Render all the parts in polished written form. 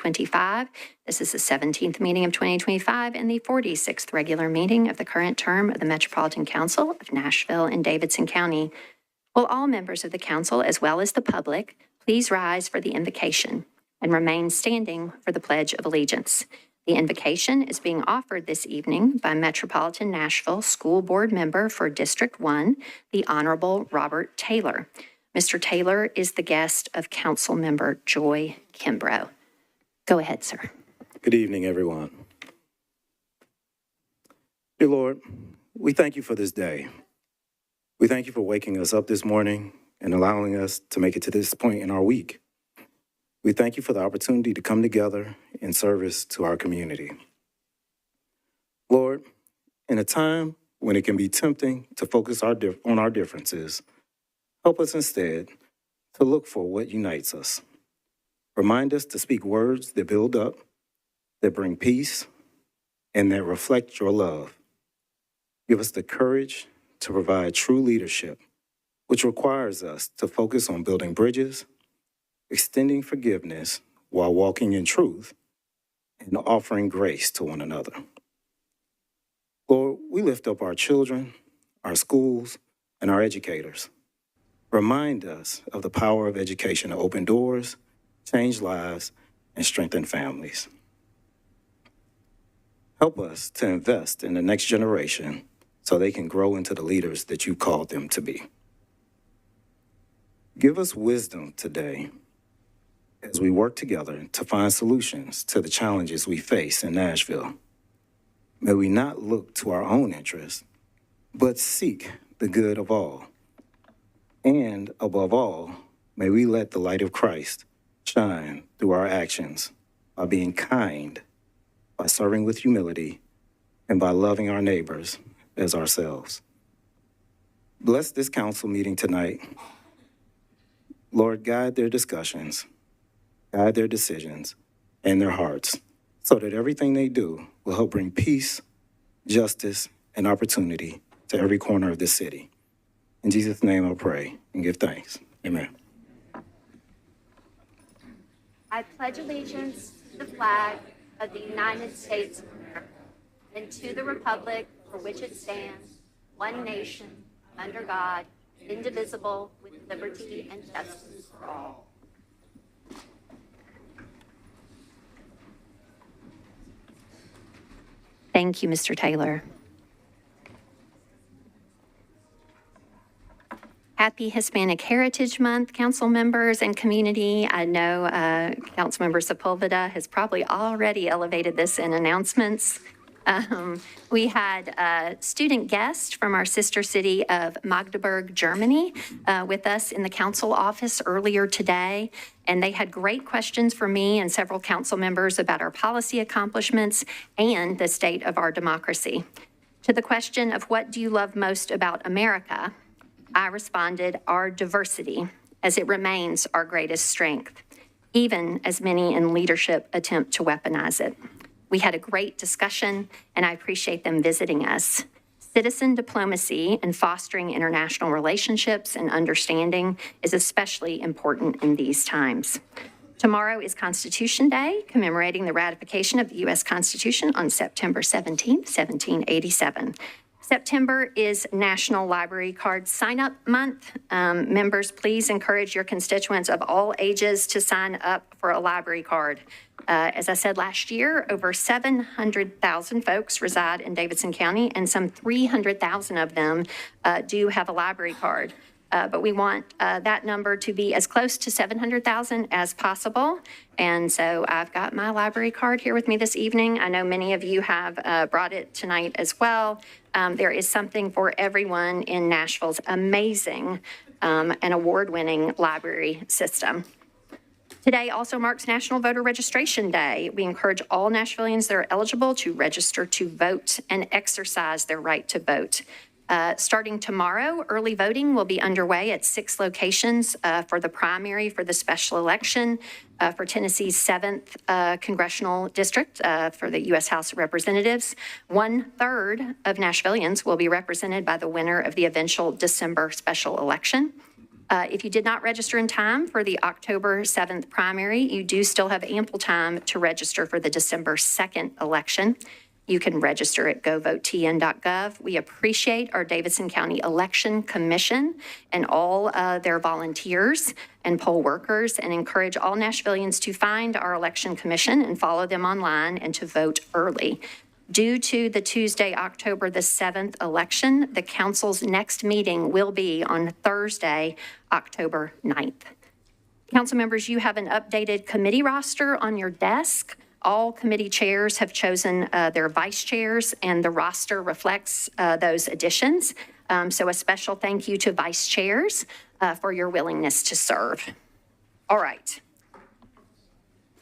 25. This is the 17th meeting of 2025 and the 46th regular meeting of the current term of the Metropolitan Council of Nashville and Davidson County. Will all members of the council, as well as the public, please rise for the invocation and remain standing for the Pledge of Allegiance. The invocation is being offered this evening by Metropolitan Nashville School Board member for District 1, the Honorable Robert Taylor. Mr. Taylor is the guest of Council Member Joy Kimbrough. Go ahead, sir. Good evening, everyone. Dear Lord, we thank you for this day. We thank you for waking us up this morning and allowing us to make it to this point in our week. We thank you for the opportunity to come together in service to our community. Lord, in a time when it can be tempting to focus on our differences, help us instead to look for what unites us. Remind us to speak words that build up, that bring peace, and that reflect your love. Give us the courage to provide true leadership, which requires us to focus on building bridges, extending forgiveness while walking in truth, and offering grace to one another. Lord, we lift up our children, our schools, and our educators. Remind us of the power of education to open doors, change lives, and strengthen families. Help us to invest in the next generation so they can grow into the leaders that you called them to be. Give us wisdom today as we work together to find solutions to the challenges we face in Nashville. May we not look to our own interests, but seek the good of all. And above all, may we let the light of Christ shine through our actions by being kind, by serving with humility, and by loving our neighbors as ourselves. Bless this council meeting tonight. Lord, guide their discussions, guide their decisions, and their hearts, so that everything they do will help bring peace, justice, and opportunity to every corner of this city. In Jesus' name I pray and give thanks. Amen. I pledge allegiance to the flag of the United States of America and to the republic for which it stands, one nation, under God, indivisible, with liberty and justice for all. Thank you, Mr. Taylor. Happy Hispanic Heritage Month, council members and community. I know Councilmember Sepulveda has probably already elevated this in announcements. We had a student guest from our sister city of Magdeburg, Germany, with us in the council office earlier today. And they had great questions for me and several council members about our policy accomplishments and the state of our democracy. To the question of what do you love most about America, I responded, our diversity, as it remains our greatest strength, even as many in leadership attempt to weaponize it. We had a great discussion, and I appreciate them visiting us. Citizen diplomacy and fostering international relationships and understanding is especially important in these times. Tomorrow is Constitution Day, commemorating the ratification of the U.S. Constitution on September 17th, 1787. September is National Library Card Sign-Up Month. Members, please encourage your constituents of all ages to sign up for a library card. As I said last year, over 700,000 folks reside in Davidson County, and some 300,000 of them do have a library card. But we want that number to be as close to 700,000 as possible. And so I've got my library card here with me this evening. I know many of you have brought it tonight as well. There is something for everyone in Nashville's amazing and award-winning library system. Today also marks National Voter Registration Day. We encourage all Nashvillians that are eligible to register to vote and exercise their right to vote. Starting tomorrow, early voting will be underway at 6 locations for the primary for the special election for Tennessee's 7th Congressional District for the U.S. House of Representatives. 1/3 of Nashvillians will be represented by the winner of the eventual December special election. If you did not register in time for the October 7th primary, you do still have ample time to register for the December 2nd election. You can register at govotn.gov. We appreciate our Davidson County Election Commission and all their volunteers and poll workers, and encourage all Nashvillians to find our Election Commission and follow them online and to vote early. Due to the Tuesday, October the 7th election, the council's next meeting will be on Thursday, October 9th. Council members, you have an updated committee roster on your desk. All committee chairs have chosen their vice chairs, and the roster reflects those additions. So a special thank you to vice chairs for your willingness to serve. All right.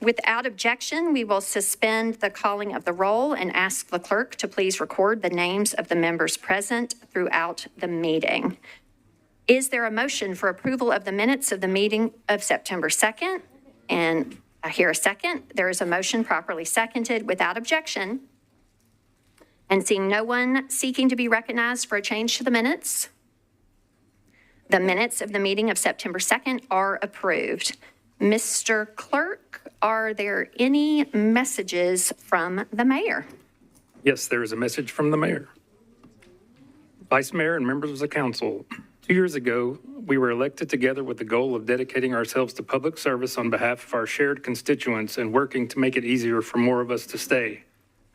Without objection, we will suspend the calling of the roll and ask the clerk to please record the names of the members present throughout the meeting. Is there a motion for approval of the minutes of the meeting of September 2nd? And I hear a second. There is a motion properly seconded without objection. And seeing no one seeking to be recognized for a change to the minutes, the minutes of the meeting of September 2nd are approved. Mr. Clerk, are there any messages from the mayor? Yes, there is a message from the mayor. Vice Mayor and members of the council, 2 years ago, we were elected together with the goal of dedicating ourselves to public service on behalf of our shared constituents and working to make it easier for more of us to stay.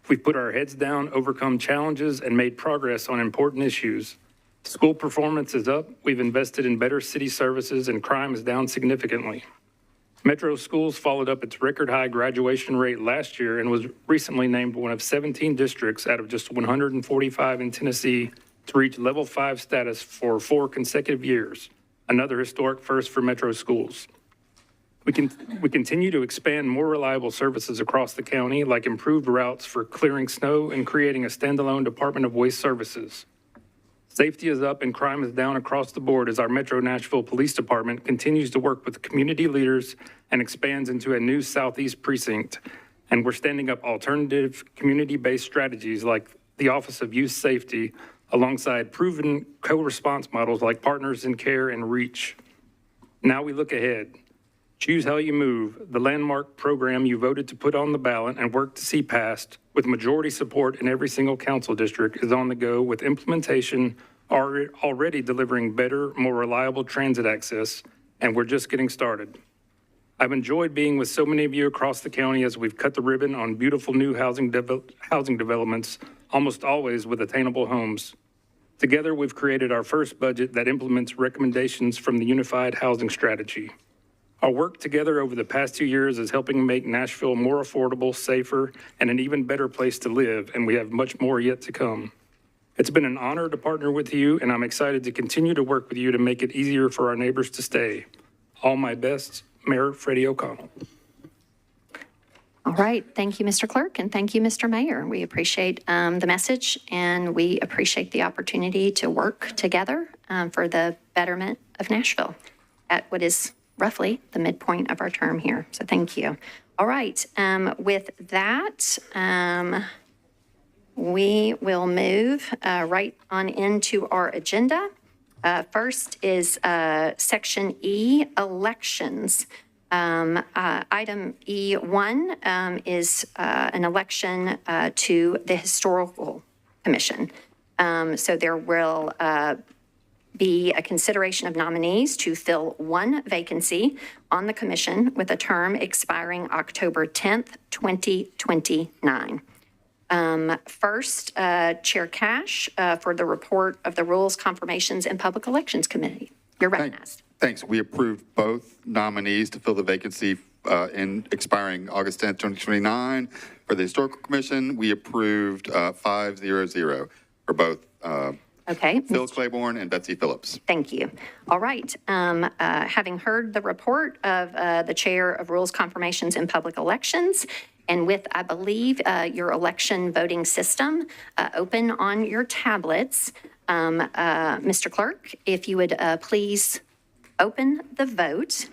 We've put our heads down, overcome challenges, and made progress on important issues. School performance is up, we've invested in better city services, and crime is down significantly. Metro Schools followed up its record-high graduation rate last year and was recently named one of 17 districts out of just 145 in Tennessee to reach level 5 status for 4 consecutive years, another historic first for Metro Schools. We continue to expand more reliable services across the county, like improved routes for clearing snow and creating a standalone Department of Waste Services. Safety is up and crime is down across the board as our Metro Nashville Police Department continues to work with community leaders and expands into a new Southeast precinct. And we're standing up alternative community-based strategies like the Office of Youth Safety, alongside proven co-response models like Partners in Care and REACH. Now we look ahead. Choose How You Move, the landmark program you voted to put on the ballot and work to see passed, with majority support in every single council district, is on the go with implementation already delivering better, more reliable transit access, and we're just getting started. I've enjoyed being with so many of you across the county as we've cut the ribbon on beautiful new housing developments, almost always with attainable homes. Together, we've created our first budget that implements recommendations from the Unified Housing Strategy. Our work together over the past 2 years is helping make Nashville more affordable, safer, and an even better place to live, and we have much more yet to come. It's been an honor to partner with you, and I'm excited to continue to work with you to make it easier for our neighbors to stay. All my best, Mayor Freddie O'Connell. All right. Thank you, Mr. Clerk, and thank you, Mr. Mayor. We appreciate the message, and we appreciate the opportunity to work together for the betterment of Nashville at what is roughly the midpoint of our term here. So thank you. All right. With that, we will move right on into our agenda. First is Section E, Elections. Item E1 is an election to the Historical Commission. So there will be a consideration of nominees to fill one vacancy on the commission with a term expiring October 10th, 2029. First, Chair Cash for the report of the Rules, Confirmations, and Public Elections Committee. You're recognized. Thanks. We approved both nominees to fill the vacancy in expiring August 10th, 2029. For the Historical Commission, we approved 5-0-0 for both Okay. Phil Claiborne and Betsy Phillips. Thank you. All right. Having heard the report of the Chair of Rules, Confirmations, and Public Elections, and with, I believe, your election voting system open on your tablets, Mr. Clerk, if you would please open the vote.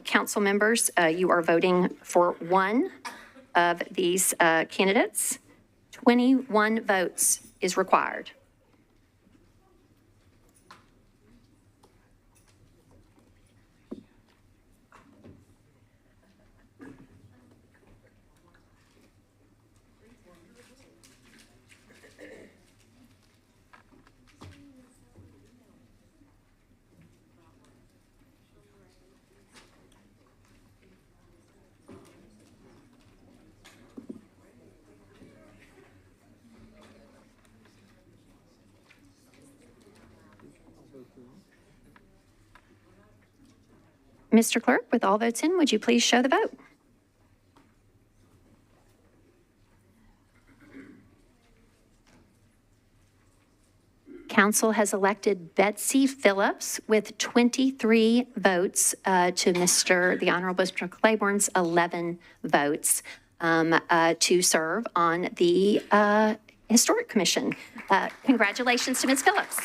Council members, you are voting for one of these candidates. 21 votes is required. Mr. Clerk, with all votes in, would you please show the vote? Council has elected Betsy Phillips with 23 votes to the Honorable Mr. Claiborne's 11 votes to serve on the Historic Commission. Congratulations to Ms. Phillips.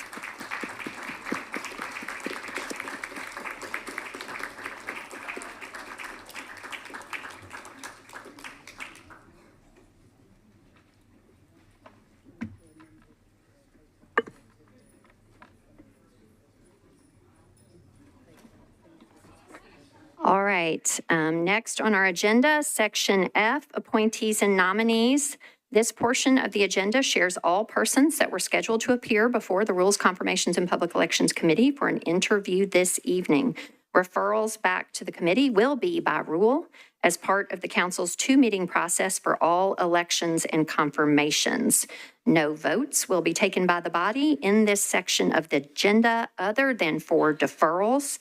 All right, next on our agenda, Section F, Appointees and Nominees. This portion of the agenda shares all persons that were scheduled to appear before the Rules, Confirmations, and Public Elections Committee for an interview this evening. Referrals back to the committee will be by rule as part of the council's two-meeting process for all elections and confirmations. No votes will be taken by the body in this section of the agenda other than for deferrals.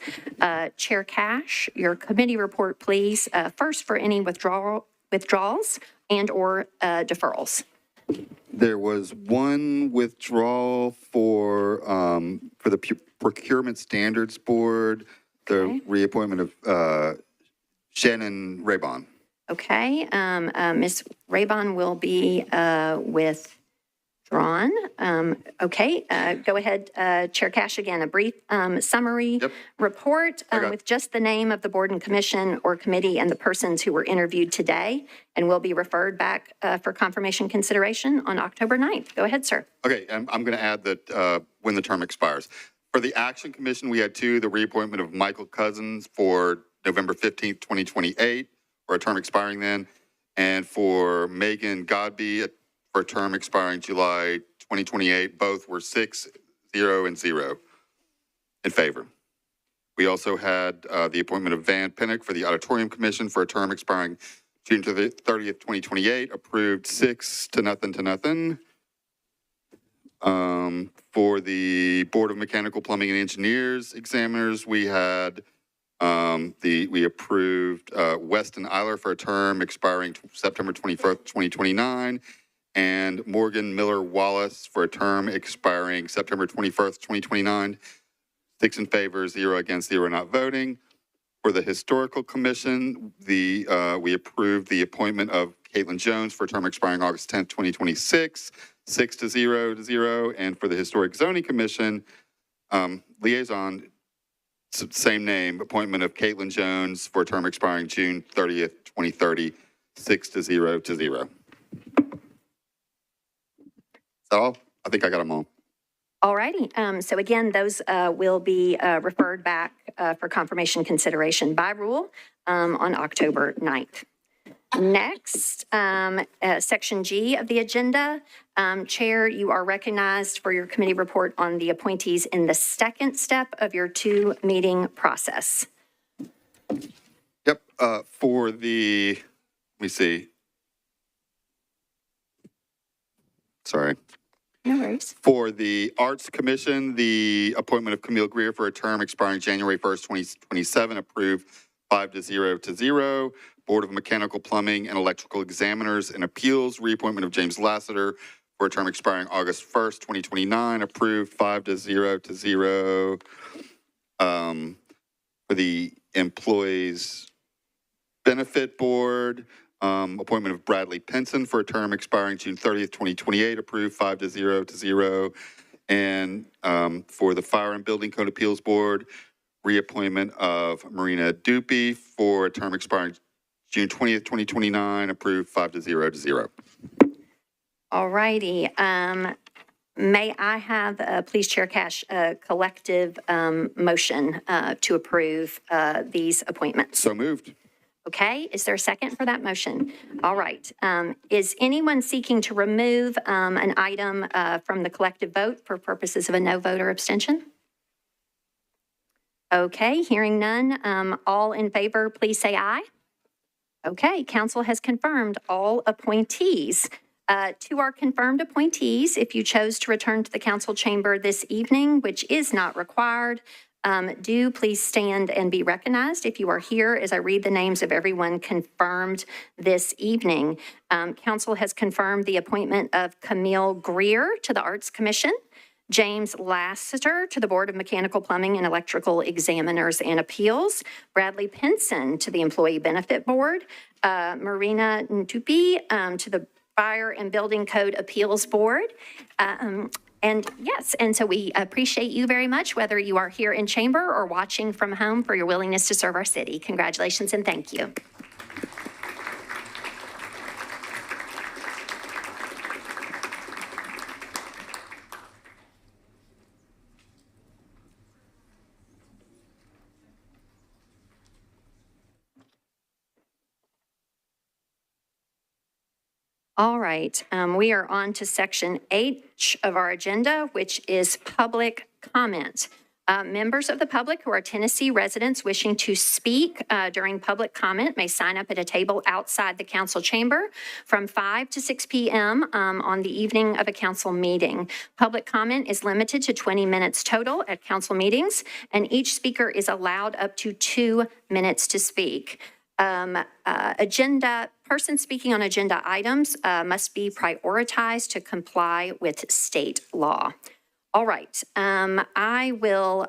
Chair Cash, your committee report, please. First, for any withdrawals and/or deferrals. There was one withdrawal for the Procurement Standards Board, the reappointment of Shannon Raybon. Okay, Ms. Raybon will be withdrawn. Okay, go ahead, Chair Cash, again, a brief summary report with just the name of the board and commission or committee and the persons who were interviewed today and will be referred back for confirmation consideration on October 9th. Go ahead, sir. Okay, I'm going to add that when the term expires. For the Action Commission, we had two, the reappointment of Michael Cousins for November 15th, 2028, for a term expiring then, and for Megan Godby for a term expiring July 2028. Both were 6, 0, and 0 in favor. We also had the appointment of Van Pinnock for the Auditorium Commission for a term expiring June 30th, 2028, approved 6 to nothing. For the Board of Mechanical, Plumbing, and Engineers examiners, we had we approved Weston Eiler for a term expiring September 21st, 2029, and Morgan Miller Wallace for a term expiring September 21st, 2029. 6 in favor, 0 against, 0 not voting. For the Historical Commission, we approved the appointment of Caitlin Jones for a term expiring August 10th, 2026. 6 to 0. And for the Historic Zoning Commission, liaison, same name, appointment of Caitlin Jones for a term expiring June 30th, 2030, 6 to 0. Is that all? I think I got them all. All righty. So again, those will be referred back for confirmation consideration by rule on October 9th. Next, Section G of the agenda. Chair, you are recognized for your committee report on the appointees in the second step of your two-meeting process. Yep. For the, let me see. Sorry. No worries. For the Arts Commission, the appointment of Camille Greer for a term expiring January 1st, 2027, approved 5 to 0. Board of Mechanical, Plumbing, and Electrical Examiners and Appeals, reappointment of James Lassiter for a term expiring August 1st, 2029, approved 5 to 0. For the Employees Benefit Board, appointment of Bradley Pinson for a term expiring June 30th, 2028, approved 5 to 0. And for the Fire and Building Code Appeals Board, reappointment of Marina Dupy for a term expiring June 20th, 2029, approved 5 to 0. All righty. May I have, please, Chair Cash, a collective motion to approve these appointments? So moved. Okay. Is there a second for that motion? All right. Is anyone seeking to remove an item from the collective vote for purposes of a no vote or abstention? Okay. Hearing none. All in favor, please say aye. Okay, council has confirmed all appointees. To our confirmed appointees, if you chose to return to the council chamber this evening, which is not required, Do please stand and be recognized if you are here as I read the names of everyone confirmed this evening. Council has confirmed the appointment of Camille Greer to the Arts Commission, James Lassiter to the Board of Mechanical Plumbing and Electrical Examiners and Appeals, Bradley Pinson to the Employee Benefit Board, Marina Ntupi to the Fire and Building Code Appeals Board. And yes, and so we appreciate you very much, whether you are here in chamber or watching from home, for your willingness to serve our city. Congratulations and thank you. All right, we are on to section H of our agenda, which is public comment. Members of the public who are Tennessee residents wishing to speak during public comment may sign up at a table outside the council chamber from 5 to 6 p.m. On the evening of a council meeting. Public comment is limited to 20 minutes total at council meetings, and each speaker is allowed up to 2 minutes to speak. Person speaking on agenda items must be prioritized to comply with state law. All right, I will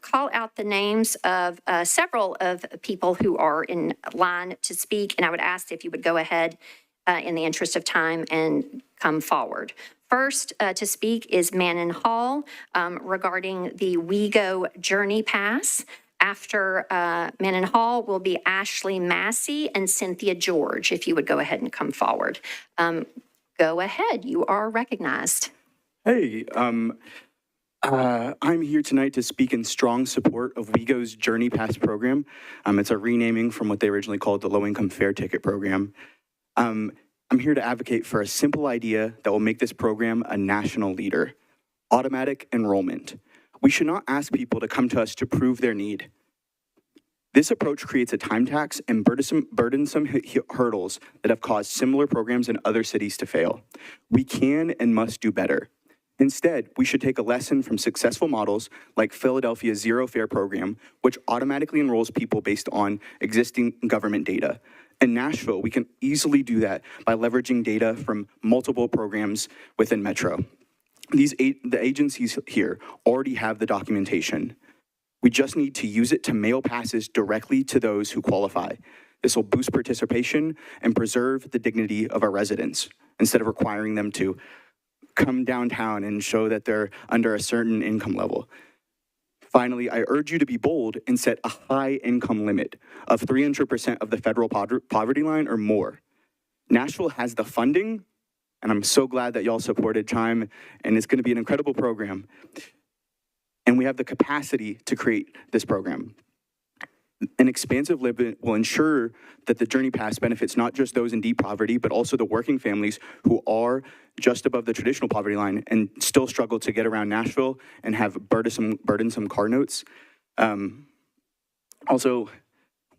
call out the names of several of people who are in line to speak, and I would ask if you would go ahead in the interest of time and come forward. First to speak is Manon Hall regarding the WeGo Journey Pass. After Manon Hall will be Ashley Massey and Cynthia George, if you would go ahead and come forward. Go ahead, you are recognized. Hey, I'm here tonight to speak in strong support of WeGo's Journey Pass program. It's a renaming from what they originally called the Low-Income Fare Ticket Program. I'm here to advocate for a simple idea that will make this program a national leader: automatic enrollment. We should not ask people to come to us to prove their need. This approach creates a time tax and burdensome hurdles that have caused similar programs in other cities to fail. We can and must do better. Instead, we should take a lesson from successful models like Philadelphia's Zero Fare program, which automatically enrolls people based on existing government data. In Nashville, we can easily do that by leveraging data from multiple programs within Metro. The agencies here already have the documentation. We just need to use it to mail passes directly to those who qualify. This will boost participation and preserve the dignity of our residents, instead of requiring them to come downtown and show that they're under a certain income level. Finally, I urge you to be bold and set a high income limit of 300% of the federal poverty line or more. Nashville has the funding, and I'm so glad that y'all supported Chime, and it's going to be an incredible program. And we have the capacity to create this program. An expansive limit will ensure that the Journey Pass benefits not just those in deep poverty, but also the working families who are just above the traditional poverty line and still struggle to get around Nashville and have burdensome car notes. Also,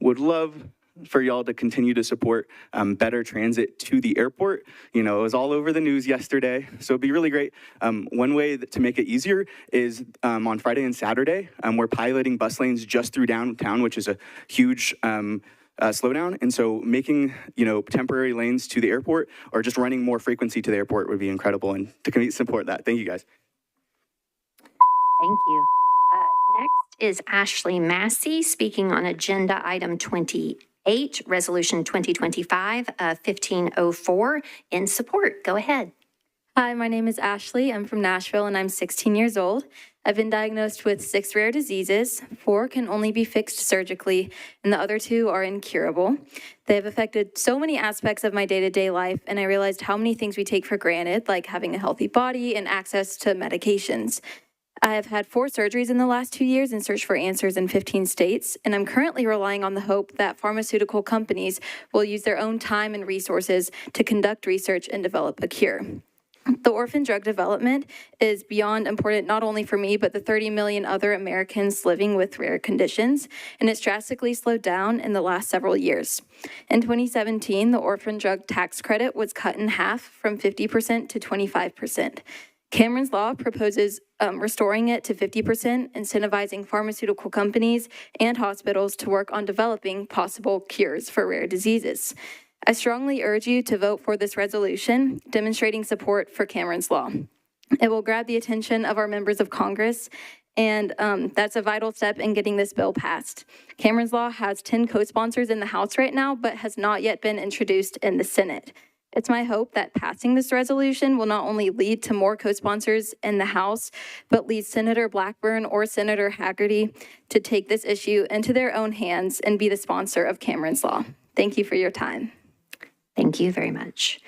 would love for y'all to continue to support better transit to the airport. You know, it was all over the news yesterday, so it'd be really great. One way to make it easier is on Friday and Saturday, we're piloting bus lanes just through downtown, which is a huge slowdown. And so making, temporary lanes to the airport or just running more frequency to the airport would be incredible, and to support that. Thank you, guys. Thank you. Next is Ashley Massey speaking on agenda item 28, resolution 2025-1504 in support. Go ahead. Hi, my name is Ashley. I'm from Nashville and I'm 16 years old. I've been diagnosed with 6 rare diseases. 4 can only be fixed surgically, and the other 2 are incurable. They have affected so many aspects of my day-to-day life, and I realized how many things we take for granted, like having a healthy body and access to medications. I have had 4 surgeries in the last 2 years and searched for answers in 15 states, and I'm currently relying on the hope that pharmaceutical companies will use their own time and resources to conduct research and develop a cure. The orphan drug development is beyond important not only for me, but the 30 million other Americans living with rare conditions, and it's drastically slowed down in the last several years. In 2017, the orphan drug tax credit was cut in half from 50% to 25%. Cameron's Law proposes restoring it to 50%, incentivizing pharmaceutical companies and hospitals to work on developing possible cures for rare diseases. I strongly urge you to vote for this resolution, demonstrating support for Cameron's Law. It will grab the attention of our members of Congress, and that's a vital step in getting this bill passed. Cameron's Law has 10 co-sponsors in the House right now, but has not yet been introduced in the Senate. It's my hope that passing this resolution will not only lead to more co-sponsors in the House, but lead Senator Blackburn or Senator Haggerty to take this issue into their own hands and be the sponsor of Cameron's Law. Thank you for your time. Thank you very much.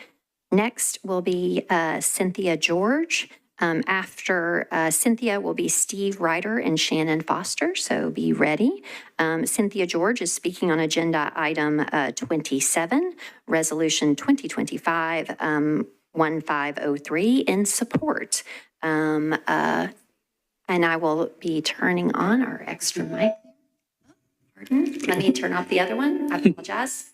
Next will be Cynthia George. After Cynthia will be Steve Ryder and Shannon Foster, so be ready. Cynthia George is speaking on agenda item 27, resolution 2025-1503 in support. And I will be turning on our extra mic. Pardon, let me turn off the other one. I apologize.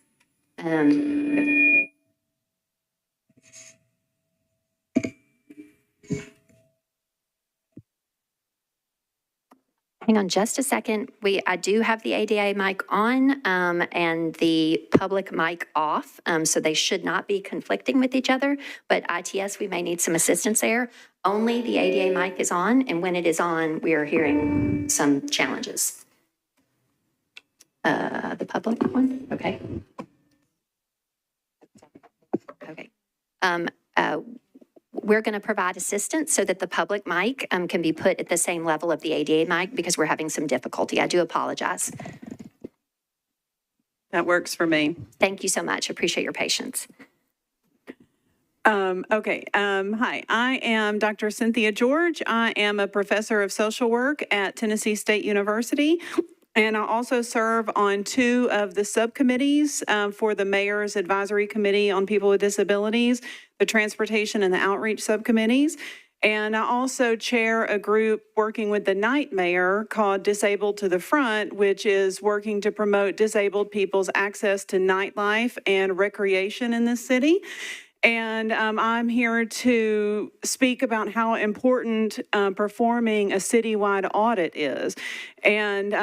Hang on just a second. I do have the ADA mic on and the public mic off, so they should not be conflicting with each other. But ITS, we may need some assistance there. Only the ADA mic is on, and when it is on, we are hearing some challenges. The public one? Okay. Okay. We're going to provide assistance so that the public mic can be put at the same level of the ADA mic because we're having some difficulty. I do apologize. That works for me. Thank you so much. Appreciate your patience. Hi, I am Dr. Cynthia George. I am a professor of social work at Tennessee State University. And I also serve on 2 of the subcommittees for the Mayor's Advisory Committee on People with Disabilities, the Transportation and the Outreach subcommittees. And I also chair a group working with the night mayor called Disabled to the Front, which is working to promote disabled people's access to nightlife and recreation in this city. And I'm here to speak about how important performing a citywide audit is. And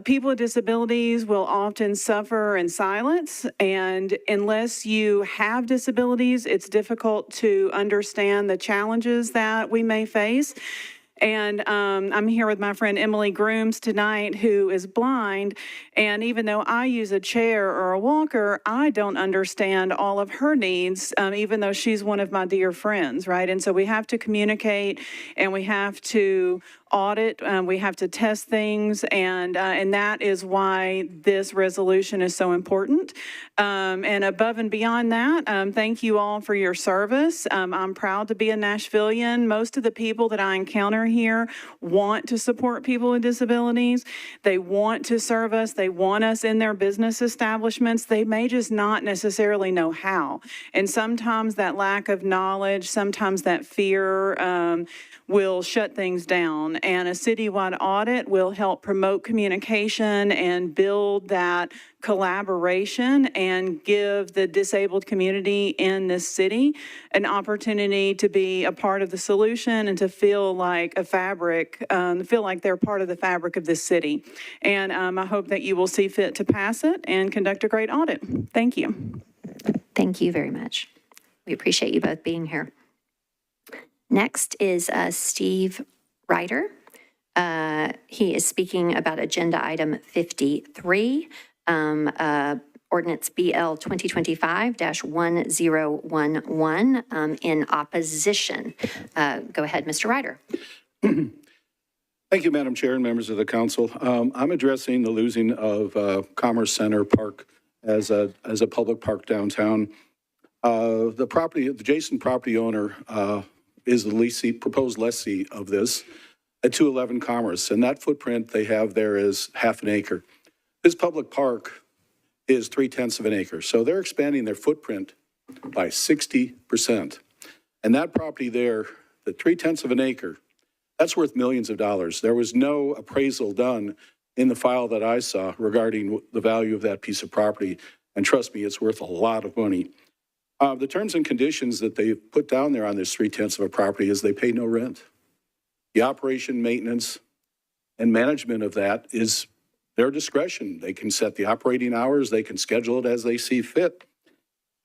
people with disabilities will often suffer in silence. And unless you have disabilities, it's difficult to understand the challenges that we may face. And I'm here with my friend Emily Grooms tonight, who is blind. And even though I use a chair or a walker, I don't understand all of her needs, even though she's one of my dear friends, right? And so we have to communicate and we have to audit, we have to test things, and that is why this resolution is so important. And above and beyond that, thank you all for your service. I'm proud to be a Nashvilleian. Most of the people that I encounter here want to support people with disabilities. They want to serve us. They want us in their business establishments. They may just not necessarily know how. And sometimes that lack of knowledge, sometimes that fear will shut things down. And a citywide audit will help promote communication and build that collaboration and give the disabled community in this city an opportunity to be a part of the solution and to feel like a fabric, feel like they're part of the fabric of this city. And I hope that you will see fit to pass it and conduct a great audit. Thank you. Thank you very much. We appreciate you both being here. Next is Steve Ryder. He is speaking about agenda item 53, Ordinance BL 2025-1011 in opposition. Go ahead, Mr. Ryder. Thank you, Madam Chair and members of the council. I'm addressing the losing of Commerce Center Park as a public park downtown. The adjacent property owner is the proposed lessee of this at 211 Commerce, and that footprint they have there is half an acre. This public park is 3/10 of an acre, so they're expanding their footprint by 60%. And that property there, the 3/10 of an acre, that's worth millions of dollars. There was no appraisal done in the file that I saw regarding the value of that piece of property, and trust me, it's worth a lot of money. The terms and conditions that they put down there on this 3/10 of a property is they pay no rent. The operation, maintenance, and management of that is their discretion. They can set the operating hours, they can schedule it as they see fit.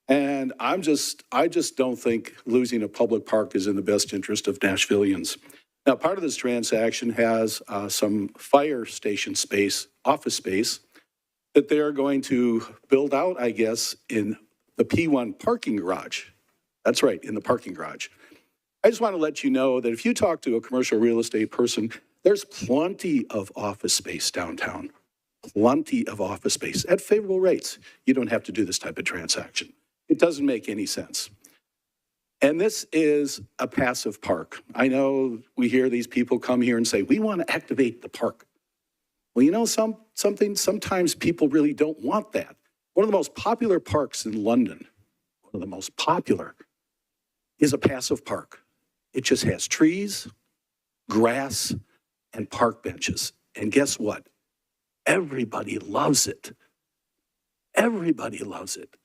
And I just don't think losing a public park is in the best interest of Nashvillians. Now, part of this transaction has some fire station space, office space, that they are going to build out, I guess, in the P1 parking garage. That's right, in the parking garage. I just want to let you know that if you talk to a commercial real estate person, there's plenty of office space downtown. Plenty of office space at favorable rates. You don't have to do this type of transaction. It doesn't make any sense. And this is a passive park. I know we hear these people come here and say, we want to activate the park. Well, you know sometimes people really don't want that. One of the most popular parks in London, one of the most popular, is a passive park. It just has trees, grass, and park benches. And guess what? Everybody loves it. Everybody loves it.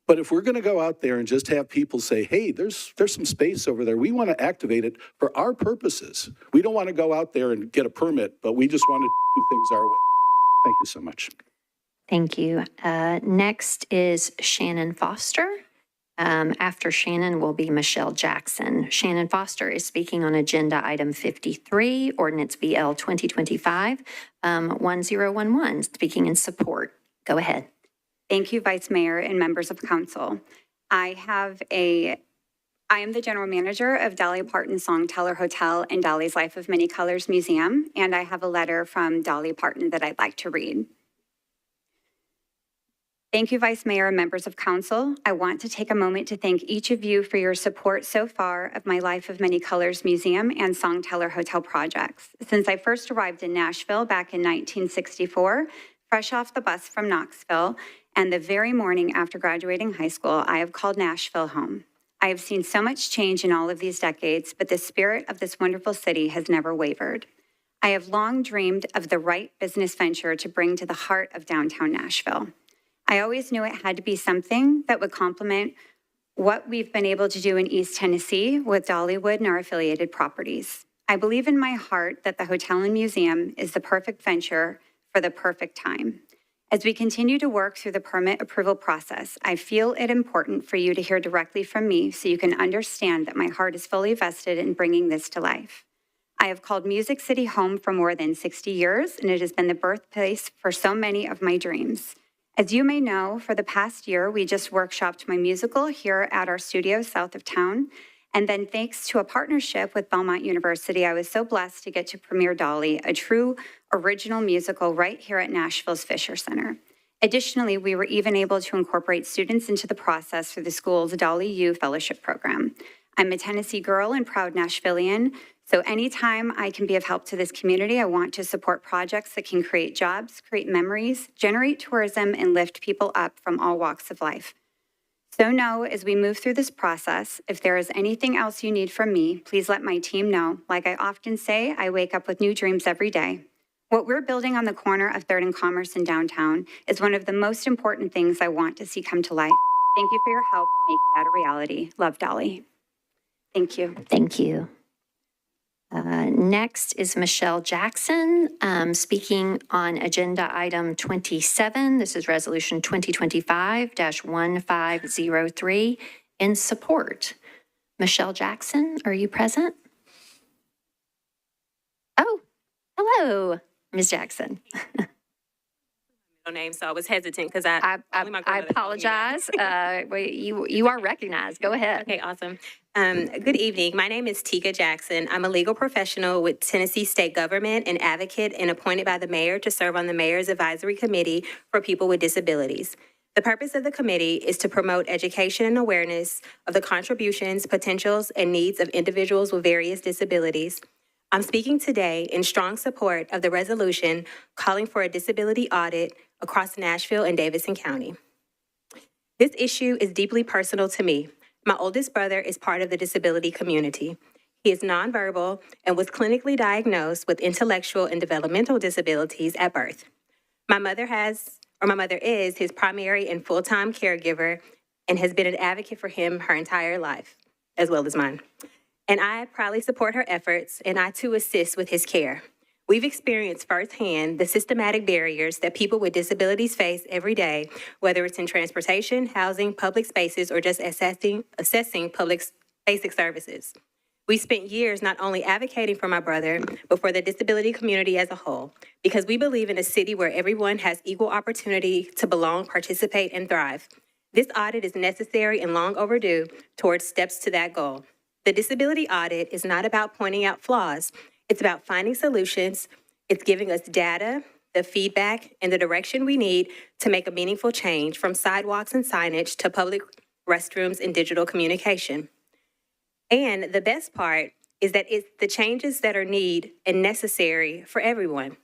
But if we're going to go out there and just have people say, hey, there's some space over there, we want to activate it for our purposes. We don't want to go out there and get a permit, but we just want to do things our way. Thank you so much. Thank you. Next is Shannon Foster. After Shannon will be Michelle Jackson. Shannon Foster is speaking on agenda item 53, Ordinance BL 2025-1011, speaking in support. Go ahead. Thank you, Vice Mayor and members of council. I am the general manager of Dolly Parton Songteller Hotel and Dolly's Life of Many Colors Museum, and I have a letter from Dolly Parton that I'd like to read. Thank you, Vice Mayor and members of council. I want to take a moment to thank each of you for your support so far of my Life of Many Colors Museum and Songteller Hotel projects. Since I first arrived in Nashville back in 1964, fresh off the bus from Knoxville, and the very morning after graduating high school, I have called Nashville home. I have seen so much change in all of these decades, but the spirit of this wonderful city has never wavered. I have long dreamed of the right business venture to bring to the heart of downtown Nashville. I always knew it had to be something that would complement what we've been able to do in East Tennessee with Dollywood and our affiliated properties. I believe in my heart that the hotel and museum is the perfect venture for the perfect time. As we continue to work through the permit approval process, I feel it important for you to hear directly from me so you can understand that my heart is fully vested in bringing this to life. I have called Music City home for more than 60 years, and it has been the birthplace for so many of my dreams. As you may know, for the past year, we just workshopped my musical here at our studio south of town. And then thanks to a partnership with Belmont University, I was so blessed to get to premiere Dolly, a true original musical right here at Nashville's Fisher Center. Additionally, we were even able to incorporate students into the process through the school's Dolly U Fellowship Program. I'm a Tennessee girl and proud Nashvillian, so anytime I can be of help to this community, I want to support projects that can create jobs, create memories, generate tourism, and lift people up from all walks of life. So know, as we move through this process, if there is anything else you need from me, please let my team know. Like I often say, I wake up with new dreams every day. What we're building on the corner of 3rd and Commerce in downtown is one of the most important things I want to see come to life. Thank you for your help in making that a reality. Love, Dolly. Thank you. Thank you. Next is Michelle Jackson, speaking on agenda item 27. This is resolution 2025-1503 in support. Michelle Jackson, are you present? Oh, hello, Ms. Jackson. Name, so I was hesitant because I apologize. You are recognized. Go ahead. Okay, awesome. Good evening. My name is Tika Jackson. I'm a legal professional with Tennessee State Government, an advocate, and appointed by the mayor to serve on the Mayor's Advisory Committee for People with Disabilities. The purpose of the committee is to promote education and awareness of the contributions, potentials, and needs of individuals with various disabilities. I'm speaking today in strong support of the resolution calling for a disability audit across Nashville and Davidson County. This issue is deeply personal to me. My oldest brother is part of the disability community. He is nonverbal and was clinically diagnosed with intellectual and developmental disabilities at birth. My mother is his primary and full-time caregiver and has been an advocate for him her entire life, as well as mine. And I proudly support her efforts, and I too assist with his care. We've experienced firsthand the systematic barriers that people with disabilities face every day, whether it's in transportation, housing, public spaces, or just assessing public basic services. We spent years not only advocating for my brother, but for the disability community as a whole, because we believe in a city where everyone has equal opportunity to belong, participate, and thrive. This audit is necessary and long overdue towards steps to that goal. The disability audit is not about pointing out flaws. It's about finding solutions. It's giving us data, the feedback, and the direction we need to make a meaningful change, from sidewalks and signage to public restrooms and digital communication. And the best part is that it's the changes that are needed and necessary for everyone: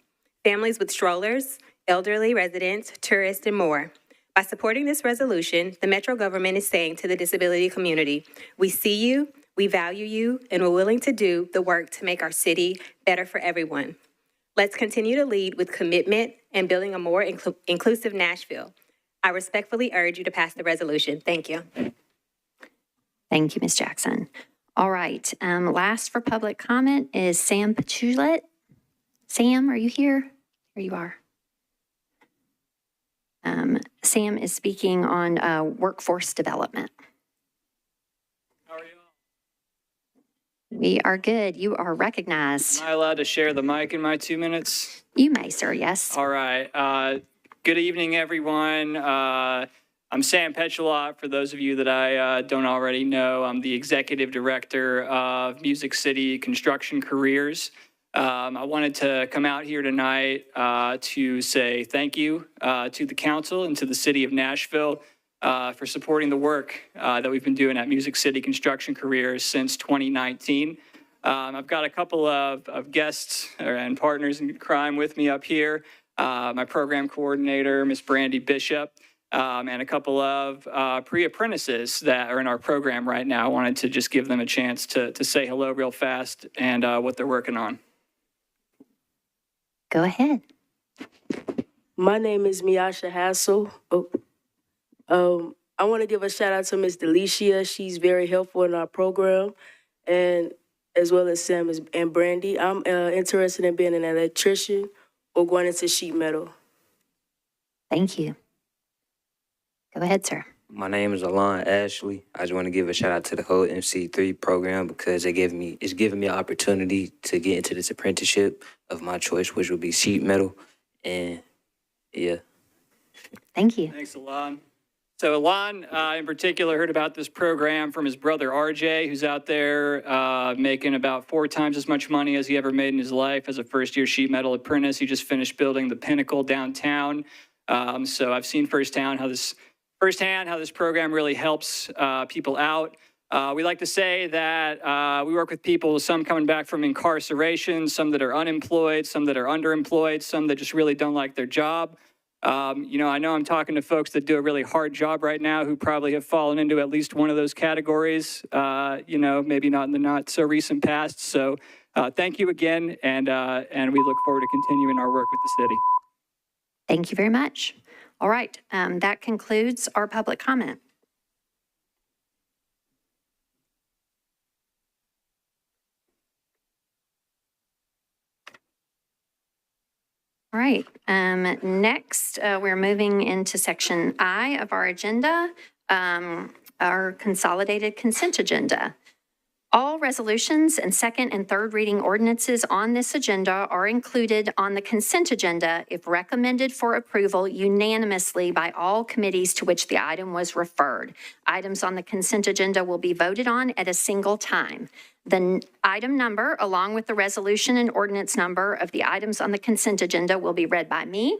families with strollers, elderly residents, tourists, and more. By supporting this resolution, the Metro government is saying to the disability community, we see you, we value you, and we're willing to do the work to make our city better for everyone. Let's continue to lead with commitment and building a more inclusive Nashville. I respectfully urge you to pass the resolution. Thank you. Thank you, Ms. Jackson. All right, last for public comment is Sam Pachulet. Sam, are you here? Here you are. Sam is speaking on workforce development. How are you all? We are good. You are recognized. Am I allowed to share the mic in my 2 minutes? You may, sir, yes. All right. Good evening, everyone. I'm Sam Petulot. For those of you that I don't already know, I'm the Executive Director of Music City Construction Careers. I wanted to come out here tonight to say thank you to the council and to the city of Nashville for supporting the work that we've been doing at Music City Construction Careers since 2019. I've got a couple of guests and partners in crime with me up here. My program coordinator, Ms. Brandy Bishop, and a couple of pre-apprentices that are in our program right now. I wanted to just give them a chance to say hello real fast and what they're working on. Go ahead. My name is Miasha Hassel. I want to give a shout out to Ms. Delicia. She's very helpful in our program, and as well as Sam and Brandy. I'm interested in being an electrician or going into sheet metal. Thank you. Go ahead, sir. My name is Alon Ashley. I just want to give a shout out to the whole MC3 program because it's giving me an opportunity to get into this apprenticeship of my choice, which would be sheet metal. And yeah. Thank you. Thanks, Alon. So Alon, in particular, heard about this program from his brother RJ, who's out there making about 4 times as much money as he ever made in his life as a first-year sheet metal apprentice. He just finished building the Pinnacle downtown. So I've seen firsthand how this program really helps people out. We like to say that we work with people, some coming back from incarceration, some that are unemployed, some that are underemployed, some that just really don't like their job. I know I'm talking to folks that do a really hard job right now who probably have fallen into at least one of those categories, maybe not in the not so recent past. So thank you again, and we look forward to continuing our work with the city. Thank you very much. All right, that concludes our public comment. All right, next we're moving into section I of our agenda, our consolidated consent agenda. All resolutions and second and third reading ordinances on this agenda are included on the consent agenda if recommended for approval unanimously by all committees to which the item was referred. Items on the consent agenda will be voted on at a single time. The item number, along with the resolution and ordinance number of the items on the consent agenda, will be read by me.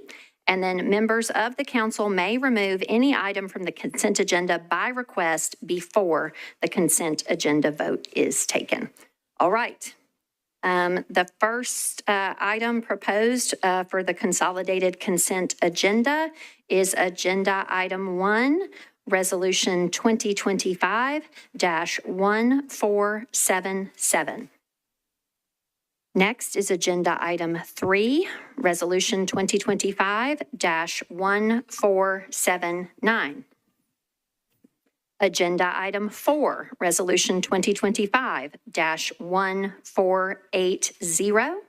And then members of the council may remove any item from the consent agenda by request before the consent agenda vote is taken. All right. The first item proposed for the consolidated consent agenda is agenda item 1, resolution 2025-1477. Next is agenda item 3, resolution 2025-1479. Agenda item 4, Resolution 2025-1480.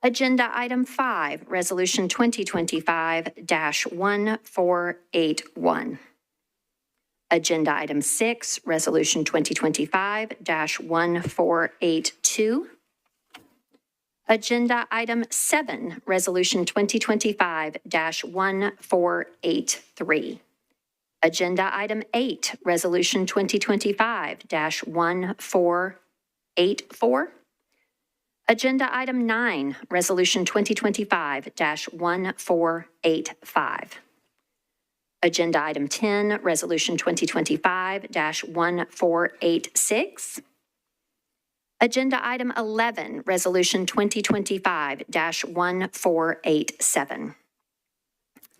Agenda item 5, Resolution 2025-1481. Agenda item 6, Resolution 2025-1482. Agenda item 7, Resolution 2025-1483. Agenda item 8, Resolution 2025-1484. Agenda item 9, Resolution 2025-1485. Agenda item 10, Resolution 2025-1486. Agenda item 11, Resolution 2025-1487.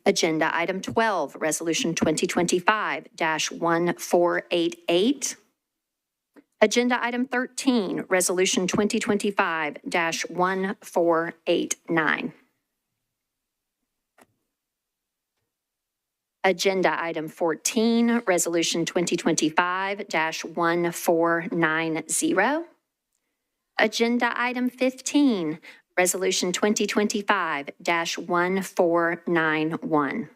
Agenda item 12, Resolution 2025-1488. Agenda item 13, Resolution 2025-1489. Agenda item 14, Resolution 2025-1490. Agenda item 15, Resolution 2025-1491.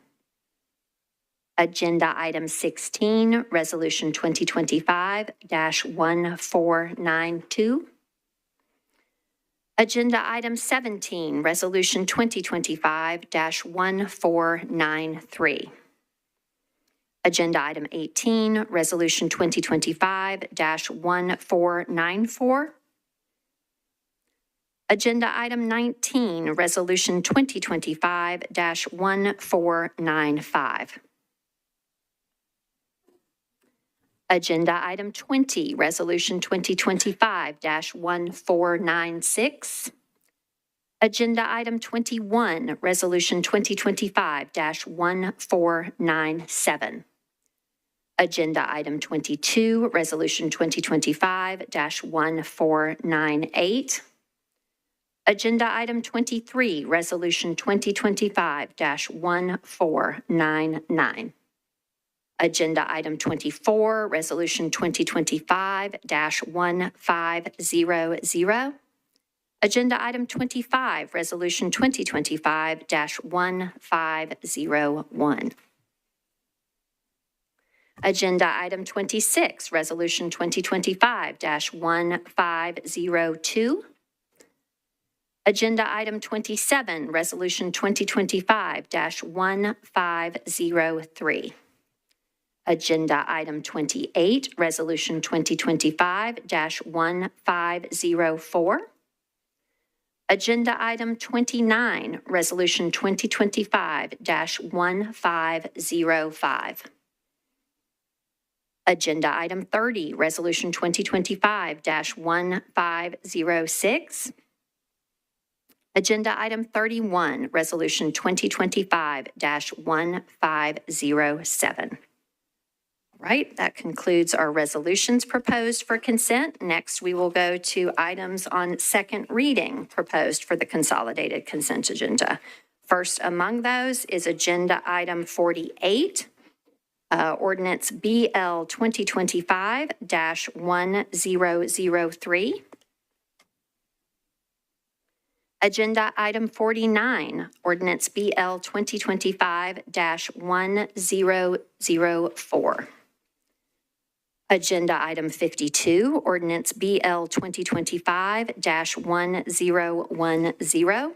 Agenda item 16, Resolution 2025-1492. Agenda item 17, Resolution 2025-1493. Agenda item 18, Resolution 2025-1494. Agenda item 19, Resolution 2025-1495. Agenda item 20, Resolution 2025-1496. Agenda item 21, Resolution 2025-1497. Agenda item 22, Resolution 2025-1498. Agenda item 23, Resolution 2025-1499. Agenda item 24, Resolution 2025-1500. Agenda item 25, Resolution 2025-1501. Agenda item 26, Resolution 2025-1502. Agenda item 27, Resolution 2025-1503. Agenda item 28, Resolution 2025-1504. Agenda item 29, Resolution 2025-1505. Agenda item 30, Resolution 2025-1506. Agenda item 31, Resolution 2025-1507. Right, that concludes our resolutions proposed for consent. Next, we will go to items on second reading proposed for the consolidated consent agenda. First among those is agenda item 48, ordinance BL 2025-1003. Agenda item 49, ordinance BL 2025-1004. Agenda item 52, ordinance BL 2025-1010.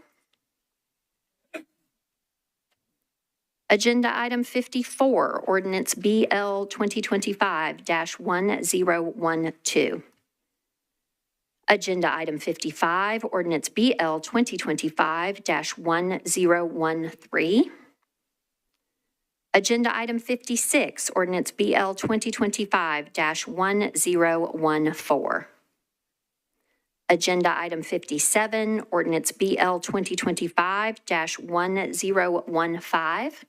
Agenda item 54, ordinance BL 2025-1012. Agenda item 55, ordinance BL 2025-1013. Agenda item 56, ordinance BL 2025-1014. Agenda item 57, ordinance BL 2025-1015.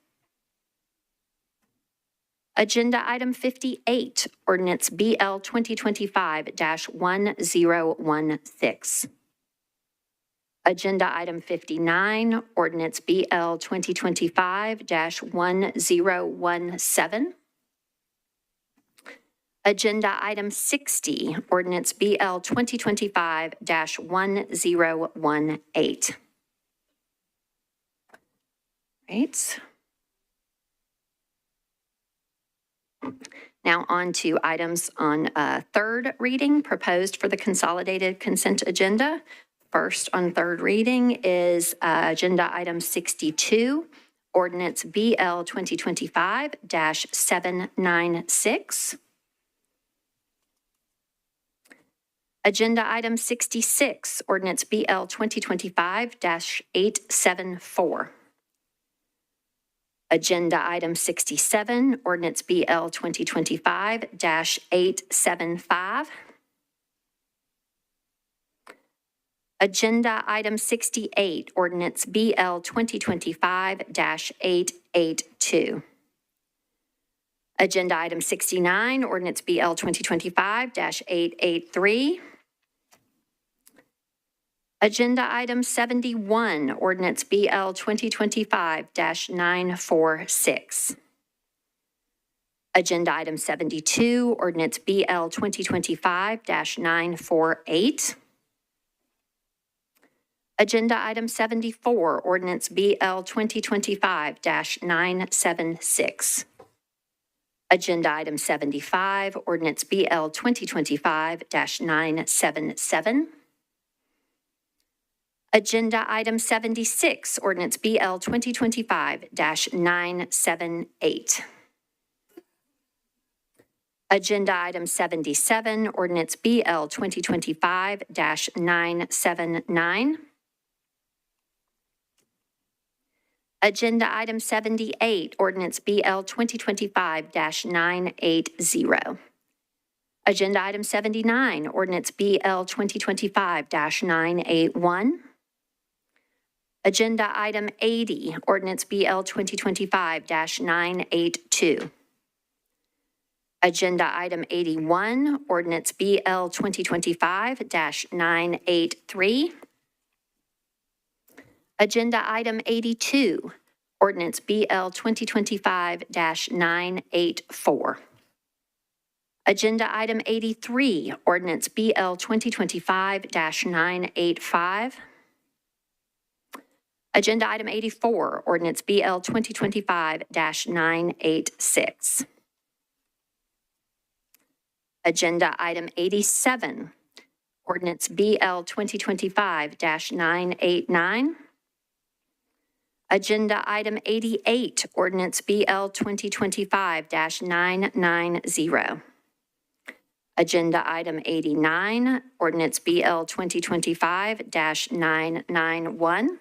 Agenda item 58, ordinance BL 2025-1016. Agenda item 59, ordinance BL 2025-1017. Agenda item 60, ordinance BL 2025-1018. Right. Now on to items on third reading proposed for the consolidated consent agenda. First on third reading is agenda item 62, ordinance BL 2025-796. Agenda item 66, ordinance BL 2025-874. Agenda item 67, ordinance BL 2025-875. Agenda item 68, ordinance BL 2025-882. Agenda item 69, ordinance BL 2025-883. Agenda item 71, ordinance BL 2025-946. Agenda item 72, ordinance BL 2025-948. Agenda item 74, ordinance BL 2025-976. Agenda item 75, ordinance BL 2025-977. Agenda item 76, ordinance BL 2025-978. Agenda item 77, ordinance BL 2025-979. Agenda item 78, ordinance BL 2025-980. Agenda item 79, ordinance BL 2025-981. Agenda item 80, ordinance BL 2025-982. Agenda item 81, ordinance BL 2025-983. Agenda item 82, ordinance BL 2025-984. Agenda item 83, ordinance BL 2025-985. Agenda item 84, ordinance BL 2025-986. Agenda item 87, ordinance BL 2025-989. Agenda item 88, ordinance BL 2025-990. Agenda item 89, ordinance BL 2025-991.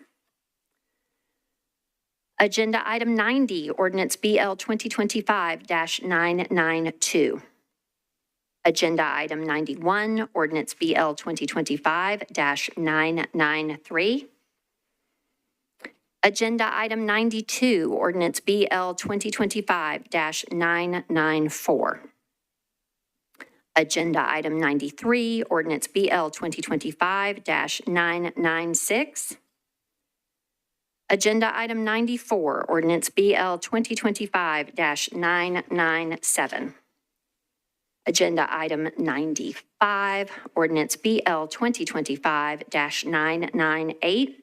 Agenda item 90, ordinance BL 2025-992. Agenda item 91, ordinance BL 2025-993. Agenda item 92, ordinance BL 2025-994. Agenda item 93, ordinance BL 2025-996. Agenda item 94, ordinance BL 2025-997. Agenda item 95, ordinance BL 2025-998.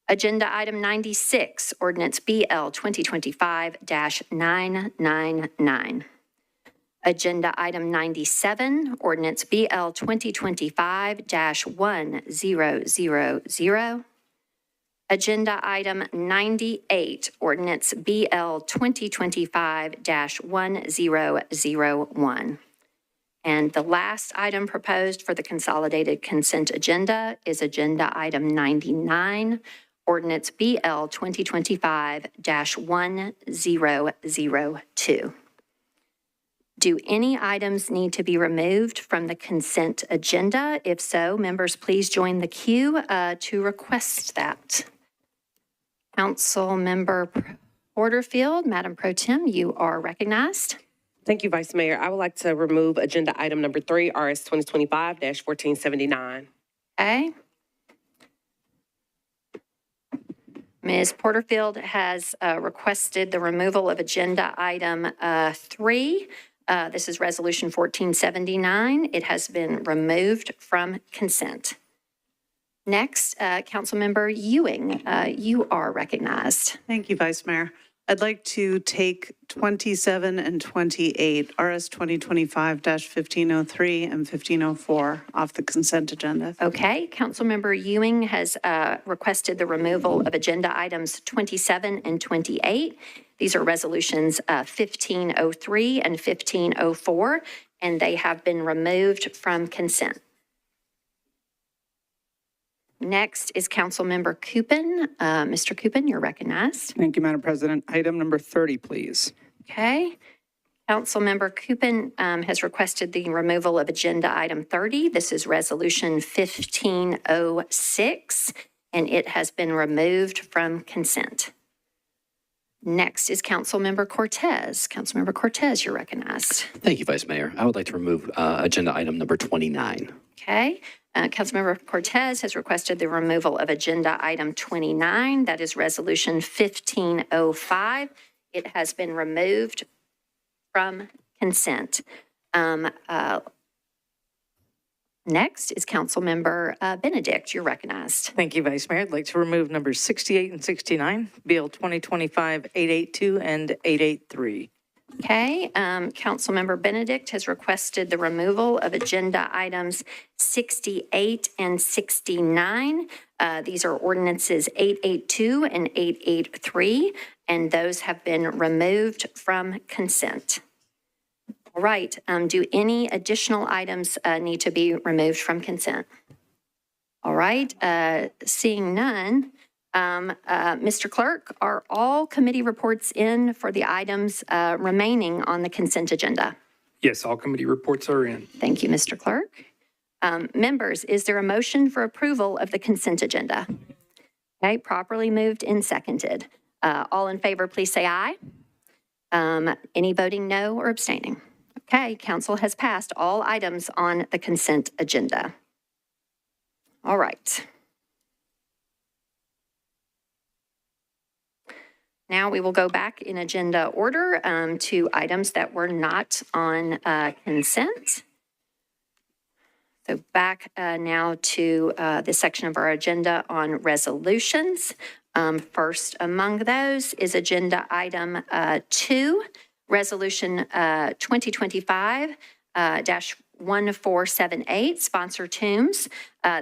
Agenda item 96, ordinance BL 2025-999. Agenda item 97, ordinance BL 2025-1000. Agenda item 98, ordinance BL 2025-1001. And the last item proposed for the consolidated consent agenda is agenda item 99, ordinance BL 2025-1002. Do any items need to be removed from the consent agenda? If so, members, please join the queue to request that. Councilmember Porterfield, Madam Pro Tem, you are recognized. Thank you, Vice Mayor. I would like to remove agenda item number 3, RS 2025-1479. Okay. Ms. Porterfield has requested the removal of agenda item 3. This is Resolution 1479. It has been removed from consent. Next, Councilmember Ewing, you are recognized. Thank you, Vice Mayor. I'd like to take 27 and 28, RS 2025-1503 and 1504 off the consent agenda. Okay, Councilmember Ewing has requested the removal of agenda items 27 and 28. These are resolutions 1503 and 1504, and they have been removed from consent. Next is Councilmember Coupin. Mr. Coupin, you're recognized. Thank you, Madam President. Item number 30, please. Okay. Councilmember Coupin has requested the removal of agenda item 30. This is resolution 1506, and it has been removed from consent. Next is Councilmember Cortez. Councilmember Cortez, you're recognized. Thank you, Vice Mayor. I would like to remove agenda item number 29. Okay. Councilmember Cortez has requested the removal of agenda item 29. That is resolution 1505. It has been removed from consent. Next is Councilmember Benedict. You're recognized. Thank you, Vice Mayor. I'd like to remove numbers 68 and 69, Bill 2025-882 and 883. Okay, Councilmember Benedict has requested the removal of agenda items 68 and 69. These are ordinances 882 and 883, and those have been removed from consent. All right, do any additional items need to be removed from consent? All right, seeing none. Mr. Clerk, are all committee reports in for the items remaining on the consent agenda? Yes, all committee reports are in. Thank you, Mr. Clerk. Members, is there a motion for approval of the consent agenda? Okay, properly moved and seconded. All in favor, please say aye. Any voting no or abstaining? Okay, council has passed all items on the consent agenda. All right. Now we will go back in agenda order to items that were not on consent. So back now to the section of our agenda on resolutions. First among those is agenda item 2, resolution 2025-1478, sponsor Toombs.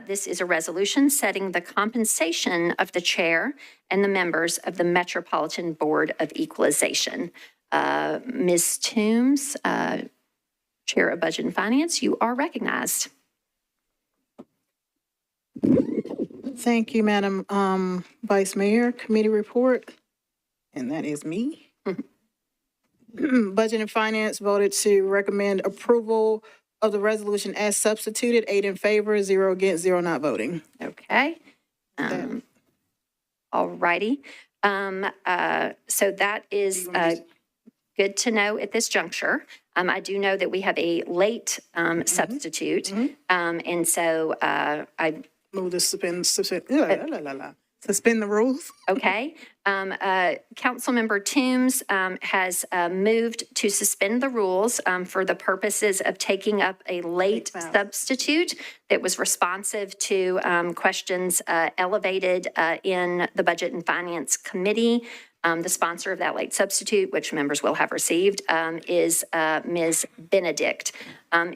This is a resolution setting the compensation of the chair and the members of the Metropolitan Board of Equalization. Ms. Toombs, Chair of Budget and Finance, you are recognized. Thank you, Madam Vice Mayor. Committee report, and that is me. Budget and Finance voted to recommend approval of the resolution as substituted, 8 in favor, 0 against, 0 not voting. Okay. All righty. So that is good to know at this juncture. I do know that we have a late substitute. And so I move to suspend the rules. Okay. Councilmember Toombs has moved to suspend the rules for the purposes of taking up a late substitute that was responsive to questions elevated in the Budget and Finance Committee. The sponsor of that late substitute, which members will have received, is Ms. Benedict.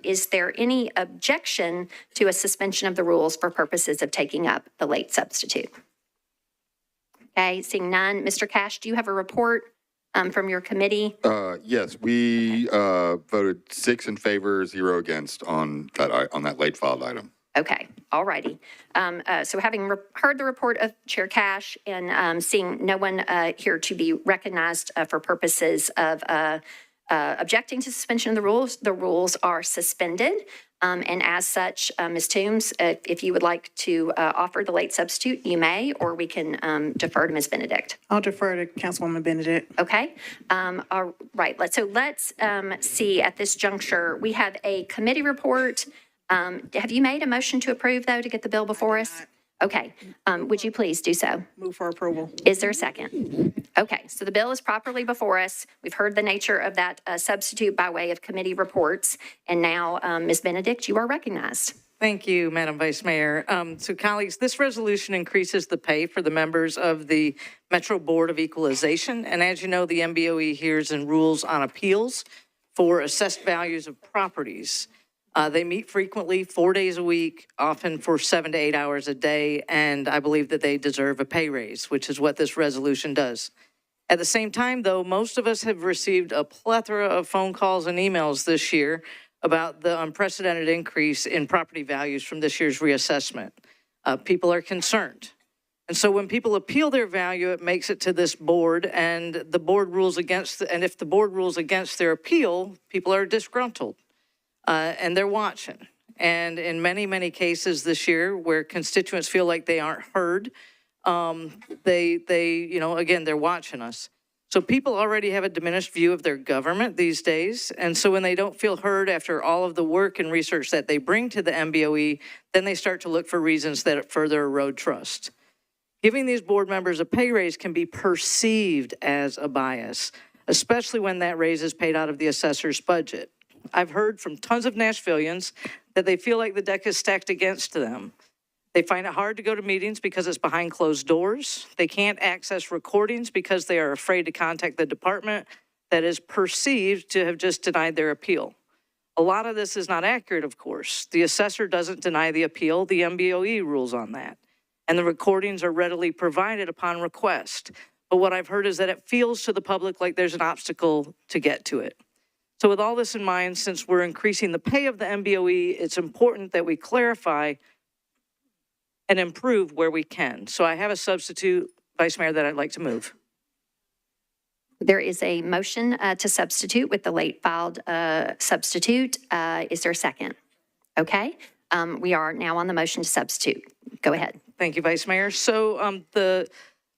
Is there any objection to a suspension of the rules for purposes of taking up the late substitute? Okay, seeing none. Mr. Cash, do you have a report from your committee? Yes, we voted 6 in favor, 0 against on that late filed item. Okay, all righty. So having heard the report of Chair Cash and seeing no one here to be recognized for purposes of objecting to suspension of the rules are suspended. And as such, Ms. Toombs, if you would like to offer the late substitute, you may, or we can defer to Ms. Benedict. I'll defer to Councilwoman Benedict. Okay. All right. Let's see at this juncture, we have a committee report. Have you made a motion to approve, though, to get the bill before us? Okay, would you please do so? Move for approval. Is there a second? Okay, so the bill is properly before us. We've heard the nature of that substitute by way of committee reports. And now, Ms. Benedict, you are recognized. Thank you, Madam Vice Mayor. So colleagues, this resolution increases the pay for the members of the Metro Board of Equalization. And as you know, the MBOE hears and rules on appeals for assessed values of properties. They meet frequently, 4 days a week, often for 7 to 8 hours a day, and I believe that they deserve a pay raise, which is what this resolution does. At the same time, though, most of us have received a plethora of phone calls and emails this year about the unprecedented increase in property values from this year's reassessment. People are concerned. And so when people appeal their value, it makes it to this board, and the board rules against, and if the board rules against their appeal, people are disgruntled. And they're watching. And in many, many cases this year where constituents feel like they aren't heard, again, they're watching us. So people already have a diminished view of their government these days. And so when they don't feel heard after all of the work and research that they bring to the MBOE, then they start to look for reasons that further erode trust. Giving these board members a pay raise can be perceived as a bias, especially when that raise is paid out of the assessor's budget. I've heard from tons of Nashvillians that they feel like the deck is stacked against them. They find it hard to go to meetings because it's behind closed doors. They can't access recordings because they are afraid to contact the department that is perceived to have just denied their appeal. A lot of this is not accurate, of course. The assessor doesn't deny the appeal. The MBOE rules on that. And the recordings are readily provided upon request. But what I've heard is that it feels to the public like there's an obstacle to get to it. So with all this in mind, since we're increasing the pay of the MBOE, it's important that we clarify and improve where we can. So I have a substitute, Vice Mayor, that I'd like to move. There is a motion to substitute with the late filed substitute. Is there a second? Okay, we are now on the motion to substitute. Go ahead. Thank you, Vice Mayor. So the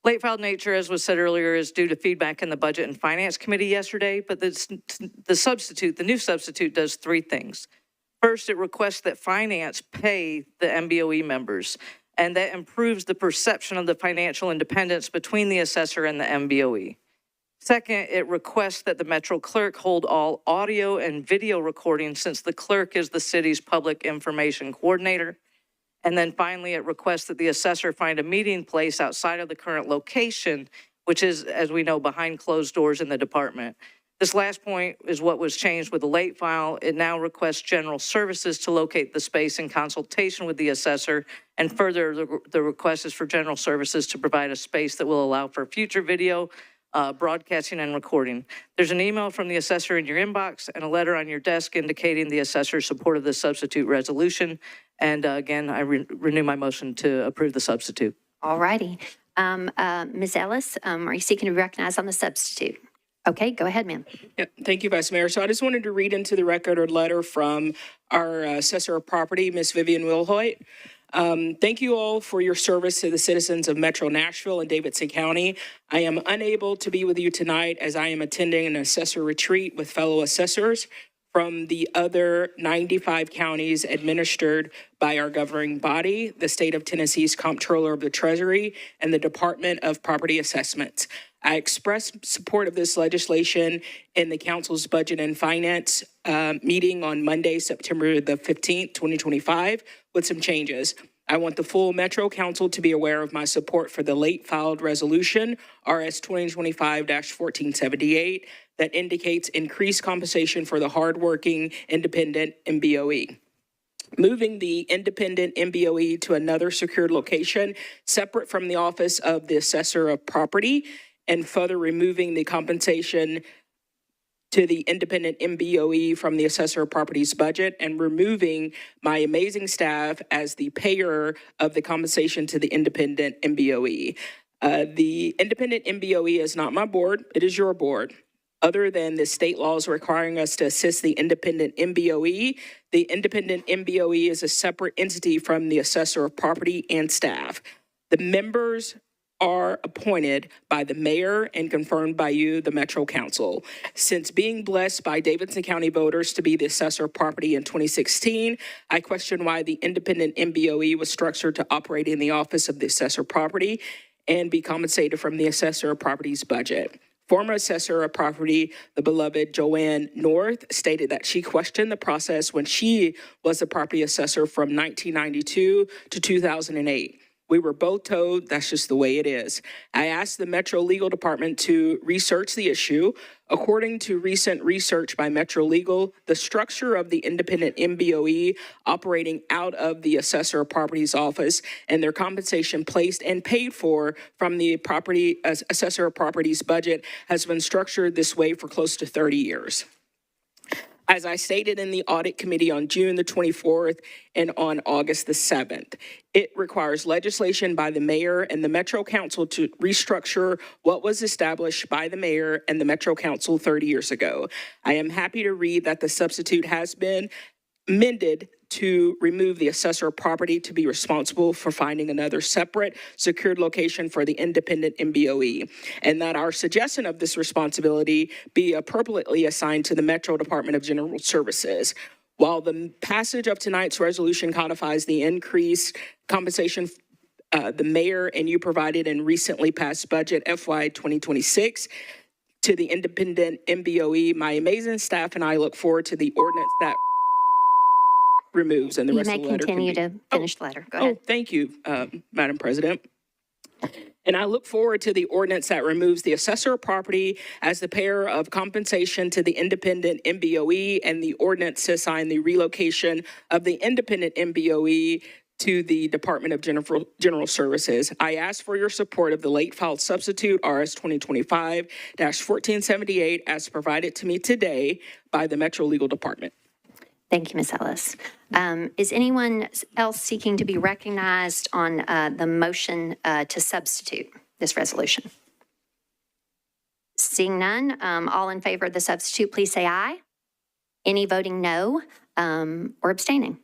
late filed nature, as was said earlier, is due to feedback in the Budget and Finance Committee yesterday, but the new substitute does three things. First, it requests that Finance pay the MBOE members, and that improves the perception of the financial independence between the assessor and the MBOE. Second, it requests that the Metro Clerk hold all audio and video recordings since the clerk is the city's public information coordinator. And then finally, it requests that the assessor find a meeting place outside of the current location, which is, as we know, behind closed doors in the department. This last point is what was changed with the late file. It now requests general services to locate the space in consultation with the assessor. And further, the request is for general services to provide a space that will allow for future video, broadcasting, and recording. There's an email from the assessor in your inbox and a letter on your desk indicating the assessor's support of the substitute resolution. And again, I renew my motion to approve the substitute. All righty. Ms. Ellis, are you seeking to be recognized on the substitute? Okay, go ahead, ma'am. Yeah, thank you, Vice Mayor. So I just wanted to read into the record a letter from our assessor of property, Ms. Vivian Wilhoit. Thank you all for your service to the citizens of Metro Nashville and Davidson County. I am unable to be with you tonight as I am attending an assessor retreat with fellow assessors from the other 95 counties administered by our governing body, the state of Tennessee's Comptroller of the Treasury, and the Department of Property Assessments. I expressed support of this legislation in the Council's Budget and Finance meeting on Monday, September the 15th, 2025, with some changes. I want the full Metro Council to be aware of my support for the late filed resolution, RS 2025-1478, that indicates increased compensation for the hardworking independent MBOE. Moving the independent MBOE to another secured location separate from the office of the assessor of property, and further removing the compensation to the independent MBOE from the assessor of property's budget, and removing my amazing staff as the payer of the compensation to the independent MBOE. The independent MBOE is not my board, it is your board. Other than the state laws requiring us to assist the independent MBOE, the independent MBOE is a separate entity from the assessor of property and staff. The members are appointed by the mayor and confirmed by you, the Metro Council. Since being blessed by Davidson County voters to be the assessor of property in 2016, I question why the independent MBOE was structured to operate in the office of the assessor of property and be compensated from the assessor of property's budget. Former assessor of property, the beloved Joanne North, stated that she questioned the process when she was the property assessor from 1992 to 2008. We were both told that's just the way it is. I asked the Metro Legal Department to research the issue. According to recent research by Metro Legal, the structure of the independent MBOE operating out of the assessor of property's office and their compensation placed and paid for from the property assessor of property's budget has been structured this way for close to 30 years. As I stated in the audit committee on June the 24th and on August the 7th, it requires legislation by the mayor and the Metro Council to restructure what was established by the mayor and the Metro Council 30 years ago. I am happy to read that the substitute has been amended to remove the assessor of property to be responsible for finding another separate secured location for the independent MBOE, and that our suggestion of this responsibility be appropriately assigned to the Metro Department of General Services. While the passage of tonight's resolution codifies the increased compensation the mayor and you provided in recently passed budget FY 2026 to the independent MBOE, my amazing staff and I look forward to the ordinance that removes and the rest of the letter. You may continue to finish the letter. Go ahead. Oh, thank you, Madam President. And I look forward to the ordinance that removes the assessor of property as the payer of compensation to the independent MBOE and the ordinance to assign the relocation of the independent MBOE to the Department of General Services. I ask for your support of the late filed substitute RS 2025-1478 as provided to me today by the Metro Legal Department. Thank you, Ms. Ellis. Is anyone else seeking to be recognized on the motion to substitute this resolution? Seeing none, all in favor of the substitute, please say aye. Any voting no or abstaining?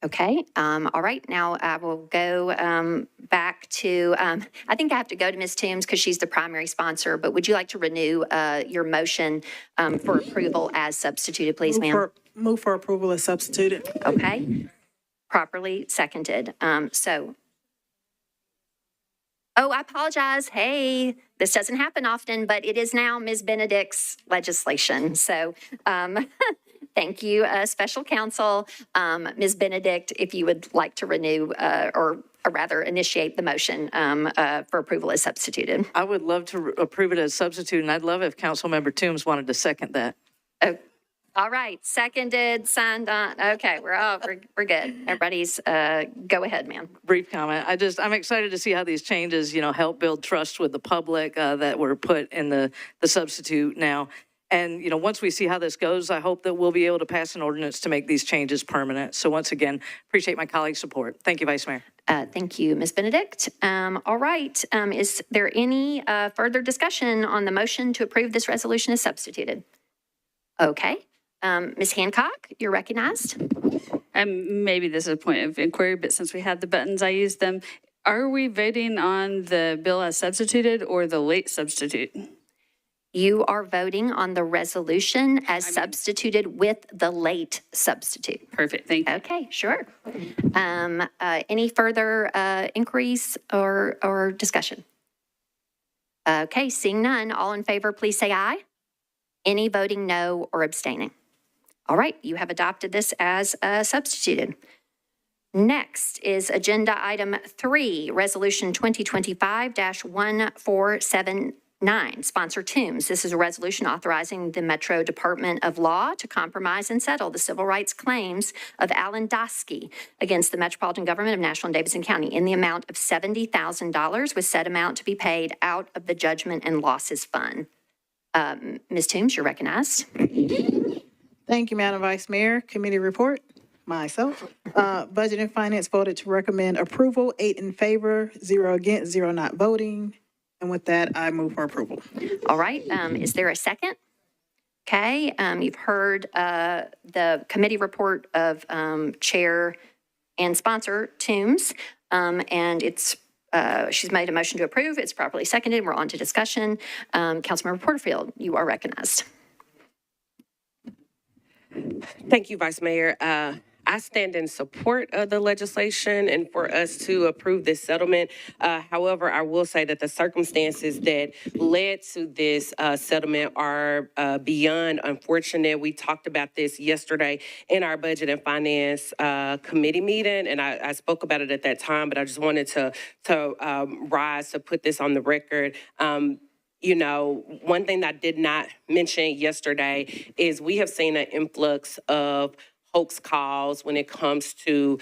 Okay, all right, now I will go back to, I think I have to go to Ms. Toombs because she's the primary sponsor, but would you like to renew your motion for approval as substituted, please, ma'am? Move for approval as substituted. Okay, properly seconded. Oh, I apologize. Hey, this doesn't happen often, but it is now Ms. Benedict's legislation. So thank you, special counsel. Ms. Benedict, if you would like to renew or rather initiate the motion for approval as substituted. I would love to approve it as substitute, and I'd love if Councilmember Toombs wanted to second that. Oh, all right, seconded, signed on. Okay, we're good. Everybody's, go ahead, ma'am. Brief comment. I'm excited to see how these changes, help build trust with the public that were put in the substitute now. And, once we see how this goes, I hope that we'll be able to pass an ordinance to make these changes permanent. So once again, appreciate my colleagues' support. Thank you, Vice Mayor. Thank you, Ms. Benedict. All right, is there any further discussion on the motion to approve this resolution as substituted? Okay. Ms. Hancock, you're recognized. Maybe this is a point of inquiry, but since we had the buttons, I used them. Are we voting on the bill as substituted or the late substitute? You are voting on the resolution as substituted with the late substitute. Perfect, thank you. Okay, sure. Any further inquiries or discussion? Okay, seeing none, all in favor, please say aye. Any voting no or abstaining? All right, you have adopted this as substituted. Next is agenda item 3, resolution 2025-1479, sponsor Toombs. This is a resolution authorizing the Metro Department of Law to compromise and settle the civil rights claims of Alan Doskey against the Metropolitan Government of Nashville and Davidson County in the amount of $70,000, with said amount to be paid out of the Judgment and Losses Fund. Ms. Toombs, you're recognized. Thank you, Madam Vice Mayor. Committee report. Myself. Budget and Finance voted to recommend approval, 8 in favor, 0 against, 0 not voting. And with that, I move for approval. All right. Is there a second? Okay. You've heard the committee report of Chair and Sponsor Toombs, and it's she's made a motion to approve. It's properly seconded. We're on to discussion. Councilmember Porterfield, you are recognized. Thank you, Vice Mayor. I stand in support of the legislation and for us to approve this settlement. However, I will say that the circumstances that led to this settlement are beyond unfortunate. We talked about this yesterday in our Budget and Finance Committee meeting, and I spoke about it at that time, but I just wanted to rise to put this on the record. You know, one thing that I did not mention yesterday is we have seen an influx of hoax calls when it comes to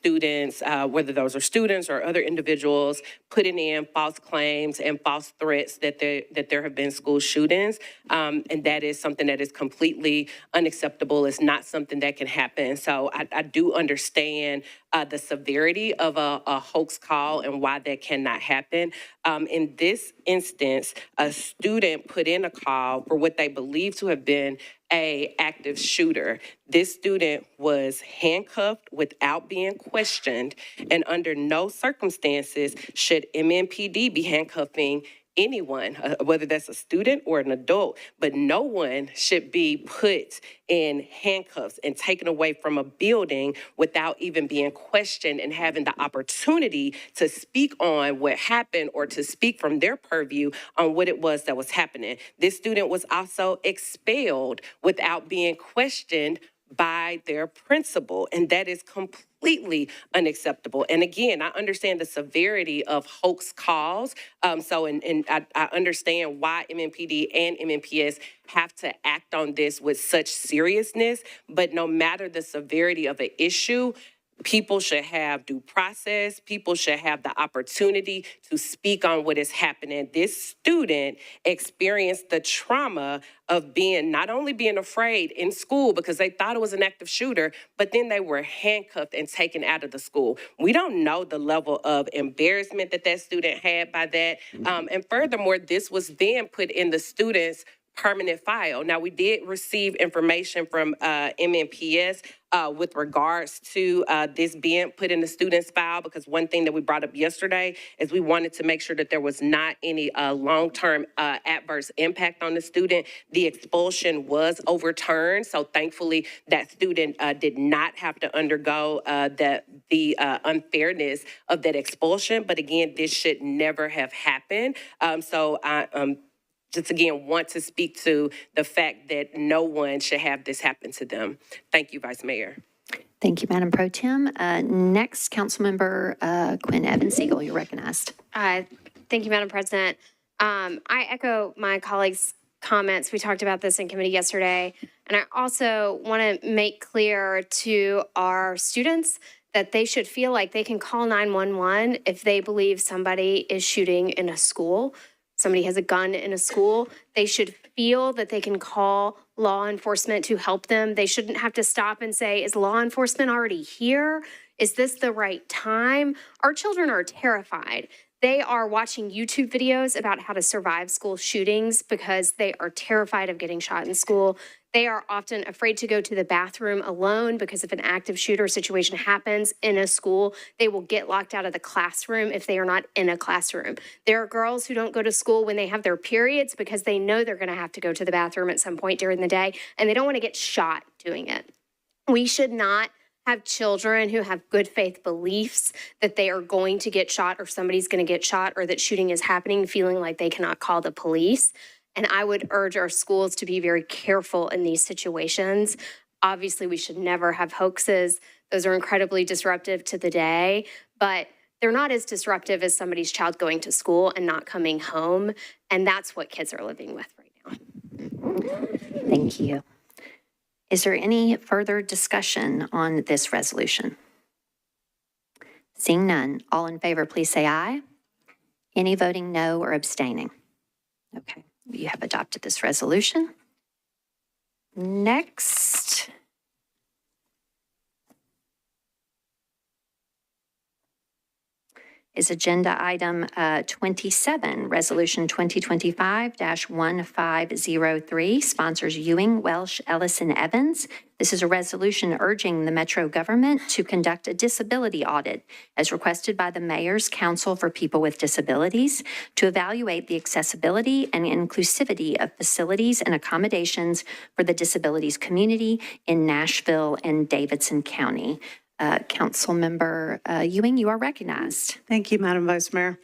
students, whether those are students or other individuals, putting in false claims and false threats that there have been school shootings. And that is something that is completely unacceptable. It's not something that can happen. So I do understand the severity of a hoax call and why that cannot happen. In this instance, a student put in a call for what they believe to have been a active shooter. This student was handcuffed without being questioned, and under no circumstances should MNPD be handcuffing anyone, whether that's a student or an adult, but no one should be put in handcuffs and taken away from a building without even being questioned and having the opportunity to speak on what happened or to speak from their purview on what it was that was happening. This student was also expelled without being questioned by their principal, and that is completely unacceptable. And again, I understand the severity of hoax calls, and I understand why MNPD and MNPS have to act on this with such seriousness, but no matter the severity of an issue, people should have due process. People should have the opportunity to speak on what is happening. This student experienced the trauma of not only being afraid in school because they thought it was an active shooter, but then they were handcuffed and taken out of the school. We don't know the level of embarrassment that student had by that. And furthermore, this was then put in the student's permanent file. Now, we did receive information from MNPS with regards to this being put in the student's file, because one thing that we brought up yesterday is we wanted to make sure that there was not any long-term adverse impact on the student. The expulsion was overturned, so thankfully that student did not have to undergo the unfairness of that expulsion. But again, this should never have happened. So I just again want to speak to the fact that no one should have this happen to them. Thank you, Vice Mayor. Thank you, Madam Pro Tem. Next, Councilmember Quinn Evans-Siegel, you're recognized. Thank you, Madam President. I echo my colleagues' comments. We talked about this in committee yesterday. And I also want to make clear to our students that they should feel like they can call 911 if they believe somebody is shooting in a school. Somebody has a gun in a school, they should feel that they can call law enforcement to help them. They shouldn't have to stop and say, is law enforcement already here? Is this the right time? Our children are terrified. They are watching YouTube videos about how to survive school shootings because they are terrified of getting shot in school. They are often afraid to go to the bathroom alone because if an active shooter situation happens in a school, they will get locked out of the classroom if they are not in a classroom. There are girls who don't go to school when they have their periods because they know they're going to have to go to the bathroom at some point during the day, and they don't want to get shot doing it. We should not have children who have good faith beliefs that they are going to get shot or somebody's going to get shot or that shooting is happening feeling like they cannot call the police. And I would urge our schools to be very careful in these situations. Obviously, we should never have hoaxes. Those are incredibly disruptive to the day, but they're not as disruptive as somebody's child going to school and not coming home. And that's what kids are living with right now. Thank you. Is there any further discussion on this resolution? Seeing none, all in favor, please say aye. Any voting no or abstaining? Okay, you have adopted this resolution. Next. is agenda item 27, Resolution 2025-1503, sponsors Ewing, Welsh, Ellison, Evans. This is a resolution urging the Metro government to conduct a disability audit as requested by the Mayor's Council for People with Disabilities to evaluate the accessibility and inclusivity of facilities and accommodations for the disabilities community in Nashville and Davidson County. Councilmember Ewing, you are recognized. Thank you, Madam Vice Mayor.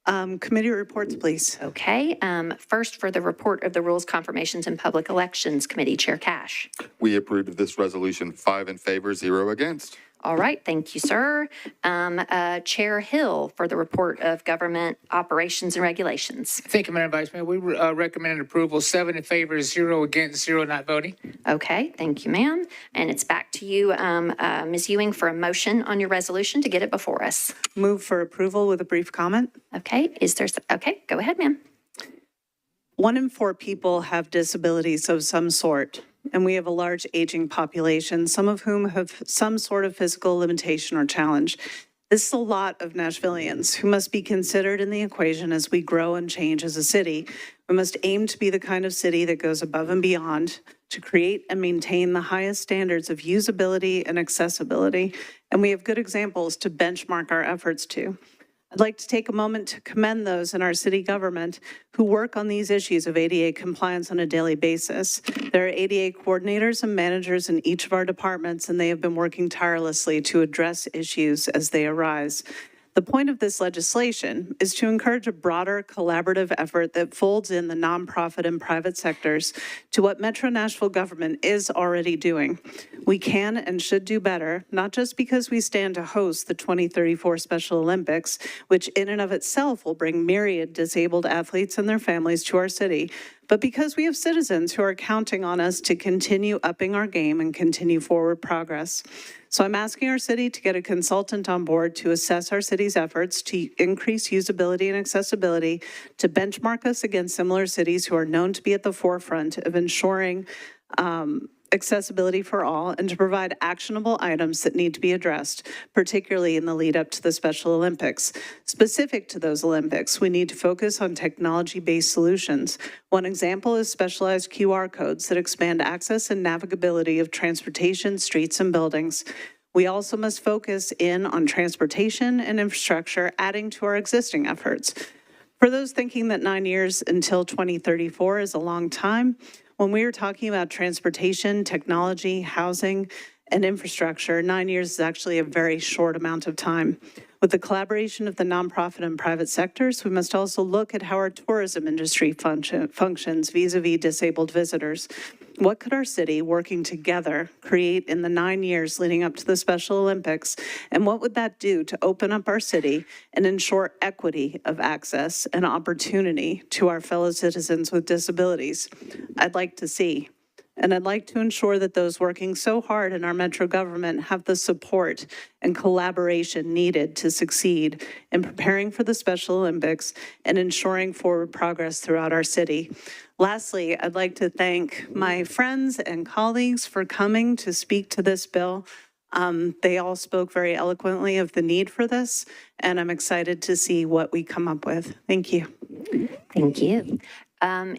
Committee reports, please. Okay. First, for the report of the Rules, Confirmations, and Public Elections Committee, Chair Cash. We approved of this resolution, 5 in favor, 0 against. All right, thank you, sir. Chair Hill for the report of Government Operations and Regulations. Thank you, Madam Vice Mayor. We recommend approval, 7 in favor, 0 against, 0 not voting. Okay, thank you, ma'am. And it's back to you, Ms. Ewing, for a motion on your resolution to get it before us. Move for approval with a brief comment. Okay, okay, go ahead, ma'am. 1 in 4 people have disabilities of some sort, and we have a large aging population, some of whom have some sort of physical limitation or challenge. This is a lot of Nashvillians who must be considered in the equation as we grow and change as a city. We must aim to be the kind of city that goes above and beyond to create and maintain the highest standards of usability and accessibility, and we have good examples to benchmark our efforts to. I'd like to take a moment to commend those in our city government who work on these issues of ADA compliance on a daily basis. There are ADA coordinators and managers in each of our departments, and they have been working tirelessly to address issues as they arise. The point of this legislation is to encourage a broader collaborative effort that folds in the nonprofit and private sectors to what Metro Nashville government is already doing. We can and should do better, not just because we stand to host the 2034 Special Olympics, which in and of itself will bring myriad disabled athletes and their families to our city, but because we have citizens who are counting on us to continue upping our game and continue forward progress. So I'm asking our city to get a consultant on board to assess our city's efforts to increase usability and accessibility, to benchmark us against similar cities who are known to be at the forefront of ensuring accessibility for all, and to provide actionable items that need to be addressed, particularly in the lead up to the Special Olympics. Specific to those Olympics, we need to focus on technology-based solutions. One example is specialized QR codes that expand access and navigability of transportation, streets, and buildings. We also must focus in on transportation and infrastructure, adding to our existing efforts. For those thinking that 9 years until 2034 is a long time, when we are talking about transportation, technology, housing, and infrastructure, 9 years is actually a very short amount of time. With the collaboration of the nonprofit and private sectors, we must also look at how our tourism industry functions vis-a-vis disabled visitors. What could our city, working together, create in the 9 years leading up to the Special Olympics? And what would that do to open up our city and ensure equity of access and opportunity to our fellow citizens with disabilities? I'd like to see. And I'd like to ensure that those working so hard in our Metro government have the support and collaboration needed to succeed in preparing for the Special Olympics and ensuring forward progress throughout our city. Lastly, I'd like to thank my friends and colleagues for coming to speak to this bill. They all spoke very eloquently of the need for this, and I'm excited to see what we come up with. Thank you. Thank you.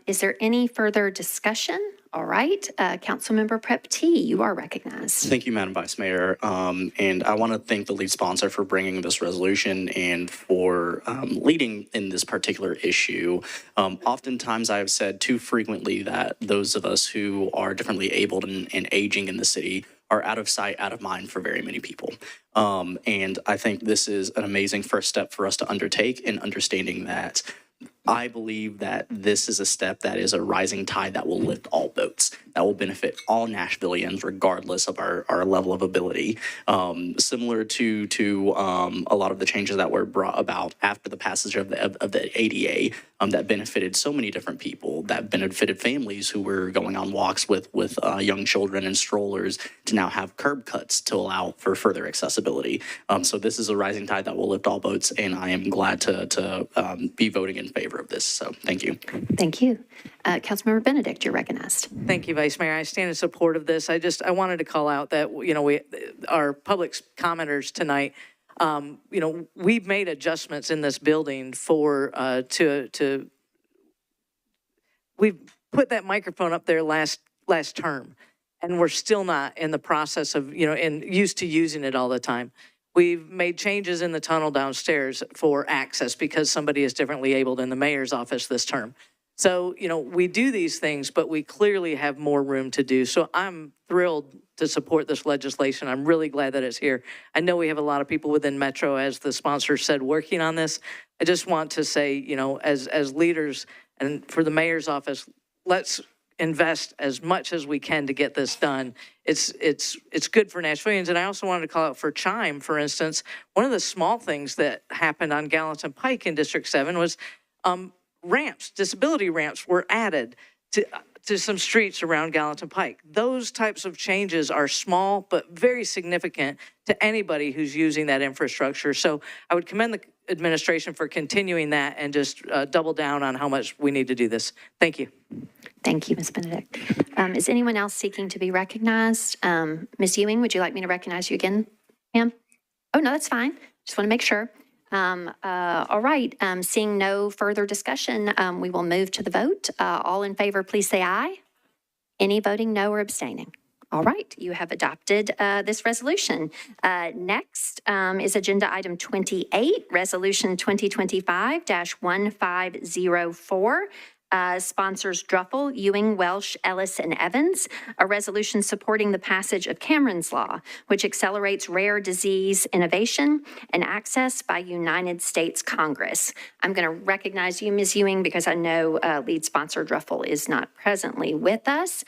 Is there any further discussion? All right, Councilmember Prep T, you are recognized. Thank you, Madam Vice Mayor. And I want to thank the lead sponsor for bringing this resolution and for leading in this particular issue. Oftentimes, I have said too frequently that those of us who are differently abled and aging in the city are out of sight, out of mind for very many people. And I think this is an amazing first step for us to undertake in understanding that I believe that this is a step that is a rising tide that will lift all boats, that will benefit all Nashvillians regardless of our level of ability. Similar to a lot of the changes that were brought about after the passage of the ADA that benefited so many different people, that benefited families who were going on walks with young children and strollers to now have curb cuts to allow for further accessibility. So this is a rising tide that will lift all boats, and I am glad to be voting in favor of this. So thank you. Thank you. Councilmember Benedict, you're recognized. Thank you, Vice Mayor. I stand in support of this. I wanted to call out that, our public commenters tonight We've made adjustments in this building we've put that microphone up there last term, and we're still not in the process of, and used to using it all the time. We've made changes in the tunnel downstairs for access because somebody is differently abled in the mayor's office this term. So, we do these things, but we clearly have more room to do. So I'm thrilled to support this legislation. I'm really glad that it's here. I know we have a lot of people within Metro, as the sponsor said, working on this. I just want to say, as leaders and for the mayor's office, let's invest as much as we can to get this done. It's good for Nashvillians. And I also wanted to call out for Chime, for instance. One of the small things that happened on Gallatin Pike in District 7 was ramps, disability ramps were added to some streets around Gallatin Pike. Those types of changes are small, but very significant to anybody who's using that infrastructure. So I would commend the administration for continuing that and just double down on how much we need to do this. Thank you. Thank you, Ms. Benedict. Is anyone else seeking to be recognized? Ms. Ewing, would you like me to recognize you again, ma'am? Oh, no, that's fine. Just want to make sure. All right, seeing no further discussion, we will move to the vote. All in favor, please say aye. Any voting no or abstaining? All right, you have adopted this resolution. Next is Agenda Item 28, Resolution 2025-1504. Sponsors Druffel, Ewing, Welsh, Ellis, and Evans, a resolution supporting the passage of Cameron's Law, which accelerates rare disease innovation and access by United States Congress. I'm going to recognize you, Ms. Ewing, because I know lead sponsor Druffel is not presently with us.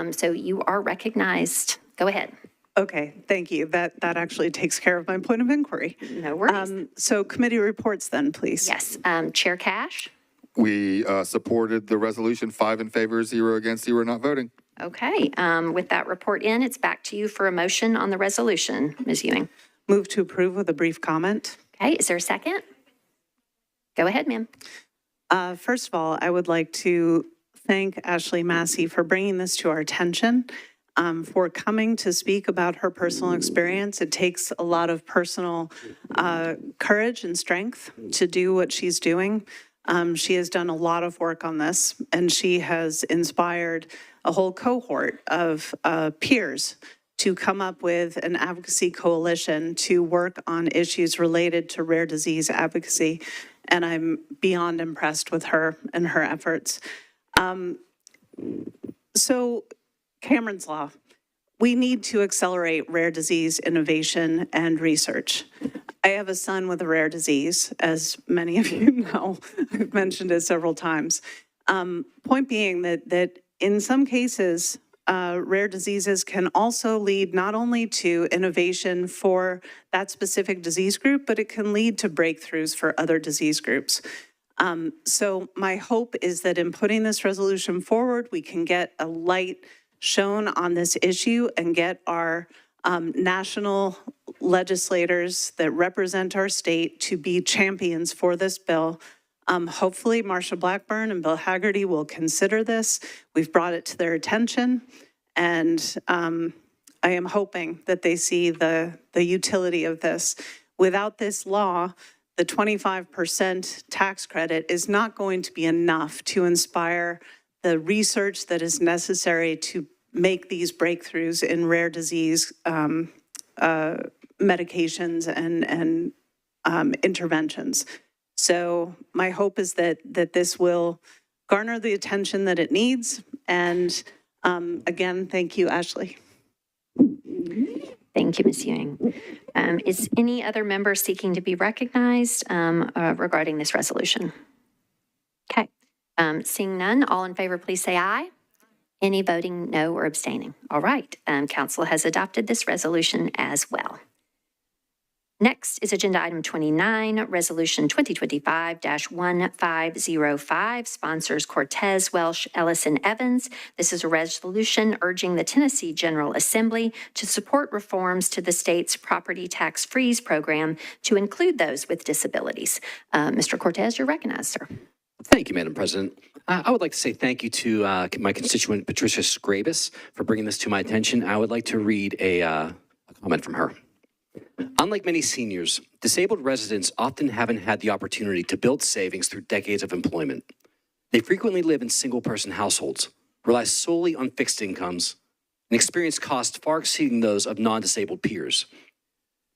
So you are recognized. Go ahead. Okay, thank you. That actually takes care of my point of inquiry. No worries. So committee reports then, please. Yes. Chair Cash? We supported the resolution, 5 in favor, 0 against, 0 not voting. Okay. With that report in, it's back to you for a motion on the resolution, Ms. Ewing. Move to approve with a brief comment. Okay. Is there a second? Go ahead, ma'am. First of all, I would like to thank Ashley Massey for bringing this to our attention, for coming to speak about her personal experience. It takes a lot of personal courage and strength to do what she's doing. She has done a lot of work on this, and she has inspired a whole cohort of peers to come up with an advocacy coalition to work on issues related to rare disease advocacy. And I'm beyond impressed with her and her efforts. So Cameron's Law. We need to accelerate rare disease innovation and research. I have a son with a rare disease, as many of you know. I've mentioned it several times. Point being that in some cases, rare diseases can also lead not only to innovation for that specific disease group, but it can lead to breakthroughs for other disease groups. So my hope is that in putting this resolution forward, we can get a light shown on this issue and get our national legislators that represent our state to be champions for this bill. Hopefully, Marsha Blackburn and Bill Haggerty will consider this. We've brought it to their attention, and I am hoping that they see the utility of this. Without this law, the 25% tax credit is not going to be enough to inspire the research that is necessary to make these breakthroughs in rare disease medications and interventions. So my hope is that this will garner the attention that it needs. And again, thank you, Ashley. Thank you, Ms. Ewing. Is any other member seeking to be recognized regarding this resolution? Okay. Seeing none, all in favor, please say aye. Any voting no or abstaining? All right. Council has adopted this resolution as well. Next is Agenda Item 29, Resolution 2025-1505, sponsors Cortez, Welsh, Ellis, and Evans. This is a resolution urging the Tennessee General Assembly to support reforms to the state's property tax freeze program to include those with disabilities. Mr. Cortez, you're recognized, sir. Thank you, Madam President. I would like to say thank you to my constituent, Patricia Scobey, for bringing this to my attention. I would like to read a comment from her. Unlike many seniors, disabled residents often haven't had the opportunity to build savings through decades of employment. They frequently live in single-person households, rely solely on fixed incomes, and experience costs far exceeding those of non-disabled peers.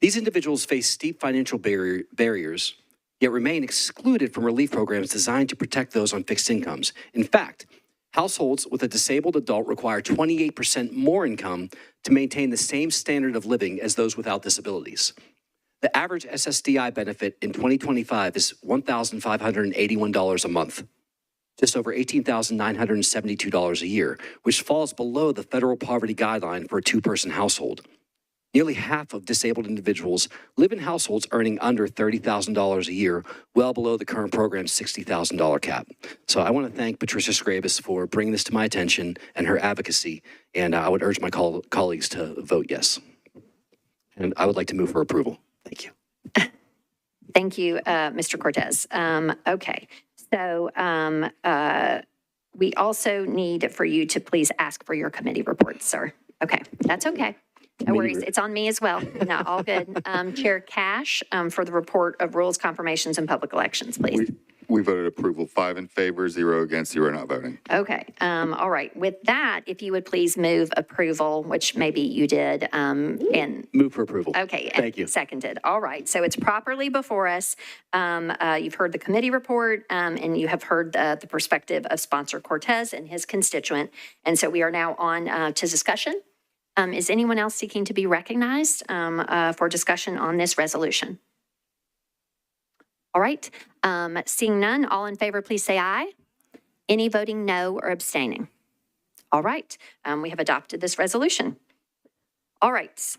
These individuals face steep financial barriers, yet remain excluded from relief programs designed to protect those on fixed incomes. In fact, households with a disabled adult require 28% more income to maintain the same standard of living as those without disabilities. The average SSDI benefit in 2025 is $1,581 a month, just over $18,972 a year, which falls below the federal poverty guideline for a two-person household. Nearly half of disabled individuals live in households earning under $30,000 a year, well below the current program's $60,000 cap. So I want to thank Patricia Scobey for bringing this to my attention and her advocacy, and I would urge my colleagues to vote yes. And I would like to move for approval. Thank you. Thank you, Mr. Cortez. Okay, so we also need for you to please ask for your committee reports, sir. Okay, that's okay. No worries. It's on me as well. No, all good. Chair Cash, for the report of rules, confirmations, and public elections, please. We voted approval, 5 in favor, 0 against, 0 not voting. Okay. All right. With that, if you would please move approval, which maybe you did, and move for approval. Okay. Thank you. Seconded. All right. So it's properly before us. You've heard the committee report, and you have heard the perspective of sponsor Cortez and his constituent. And so we are now on to discussion. Is anyone else seeking to be recognized for discussion on this resolution? All right. Seeing none, all in favor, please say aye. Any voting no or abstaining? All right. We have adopted this resolution. All right.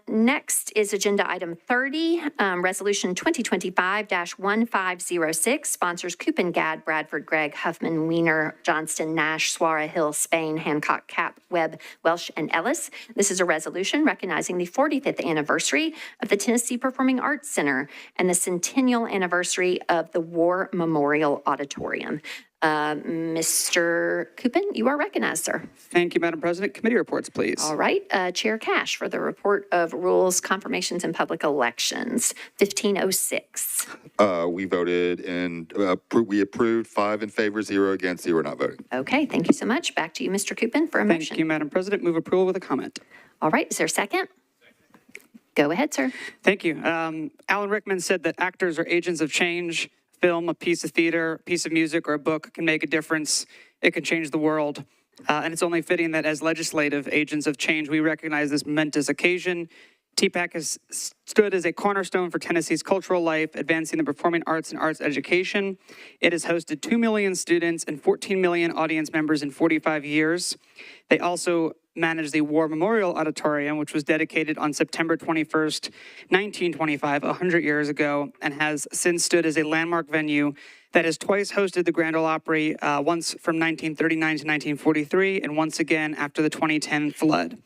Next is agenda item 30, resolution 2025-1506, sponsors Coupon, Gad, Bradford, Gregg, Huffman, Weiner, Johnston, Nash, Swara, Hill, Spain, Hancock, Cap, Webb, Welsh, and Ellis. This is a resolution recognizing the 45th anniversary of the Tennessee Performing Arts Center and the centennial anniversary of the War Memorial Auditorium. Mr. Coupon, you are recognized, sir. Thank you, Madam President. Committee reports, please. All right. Chair Cash for the report of rules, confirmations, and public elections, 1506. We voted and we approved, 5 in favor, 0 against, 0 not voting. Okay. Thank you so much. Back to you, Mr. Coupon, for a motion. Thank you, Madam President. Move approval with a comment. All right. Is there a second? Go ahead, sir. Thank you. Alan Rickman said that actors are agents of change. Film, a piece of theater, a piece of music, or a book can make a difference. It can change the world. And it's only fitting that as legislative agents of change, we recognize this momentous occasion. TPAC has stood as a cornerstone for Tennessee's cultural life, advancing the performing arts and arts education. It has hosted 2 million students and 14 million audience members in 45 years. They also managed the War Memorial Auditorium, which was dedicated on September 21st, 1925, 100 years ago, and has since stood as a landmark venue that has twice hosted the Grand Ole Opry, once from 1939 to 1943, and once again after the 2010 flood.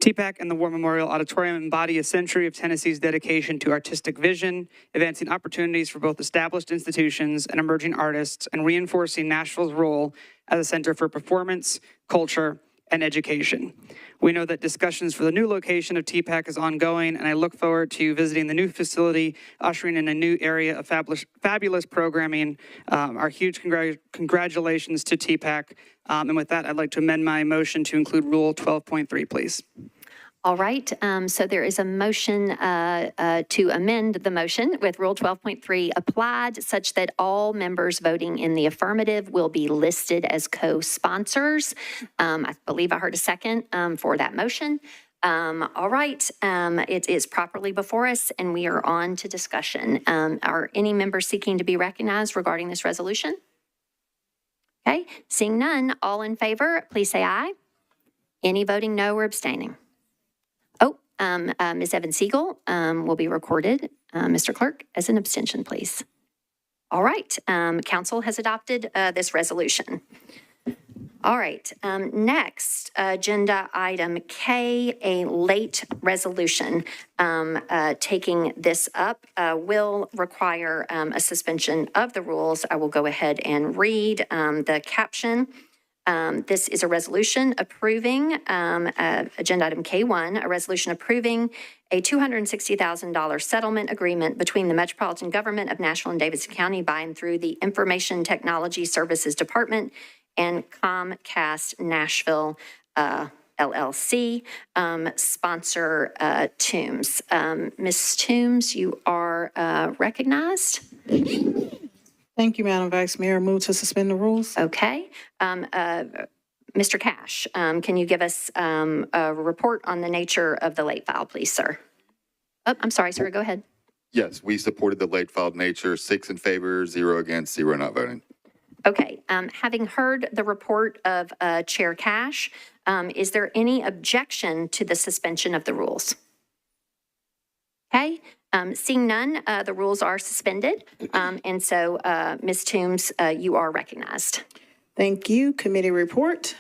TPAC and the War Memorial Auditorium embody a century of Tennessee's dedication to artistic vision, advancing opportunities for both established institutions and emerging artists, and reinforcing Nashville's role as a center for performance, culture, and education. We know that discussions for the new location of TPAC is ongoing, and I look forward to visiting the new facility, ushering in a new area of fabulous programming. Our huge congratulations to TPAC. And with that, I'd like to amend my motion to include Rule 12.3, please. All right. So there is a motion to amend the motion with Rule 12.3 applied such that all members voting in the affirmative will be listed as co-sponsors. I believe I heard a second for that motion. All right. It is properly before us, and we are on to discussion. Are any members seeking to be recognized regarding this resolution? Okay. Seeing none, all in favor, please say aye. Any voting no or abstaining? Ms. Evans Siegel will be recorded, Mr. Clerk, as an abstention, please. All right. Council has adopted this resolution. All right. Next, agenda item K, a late resolution. Taking this up will require a suspension of the rules. I will go ahead and read the caption. This is a resolution approving, agenda item K1, a resolution approving a $260,000 settlement agreement between the Metropolitan Government of Nashville and Davidson County by and through the Information Technology Services Department and Comcast Nashville LLC. Sponsor Toombs. Ms. Toombs, you are recognized. Thank you, Madam Vice Mayor. Move to suspend the rules. Okay. Mr. Cash, can you give us a report on the nature of the late file, please, sir? Oh, I'm sorry, sir. Go ahead. Yes, we supported the late filed nature, 6 in favor, 0 against, 0 not voting. Okay. Having heard the report of Chair Cash, is there any objection to the suspension of the rules? Okay. Seeing none, the rules are suspended. And so, Ms. Toombs, you are recognized. Thank you. Committee report.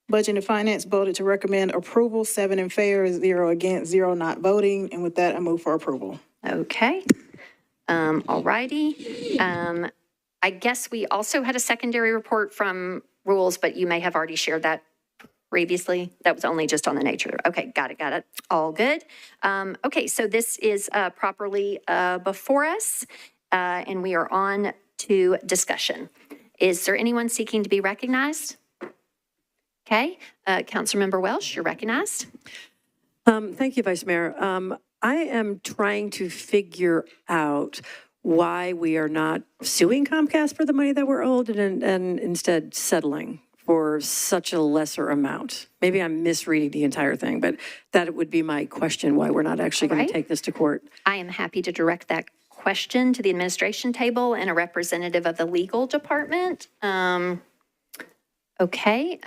Budget and Finance voted to recommend approval, 7 in favor, 0 against, 0 not voting. And with that, I move for approval. Okay. All righty. I guess we also had a secondary report from rules, but you may have already shared that previously. That was only just on the nature. Okay, got it. All good. Okay, so this is properly before us, and we are on to discussion. Is there anyone seeking to be recognized? Okay, Councilmember Welsh, you're recognized. Thank you, Vice Mayor. I am trying to figure out why we are not suing Comcast for the money that we're owed and instead settling for such a lesser amount. Maybe I'm misreading the entire thing, but that would be my question, why we're not actually going to take this to court. I am happy to direct that question to the administration table and a representative of the legal department. Okay,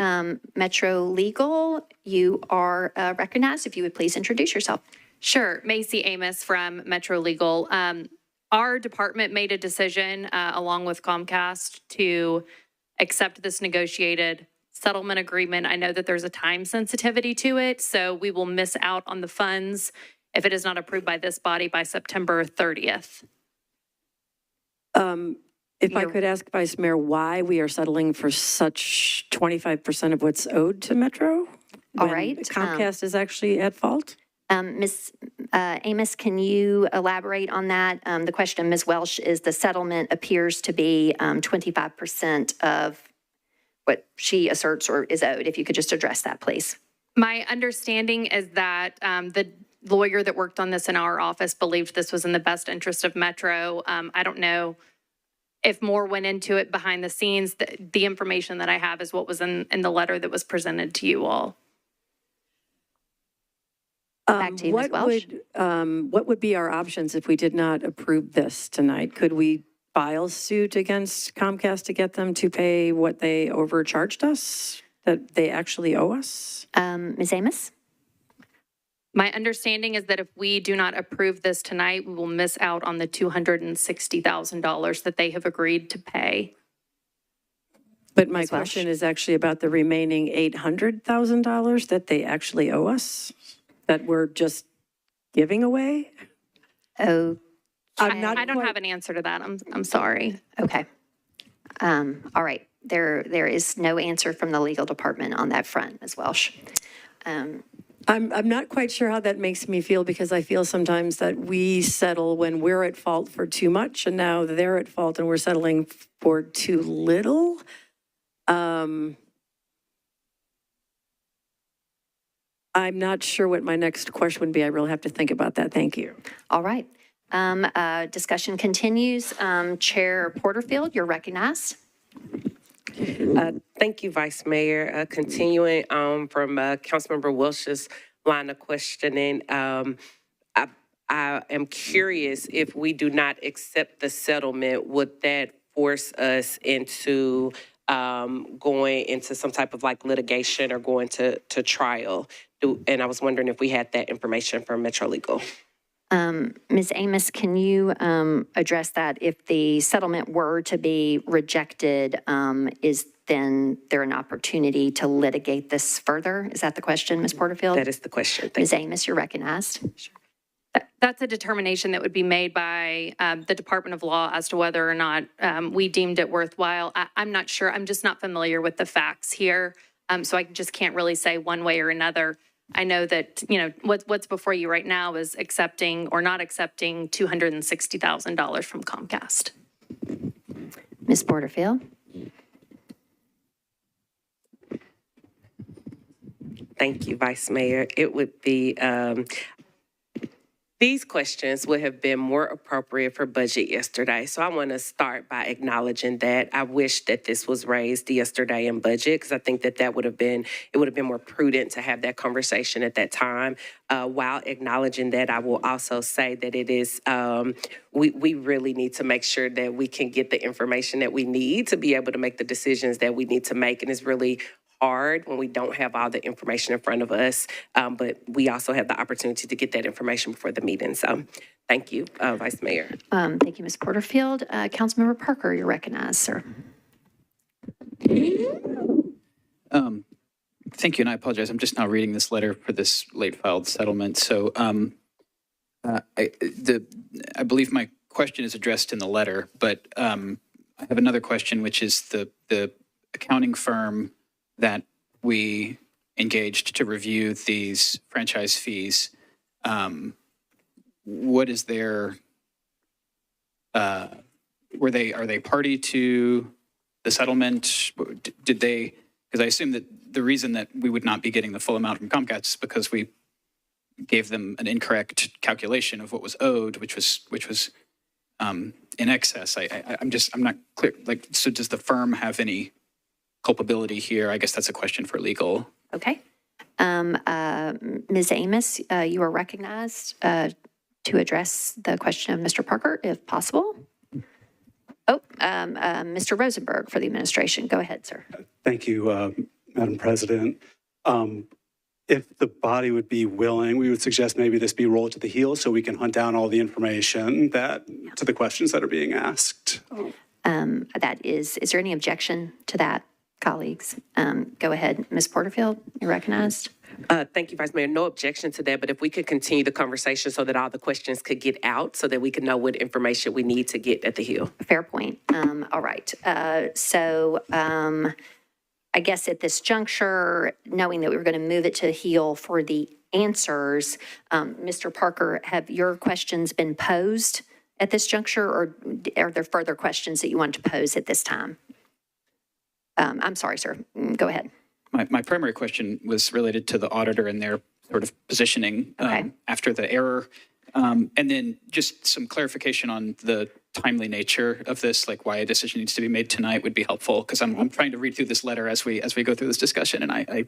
Metro Legal, you are recognized. If you would please introduce yourself. Sure, Macy Amos from Metro Legal. Our department made a decision along with Comcast to accept this negotiated settlement agreement. I know that there's a time sensitivity to it, so we will miss out on the funds if it is not approved by this body by September 30th. If I could ask Vice Mayor why we are settling for such 25% of what's owed to Metro? All right. Comcast is actually at fault? Ms. Amos, can you elaborate on that? The question, Ms. Welsh, is the settlement appears to be 25% of what she asserts or is owed. If you could just address that, please. My understanding is that the lawyer that worked on this in our office believed this was in the best interest of Metro. I don't know if more went into it behind the scenes. The information that I have is what was in the letter that was presented to you all. Back to you, Ms. Welsh. What would be our options if we did not approve this tonight? Could we file suit against Comcast to get them to pay what they overcharged us, that they actually owe us? Ms. Amos? My understanding is that if we do not approve this tonight, we will miss out on the $260,000 that they have agreed to pay. But my question is actually about the remaining $800,000 that they actually owe us, that we're just giving away? Oh, I don't have an answer to that. I'm sorry. Okay. All right. There is no answer from the legal department on that front, Ms. Welsh. I'm not quite sure how that makes me feel, because I feel sometimes that we settle when we're at fault for too much, and now they're at fault and we're settling for too little. I'm not sure what my next question would be. I really have to think about that. Thank you. All right. Discussion continues. Chair Porterfield, you're recognized. Thank you, Vice Mayor. Continuing from Councilmember Welsh's line of questioning, I am curious, if we do not accept the settlement, would that force us into going into some type of like litigation or going to trial? And I was wondering if we had that information from Metro Legal. Ms. Amos, can you address that? If the settlement were to be rejected, is then there an opportunity to litigate this further? Is that the question, Ms. Porterfield? That is the question. Ms. Amos, you're recognized. That's a determination that would be made by the Department of Law as to whether or not we deemed it worthwhile. I'm not sure. I'm just not familiar with the facts here. So I just can't really say one way or another. I know that, what's before you right now is accepting or not accepting $260,000 from Comcast. Ms. Porterfield? Thank you, Vice Mayor. It would be, these questions would have been more appropriate for budget yesterday. So I want to start by acknowledging that. I wish that this was raised yesterday in budget because I think that it would have been more prudent to have that conversation at that time. While acknowledging that, I will also say that it is, we really need to make sure that we can get the information that we need to be able to make the decisions that we need to make. And it's really hard when we don't have all the information in front of us, but we also have the opportunity to get that information before the meeting. So thank you, Vice Mayor. Thank you, Ms. Porterfield. Councilmember Parker, you're recognized, sir. Thank you, and I apologize. I'm just now reading this letter for this late filed settlement. So I believe my question is addressed in the letter, but I have another question, which is the accounting firm that we engaged to review these franchise fees. What is their, are they party to the settlement? Did they, because I assume that the reason that we would not be getting the full amount from Comcast is because we gave them an incorrect calculation of what was owed, which was in excess. I'm not clear. Like, so does the firm have any culpability here? I guess that's a question for legal. Okay. Ms. Amos, you are recognized to address the question of Mr. Parker, if possible. Oh, Mr. Rosenberg for the administration. Go ahead, sir. Thank you, Madam President. If the body would be willing, we would suggest maybe this be rolled to the heel so we can hunt down all the information to the questions that are being asked. Is there any objection to that, colleagues? Go ahead, Ms. Porterfield, you're recognized. Thank you, Vice Mayor. No objection to that, but if we could continue the conversation so that all the questions could get out so that we could know what information we need to get at the Hill. Fair point. All right. I guess at this juncture, knowing that we were going to move it to Hill for the answers, Mr. Parker, have your questions been posed at this juncture, or are there further questions that you want to pose at this time? I'm sorry, sir. Go ahead. My primary question was related to the auditor and their sort of positioning after the error. And then just some clarification on the timely nature of this, like why a decision needs to be made tonight would be helpful, because I'm trying to read through this letter as we go through this discussion, and I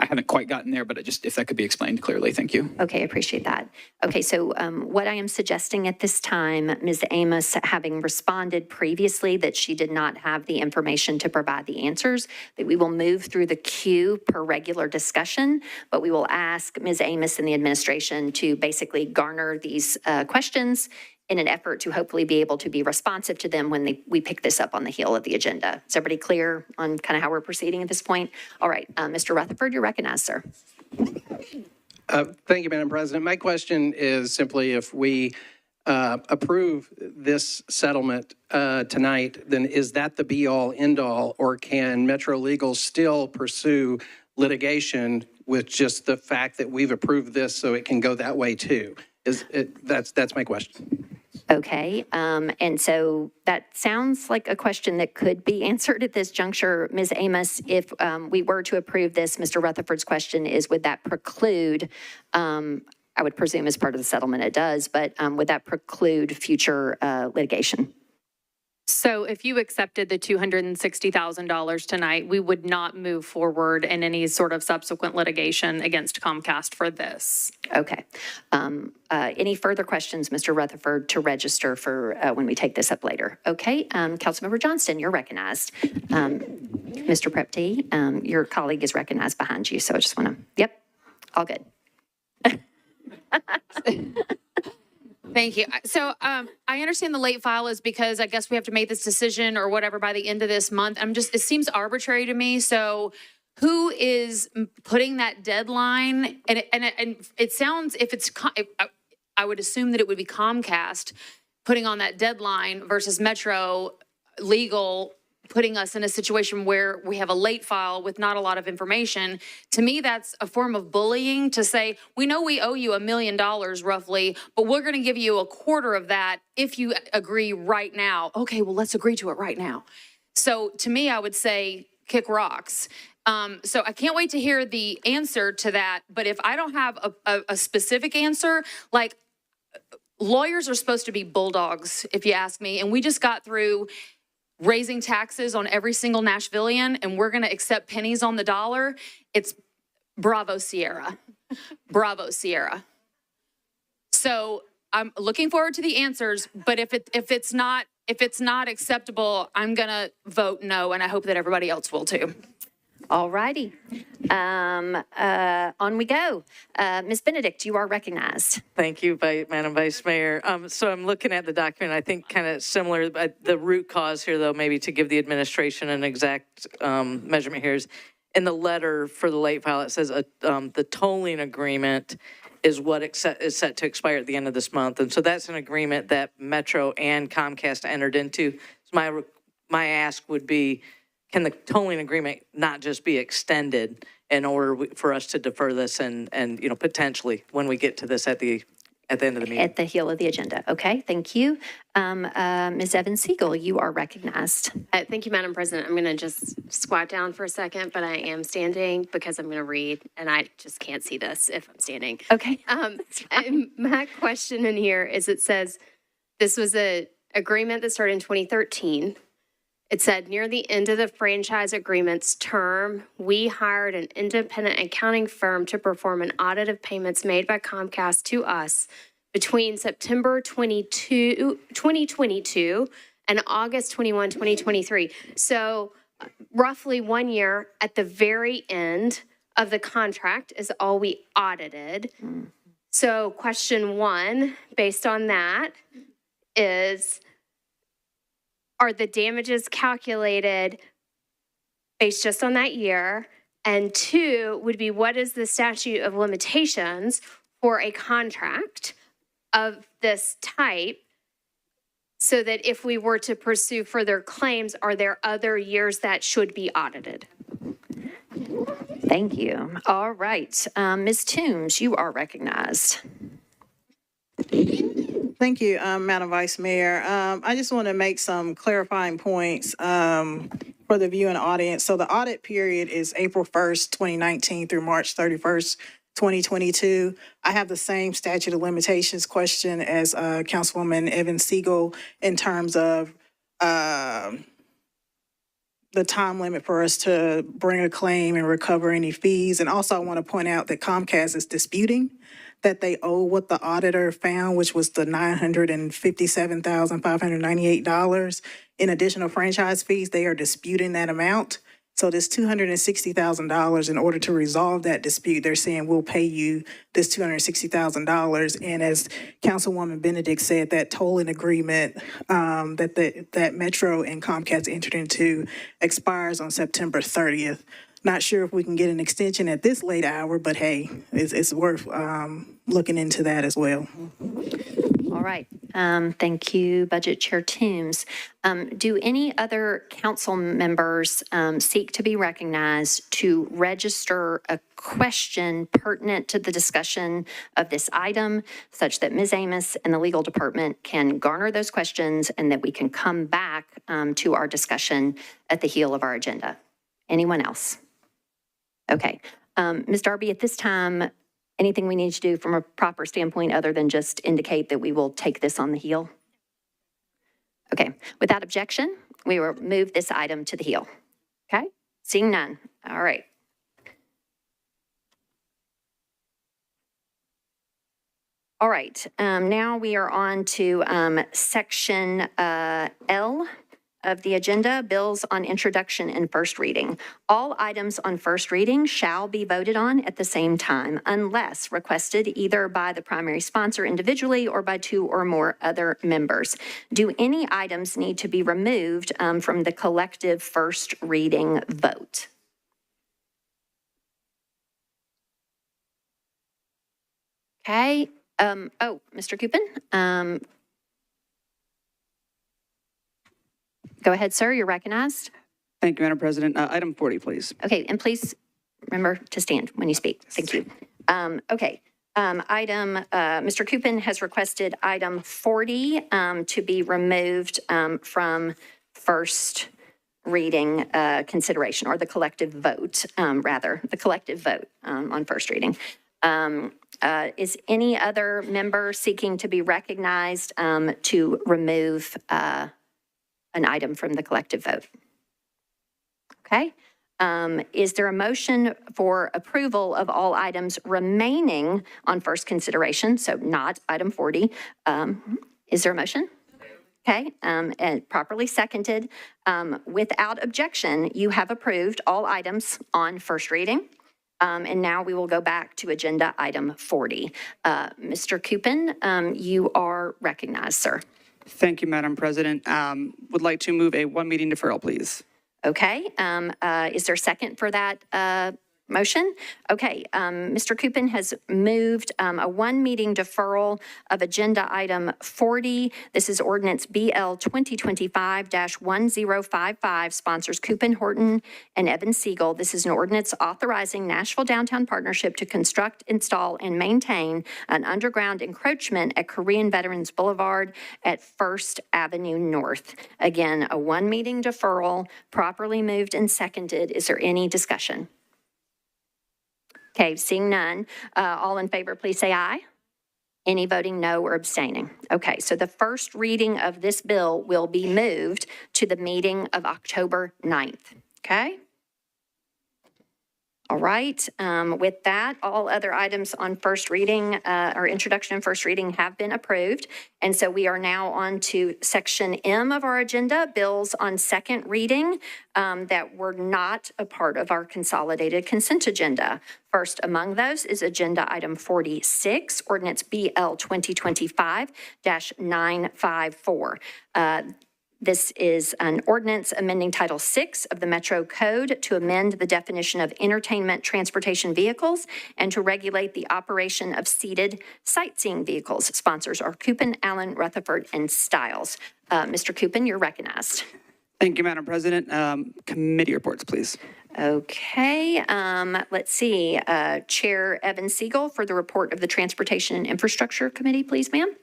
haven't quite gotten there, but just if that could be explained clearly, thank you. Okay, I appreciate that. Okay, so what I am suggesting at this time, Ms. Amos, having responded previously that she did not have the information to provide the answers, that we will move through the queue per regular discussion, but we will ask Ms. Amos and the administration to basically garner these questions in an effort to hopefully be able to be responsive to them when we pick this up on the heel of the agenda. Is everybody clear on kind of how we're proceeding at this point? All right, Mr. Rutherford, you're recognized, sir. Thank you, Madam President. My question is simply if we approve this settlement tonight, then is that the be-all, end-all, or can Metro Legal still pursue litigation with just the fact that we've approved this so it can go that way too? That's my question. Okay, and so that sounds like a question that could be answered at this juncture. Ms. Amos, if we were to approve this, Mr. Rutherford's question is, would that preclude, I would presume as part of the settlement it does, but would that preclude future litigation? So if you accepted the $260,000 tonight, we would not move forward in any sort of subsequent litigation against Comcast for this. Okay. Any further questions, Mr. Rutherford, to register for when we take this up later? Okay. Councilmember Johnston, you're recognized. Mr. Prepty, your colleague is recognized behind you, so I just want to, yep, all good. Thank you. So I understand the late file is because I guess we have to make this decision or whatever by the end of this month. It seems arbitrary to me. So who is putting that deadline? And it sounds, if it's, I would assume that it would be Comcast putting on that deadline versus Metro Legal putting us in a situation where we have a late file with not a lot of information. To me, that's a form of bullying to say, we know we owe you $1 million roughly, but we're going to give you a quarter of that if you agree right now. Okay, well, let's agree to it right now. So to me, I would say kick rocks. So I can't wait to hear the answer to that. But if I don't have a specific answer, like lawyers are supposed to be bulldogs, if you ask me. And we just got through raising taxes on every single Nashvilleian, and we're going to accept pennies on the dollar. It's bravo, Sierra. Bravo, Sierra. So I'm looking forward to the answers, but if it's not acceptable, I'm going to vote no, and I hope that everybody else will too. All righty. On we go. Ms. Benedict, you are recognized. Thank you, Madam Vice Mayor. So I'm looking at the document, I think kind of similar, but the root cause here, though, maybe to give the administration an exact measurement here is in the letter for the late file, it says the tolling agreement is what is set to expire at the end of this month. And so that's an agreement that Metro and Comcast entered into. So my ask would be, can the tolling agreement not just be extended in order for us to defer this and you know, potentially when we get to this at the end of the meeting? At the heel of the agenda. Okay, thank you. Ms. Evans-Siegel, you are recognized. Thank you, Madam President. I'm going to just squat down for a second, but I am standing because I'm going to read, and I just can't see this if I'm standing. Okay. And my question in here is, it says this was an agreement that started in 2013. It said, near the end of the franchise agreement's term, we hired an independent accounting firm to perform an audit of payments made by Comcast to us between September 2022 and August 21, 2023. So roughly 1 year at the very end of the contract is all we audited. So question one, based on that, is, are the damages calculated based just on that year? And two would be, what is the statute of limitations for a contract of this type? So that if we were to pursue further claims, are there other years that should be audited? Thank you. All right. Ms. Toombs, you are recognized. Thank you, Madam Vice Mayor. I just want to make some clarifying points for the viewing audience. So the audit period is April 1st, 2019 through March 31st, 2022. I have the same statute of limitations question as Councilwoman Evans-Siegel in terms of the time limit for us to bring a claim and recover any fees. And also I want to point out that Comcast is disputing that they owe what the auditor found, which was the $957,598 in additional franchise fees. They are disputing that amount. So this $260,000, in order to resolve that dispute, they're saying we'll pay you this $260,000. And as Councilwoman Benedict said, that tolling agreement that Metro and Comcast entered into expires on September 30th. Not sure if we can get an extension at this late hour, but hey, it's worth looking into that as well. All right. Thank you, Budget Chair Toombs. Do any other council members seek to be recognized to register a question pertinent to the discussion of this item, such that Ms. Amos and the legal department can garner those questions and that we can come back to our discussion at the heel of our agenda? Anyone else? Okay. Ms. Darby, at this time, anything we need to do from a proper standpoint other than just indicate that we will take this on the heel? Okay. Without objection, we will move this item to the heel. Okay? Seeing none. All right. All right. Now we are on to section L of the agenda, bills on introduction and first reading. All items on first reading shall be voted on at the same time unless requested either by the primary sponsor individually or by two or more other members. Do any items need to be removed from the collective first reading vote? Okay, Mr. Coupin? Go ahead, sir. You're recognized. Thank you, Madam President. Item 40, please. Okay, and please remember to stand when you speak. Thank you. Okay. Mr. Coupin has requested item 40 to be removed from first reading consideration, or the collective vote, the collective vote on first reading. Is any other member seeking to be recognized to remove an item from the collective vote? Okay. Is there a motion for approval of all items remaining on first consideration? So not item 40. Is there a motion? Okay, and properly seconded. Without objection, you have approved all items on first reading. And now we will go back to agenda item 40. Mr. Coupin, you are recognized, sir. Thank you, Madam President. Would like to move a one meeting deferral, please. Okay, is there a second for that motion? Okay, Mr. Coupin has moved a one meeting deferral of agenda item 40. This is ordinance BL 2025-1055, sponsors Coupin, Horton, and Evan Siegel. This is an ordinance authorizing Nashville Downtown Partnership to construct, install, and maintain an underground encroachment at Korean Veterans Boulevard at First Avenue North. Again, a one meeting deferral, properly moved and seconded. Is there any discussion? Okay, seeing none, all in favor, please say aye. Any voting no or abstaining? Okay, so the first reading of this bill will be moved to the meeting of October 9th, okay? All right, with that, all other items on first reading or introduction and first reading have been approved. And so we are now on to section M of our agenda, bills on second reading that were not a part of our consolidated consent agenda. First among those is agenda item 46, ordinance BL 2025-954. This is an ordinance amending Title VI of the Metro Code to amend the definition of entertainment transportation vehicles and to regulate the operation of seated sightseeing vehicles. Sponsors are Coupin, Allen, Rutherford, and Stiles. Mr. Coupin, you're recognized. Thank you, Madam President. Committee reports, please. Okay, let's see. Chair Evan Siegel for the report of the Transportation and Infrastructure Committee, please, ma'am.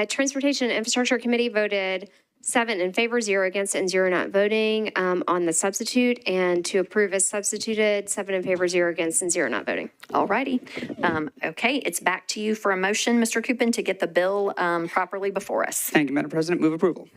Transportation and Infrastructure Committee voted 7 in favor, 0 against, and 0 not voting on the substitute, and to approve as substituted, 7 in favor, 0 against, and 0 not voting. All righty. Okay, it's back to you for a motion, Mr. Coupin, to get the bill properly before us. Thank you, Madam President. Move approval.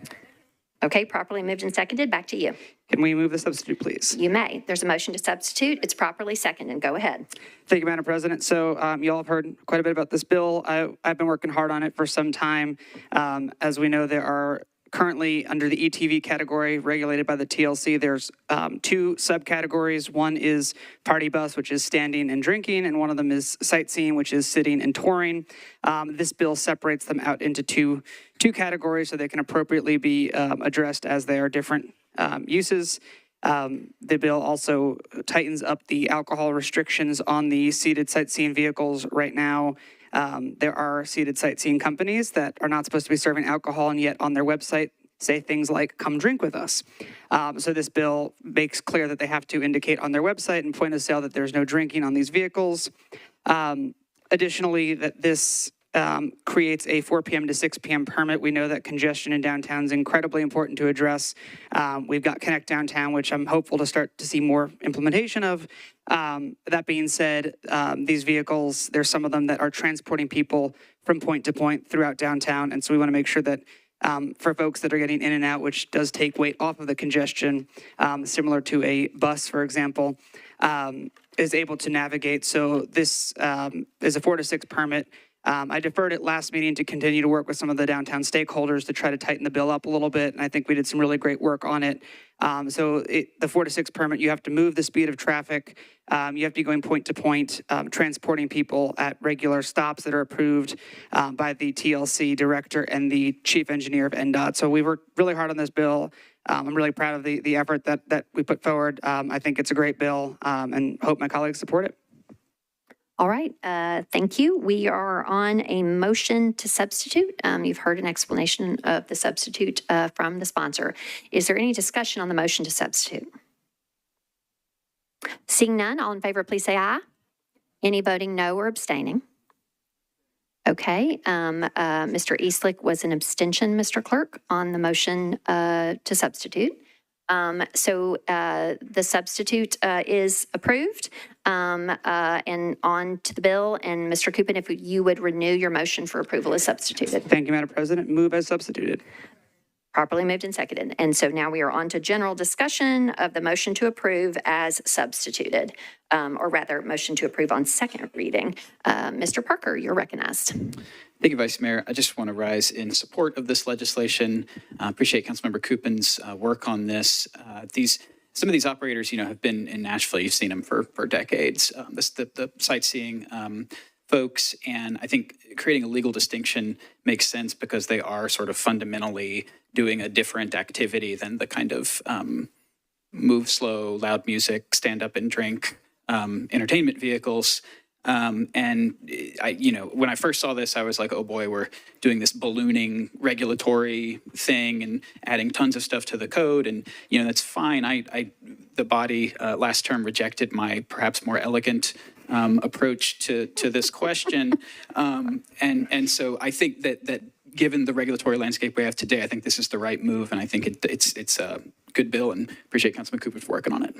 Okay, properly moved and seconded. Back to you. Can we move the substitute, please? You may. There's a motion to substitute. It's properly seconded. Go ahead. Thank you, Madam President. So you all have heard quite a bit about this bill. I've been working hard on it for some time. As we know, there are currently under the ETV category regulated by the TLC, there's 2 subcategories. One is party bus, which is standing and drinking, and one of them is sightseeing, which is sitting and touring. This bill separates them out into two categories so they can appropriately be addressed as they are different uses. The bill also tightens up the alcohol restrictions on the seated sightseeing vehicles. Right now, there are seated sightseeing companies that are not supposed to be serving alcohol, and yet on their website say things like, come drink with us. So this bill makes clear that they have to indicate on their website and point of sale that there's no drinking on these vehicles. Additionally, that this creates a 4 p.m. to 6 p.m. permit. We know that congestion in downtown is incredibly important to address. We've got Connect Downtown, which I'm hopeful to start to see more implementation of. That being said, these vehicles, there's some of them that are transporting people from point to point throughout downtown. And so we want to make sure that for folks that are getting in and out, which does take weight off of the congestion, similar to a bus, for example, is able to navigate. So this is a 4 to 6 permit. I deferred it last meeting to continue to work with some of the downtown stakeholders to try to tighten the bill up a little bit, and I think we did some really great work on it. The 4 to 6 permit, you have to move the speed of traffic. You have to be going point to point, transporting people at regular stops that are approved by the TLC director and the chief engineer of NDOT. So we worked really hard on this bill. I'm really proud of the effort that we put forward. I think it's a great bill and hope my colleagues support it. All right, thank you. We are on a motion to substitute. You've heard an explanation of the substitute from the sponsor. Is there any discussion on the motion to substitute? Seeing none, all in favor, please say aye. Any voting no or abstaining? Okay, Mr. Eastlick was an abstention, Mr. Clerk, on the motion to substitute. So the substitute is approved and on to the bill. And Mr. Coupin, if you would renew your motion for approval as substituted. Thank you, Madam President. Move as substituted. Properly moved and seconded. And so now we are on to general discussion of the motion to approve as substituted, or rather motion to approve on second reading. Mr. Parker, you're recognized. Thank you, Vice Mayor. I just want to rise in support of this legislation. Appreciate Councilmember Coupin's work on this. Some of these operators, have been in Nashville. You've seen them for decades. The sightseeing folks, and I think creating a legal distinction makes sense because they are sort of fundamentally doing a different activity than the kind of move slow, loud music, stand up and drink entertainment vehicles. And when I first saw this, I was like, oh boy, we're doing this ballooning regulatory thing and adding tons of stuff to the code. And, that's fine. The body last term rejected my perhaps more elegant approach to this question. And so I think that given the regulatory landscape we have today, I think this is the right move. And I think it's a good bill, and appreciate Councilman Cooper for working on it.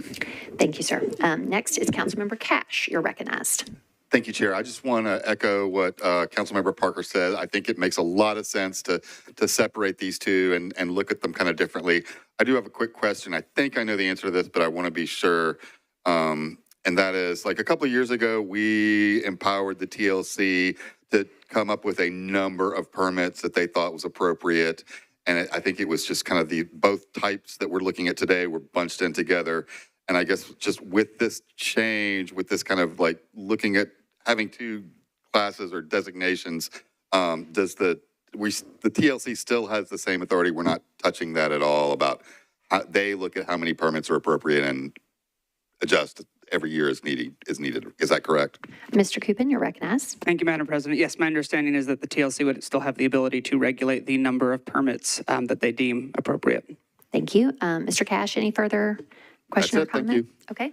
Thank you, sir. Next is Councilmember Cash. You're recognized. Thank you, Chair. I just want to echo what Councilmember Parker said. I think it makes a lot of sense to separate these two and look at them kind of differently. I do have a quick question. I think I know the answer to this, but I want to be sure. And that is, like a couple of years ago, we empowered the TLC to come up with a number of permits that they thought was appropriate. And I think it was just kind of both types that we're looking at today were bunched in together. And I guess just with this change, with this kind of like looking at having two classes or designations, does the TLC still has the same authority? We're not touching that at all about how they look at how many permits are appropriate and adjust every year as needed. Is that correct? Mr. Coupin, you're recognized. Thank you, Madam President. Yes, my understanding is that the TLC would still have the ability to regulate the number of permits that they deem appropriate. Thank you. Mr. Cash, any further question or comment? Thank you. Okay.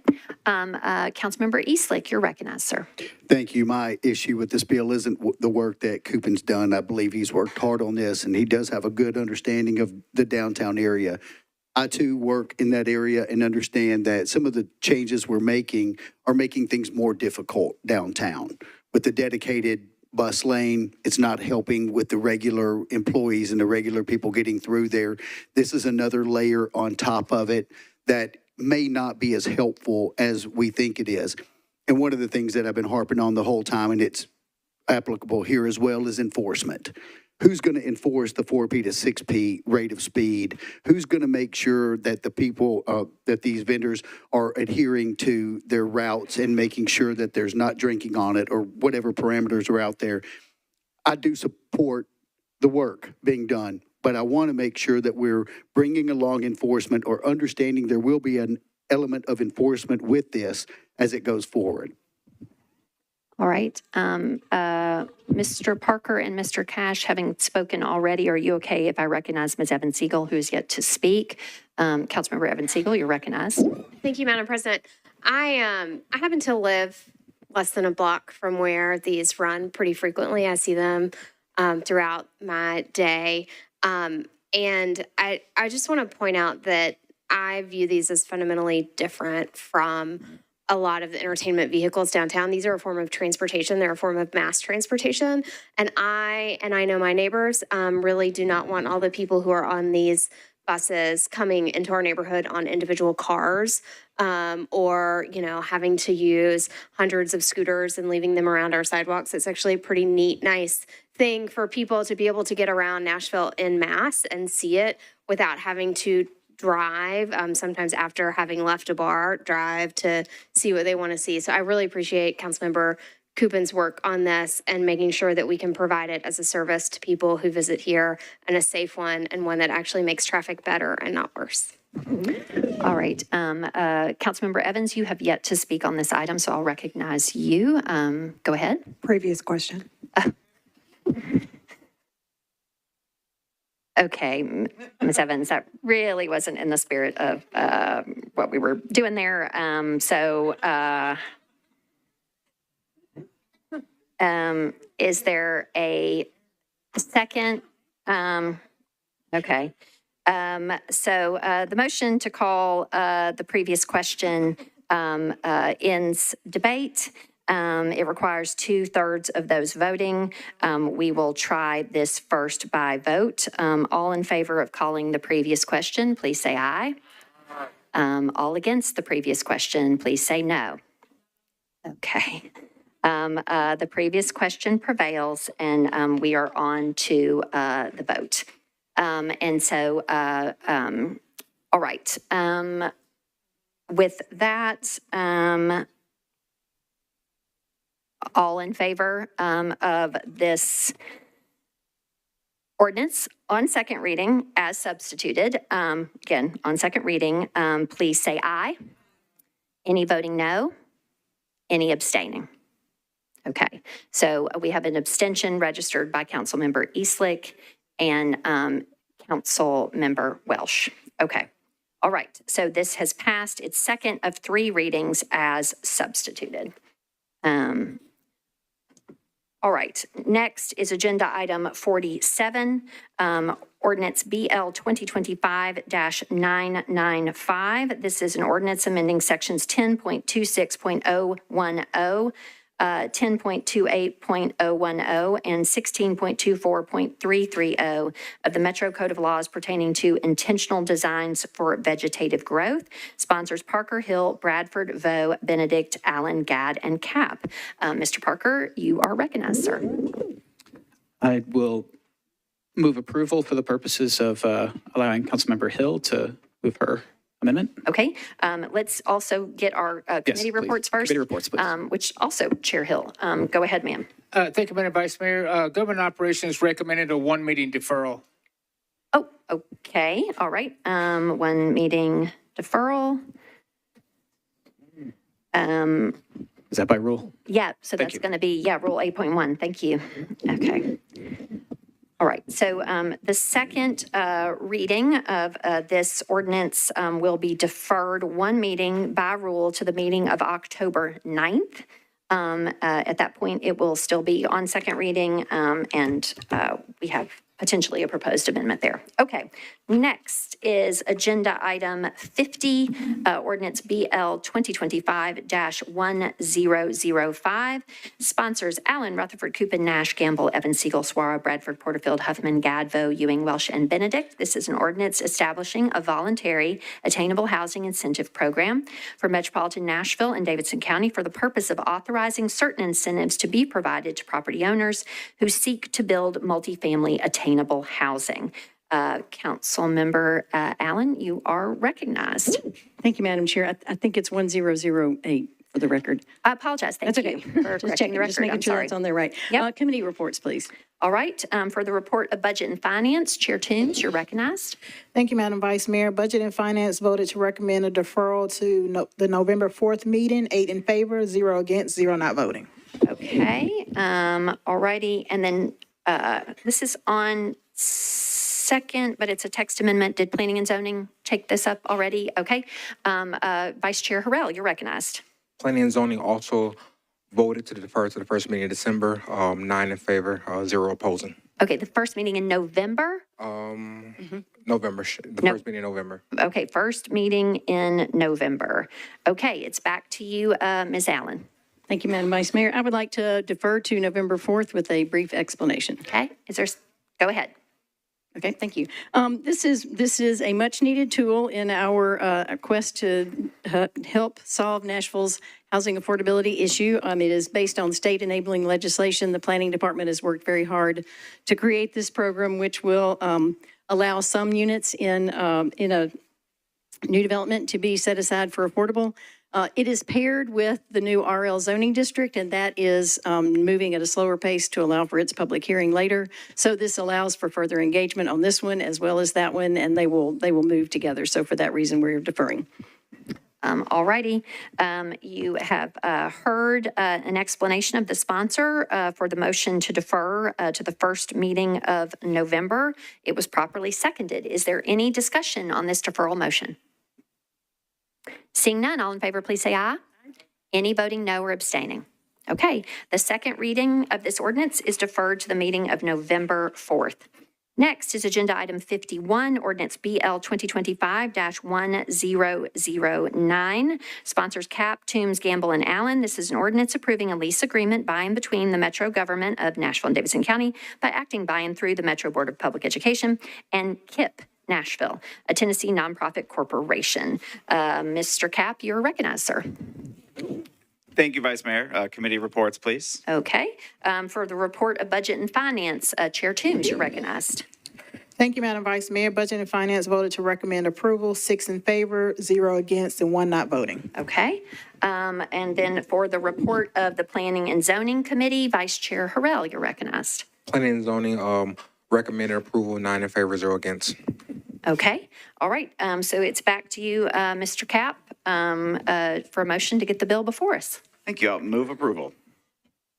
Councilmember Eastlick, you're recognized, sir. Thank you. My issue with this bill isn't the work that Coupin's done. I believe he's worked hard on this, and he does have a good understanding of the downtown area. I, too, work in that area and understand that some of the changes we're making are making things more difficult downtown. With the dedicated bus lane, it's not helping with the regular employees and the regular people getting through there. This is another layer on top of it that may not be as helpful as we think it is. And one of the things that I've been harping on the whole time, and it's applicable here as well, is enforcement. Who's going to enforce the 4P to 6P rate of speed? Who's going to make sure that the people, that these vendors are adhering to their routes and making sure that there's not drinking on it or whatever parameters are out there? I do support the work being done, but I want to make sure that we're bringing along enforcement or understanding there will be an element of enforcement with this as it goes forward. All right. Mr. Parker and Mr. Cash, having spoken already, are you okay if I recognize Ms. Evans-Siegel, who's yet to speak? Councilmember Evans-Siegel, you're recognized. Thank you, Madam President. I happen to live less than a block from where these run pretty frequently. I see them throughout my day. And I just want to point out that I view these as fundamentally different from a lot of the entertainment vehicles downtown. These are a form of transportation. They're a form of mass transportation. And I know my neighbors really do not want all the people who are on these buses coming into our neighborhood on individual cars or, having to use hundreds of scooters and leaving them around our sidewalks. It's actually a pretty neat, nice thing for people to be able to get around Nashville en masse and see it without having to drive, sometimes after having left a bar, drive to see what they want to see. So I really appreciate Councilmember Coupin's work on this and making sure that we can provide it as a service to people who visit here, and a safe one and one that actually makes traffic better and not worse. All right. Councilmember Evans, you have yet to speak on this item, so I'll recognize you. Go ahead. Previous question. Okay, Ms. Evans, that really wasn't in the spirit of what we were doing there. Is there a second? Okay. The motion to call the previous question ends debate. It requires 2/3 of those voting. We will try this first by vote. All in favor of calling the previous question, please say aye. All against the previous question, please say no. Okay. The previous question prevails, and we are on to the vote. All right. With that, all in favor of this ordinance on second reading as substituted, again, on second reading, please say aye. Any voting no? Any abstaining? Okay, so we have an abstention registered by Councilmember Eastlick and Councilmember Welsh. Okay, all right, so this has passed its second of 3 readings as substituted. All right, next is agenda item 47, ordinance BL 2025-995. This is an ordinance amending sections 10.26.010, 10.28.010, and 16.24.330 of the Metro Code of Laws pertaining to intentional designs for vegetative growth. Sponsors Parker, Hill, Bradford, Vo, Benedict, Allen, Gadd, and Cap. Mr. Parker, you are recognized, sir. I will move approval for the purposes of allowing Councilmember Hill to move her amendment. Okay, let's also get our committee reports first. Committee reports, please. Which also Chair Hill. Go ahead, ma'am. Thank you, Madam Vice Mayor. Government Operations recommended a 1-meeting deferral. Oh, okay, all right. 1 meeting deferral. Is that by rule? Yeah, so that's going to be, Rule 8.1. Thank you. Okay. All right, so the second reading of this ordinance will be deferred 1 meeting by rule to the meeting of October 9th. At that point, it will still be on second reading, and we have potentially a proposed amendment there. Okay, next is agenda item 50, ordinance BL 2025-1005. Sponsors Allen, Rutherford, Coupin, Nash, Gamble, Evans, Siegel, Swara, Bradford, Porterfield, Huffman, Gadd, Vo, Ewing, Welsh, and Benedict. This is an ordinance establishing a voluntary attainable housing incentive program for Metropolitan Nashville and Davidson County for the purpose of authorizing certain incentives to be provided to property owners who seek to build multifamily attainable housing. Councilmember Allen, you are recognized. Thank you, Madam Chair. I think it's 1008 for the record. I apologize. Thank you for correcting the record. Just making sure that's on there right. Yep. Committee reports, please. All right. For the report of Budget and Finance, Chair Toombs, you're recognized. Thank you, Madam Vice Mayor. Budget and Finance voted to recommend a deferral to the November 4th meeting, 8 in favor, 0 against, 0 not voting. Okay. All righty. And then this is on second, but it's a text amendment. Did Planning and Zoning take this up already? Okay. Vice Chair Harrell, you're recognized. Planning and Zoning also voted to defer to the first meeting in December, 9 in favor, 0 opposing. Okay, the first meeting in November? November, first meeting in November. Okay, first meeting in November. Okay, it's back to you, Ms. Allen. Thank you, Madam Vice Mayor. I would like to defer to November 4th with a brief explanation. Okay, go ahead. Okay, thank you. This is a much-needed tool in our quest to help solve Nashville's housing affordability issue. It is based on state enabling legislation. The Planning Department has worked very hard to create this program, which will allow some units in a new development to be set aside for affordable It is paired with the new RL zoning district, and that is moving at a slower pace to allow for its public hearing later. So this allows for further engagement on this one as well as that one, and they will move together. So for that reason, we're deferring. All righty. You have heard an explanation of the sponsor for the motion to defer to the first meeting of November. It was properly seconded. Is there any discussion on this deferral motion? Seeing none, all in favor, please say aye. Any voting no or abstaining? Okay. The second reading of this ordinance is deferred to the meeting of November 4th. Next is Agenda Item 51, Ordinance BL 2025-1009. Sponsors Cap, Toombs, Gamble, and Allen. This is an ordinance approving a lease agreement by and between the Metro government of Nashville and Davidson County by acting by and through the Metro Board of Public Education and KIP Nashville, a Tennessee nonprofit corporation. Mr. Cap, you're recognized, sir. Thank you, Vice Mayor. Committee reports, please. Okay. For the report of Budget and Finance, Chair Toombs, you're recognized. Thank you, Madam Vice Mayor. Budget and Finance voted to recommend approval, 6 in favor, 0 against, and 1 not voting. Okay. And then for the report of the Planning and Zoning Committee, Vice Chair Harrell, you're recognized. Planning and zoning, recommended approval, 9 in favor, 0 against. Okay. All right. So it's back to you, Mr. Cap, for a motion to get the bill before us. Thank you. I'll move approval.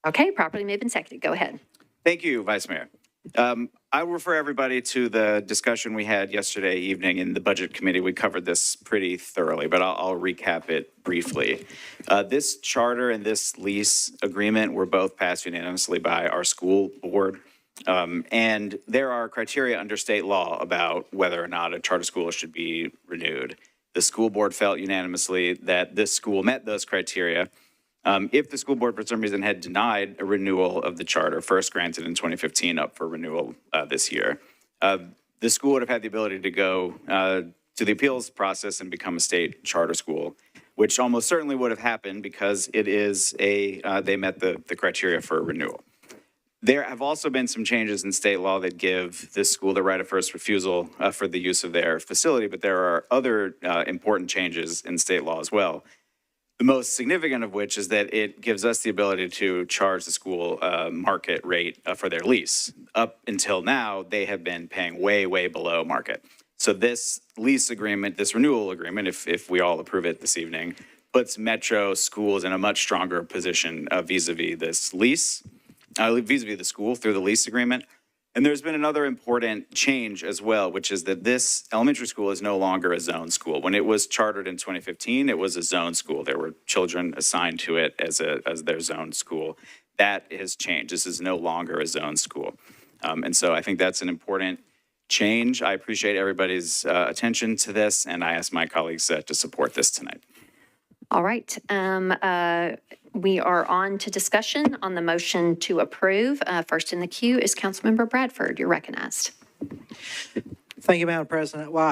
Okay. Properly moved and seconded. Go ahead. Thank you, Vice Mayor. I will refer everybody to the discussion we had yesterday evening in the Budget Committee. We covered this pretty thoroughly, but I'll recap it briefly. This charter and this lease agreement were both passed unanimously by our school board. And there are criteria under state law about whether or not a charter school should be renewed. The school board felt unanimously that this school met those criteria. If the school board for some reason had denied a renewal of the charter, first granted in 2015, up for renewal this year, the school would have had the ability to go to the appeals process and become a state charter school, which almost certainly would have happened because it is they met the criteria for a renewal. There have also been some changes in state law that give this school the right of first refusal for the use of their facility, but there are other important changes in state law as well. The most significant of which is that it gives us the ability to charge the school market rate for their lease. Up until now, they have been paying way, way below market. So this lease agreement, this renewal agreement, if we all approve it this evening, puts Metro schools in a much stronger position vis-a-vis this lease, vis-a-vis the school through the lease agreement. And there's been another important change as well, which is that this elementary school is no longer a zone school. When it was chartered in 2015, it was a zone school. There were children assigned to it as their zone school. That has changed. This is no longer a zone school. And so I think that's an important change. I appreciate everybody's attention to this, and I ask my colleagues to support this tonight. All right. We are on to discussion on the motion to approve. First in the queue is Councilmember Bradford. You're recognized. Thank you, Madam President. Well,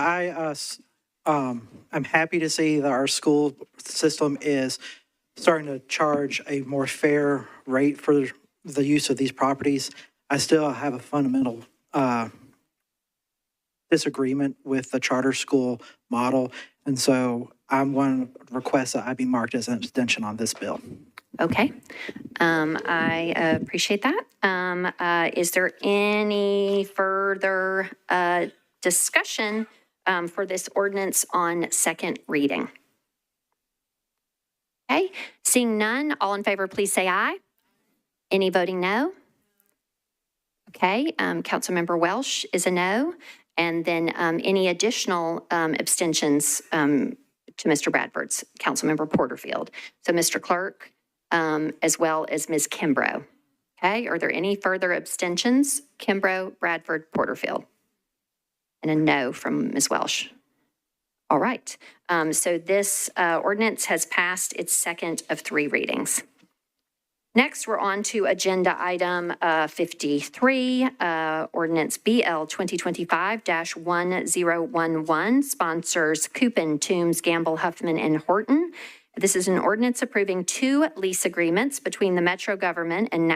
I'm happy to see that our school system is starting to charge a more fair rate for the use of these properties. I still have a fundamental disagreement with the charter school model, and so I'm going to request that I be marked as an abstention on this bill. Okay. I appreciate that. Is there any further discussion for this ordinance on second reading? Okay. Seeing none, all in favor, please say aye. Any voting no? Okay. Councilmember Welsh is a no. And then any additional abstentions to Mr. Bradford's, Councilmember Porterfield. So Mr. Clerk, as well as Ms. Kimbrough. Okay, are there any further abstentions? Kimbrough, Bradford, Porterfield. And a no from Ms. Welsh. All right, so this ordinance has passed its second of 3 readings. Next, we're on to agenda item 53, ordinance BL 2025-1011, sponsors Coupin, Toombs, Gamble, Huffman, and Horton. This is an ordinance approving 2 lease agreements between the Metro government and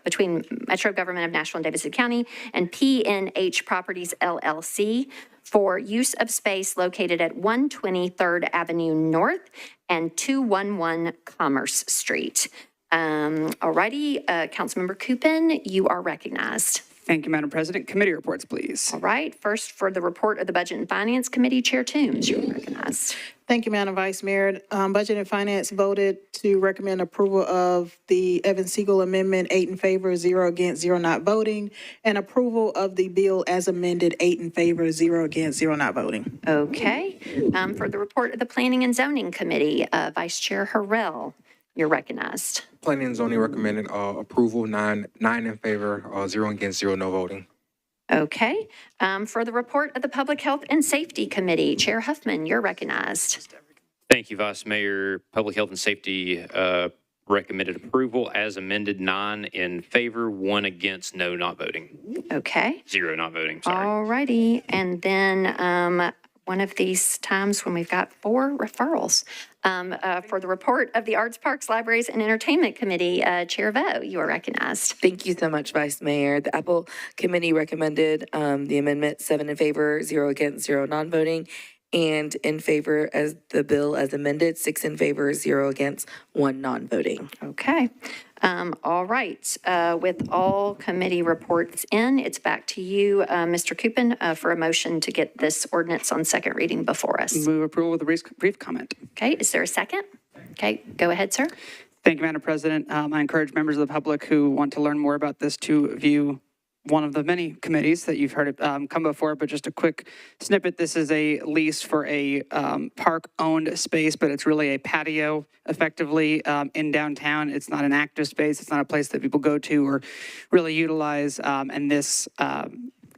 between Metro government of Nashville and Davidson County and P&H Properties LLC for use of space located at 120 3rd Avenue North and 211 Commerce Street. All righty, Councilmember Coupin, you are recognized. Thank you, Madam President. Committee reports, please. All right, first for the report of the Budget and Finance Committee, Chair Toombs, you're recognized. Thank you, Madam Vice Mayor. Budget and Finance voted to recommend approval of the Evans Siegel Amendment, 8 in favor, 0 against, 0 not voting, and approval of the bill as amended, 8 in favor, 0 against, 0 not voting. Okay, for the report of the Planning and Zoning Committee, Vice Chair Harrell, you're recognized. Planning and zoning recommended approval, nine in favor, 0 against, 0 no voting. Okay, for the report of the Public Health and Safety Committee, Chair Huffman, you're recognized. Thank you, Vice Mayor. Public Health and Safety recommended approval as amended, 9 in favor, 1 against, no not voting. Okay. 0 not voting, sorry. All righty, and then one of these times when we've got 4 referrals. For the report of the Arts, Parks, Libraries, and Entertainment Committee, Chair Vo, you are recognized. Thank you so much, Vice Mayor. The Apple Committee recommended the amendment, 7 in favor, 0 against, 0 non-voting, and in favor as the bill as amended, 6 in favor, 0 against, 1 non-voting. Okay. All right. With all committee reports in, it's back to you, Mr. Coupin, for a motion to get this ordinance on second reading before us. Move approval with a brief comment. Okay. Is there a second? Okay. Go ahead, sir. Thank you, Madam President. I encourage members of the public who want to learn more about this to view one of the many committees that you've heard come before, but just a quick snippet. This is a lease for a park-owned space, but it's really a patio, effectively, in downtown. It's not an active space. It's not a place that people go to or really utilize. And this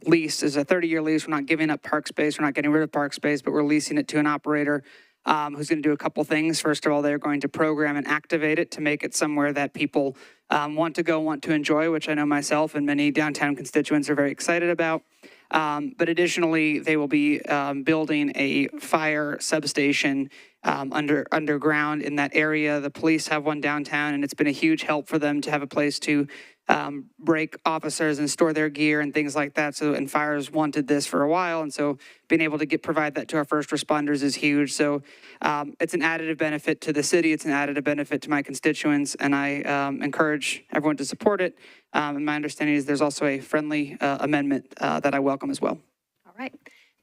lease is a 30-year lease. We're not giving up park space. We're not getting rid of park space, but we're leasing it to an operator who's going to do a couple things. First of all, they're going to program and activate it to make it somewhere that people want to go, want to enjoy, which I know myself and many downtown constituents are very excited about. But additionally, they will be building a fire substation underground in that area. The police have one downtown, and it's been a huge help for them to have a place to break officers and store their gear and things like that. So, and fires wanted this for a while, and so being able to provide that to our first responders is huge. So it's an additive benefit to the city. It's an additive benefit to my constituents, and I encourage everyone to support it. And my understanding is there's also a friendly amendment that I welcome as well. All right.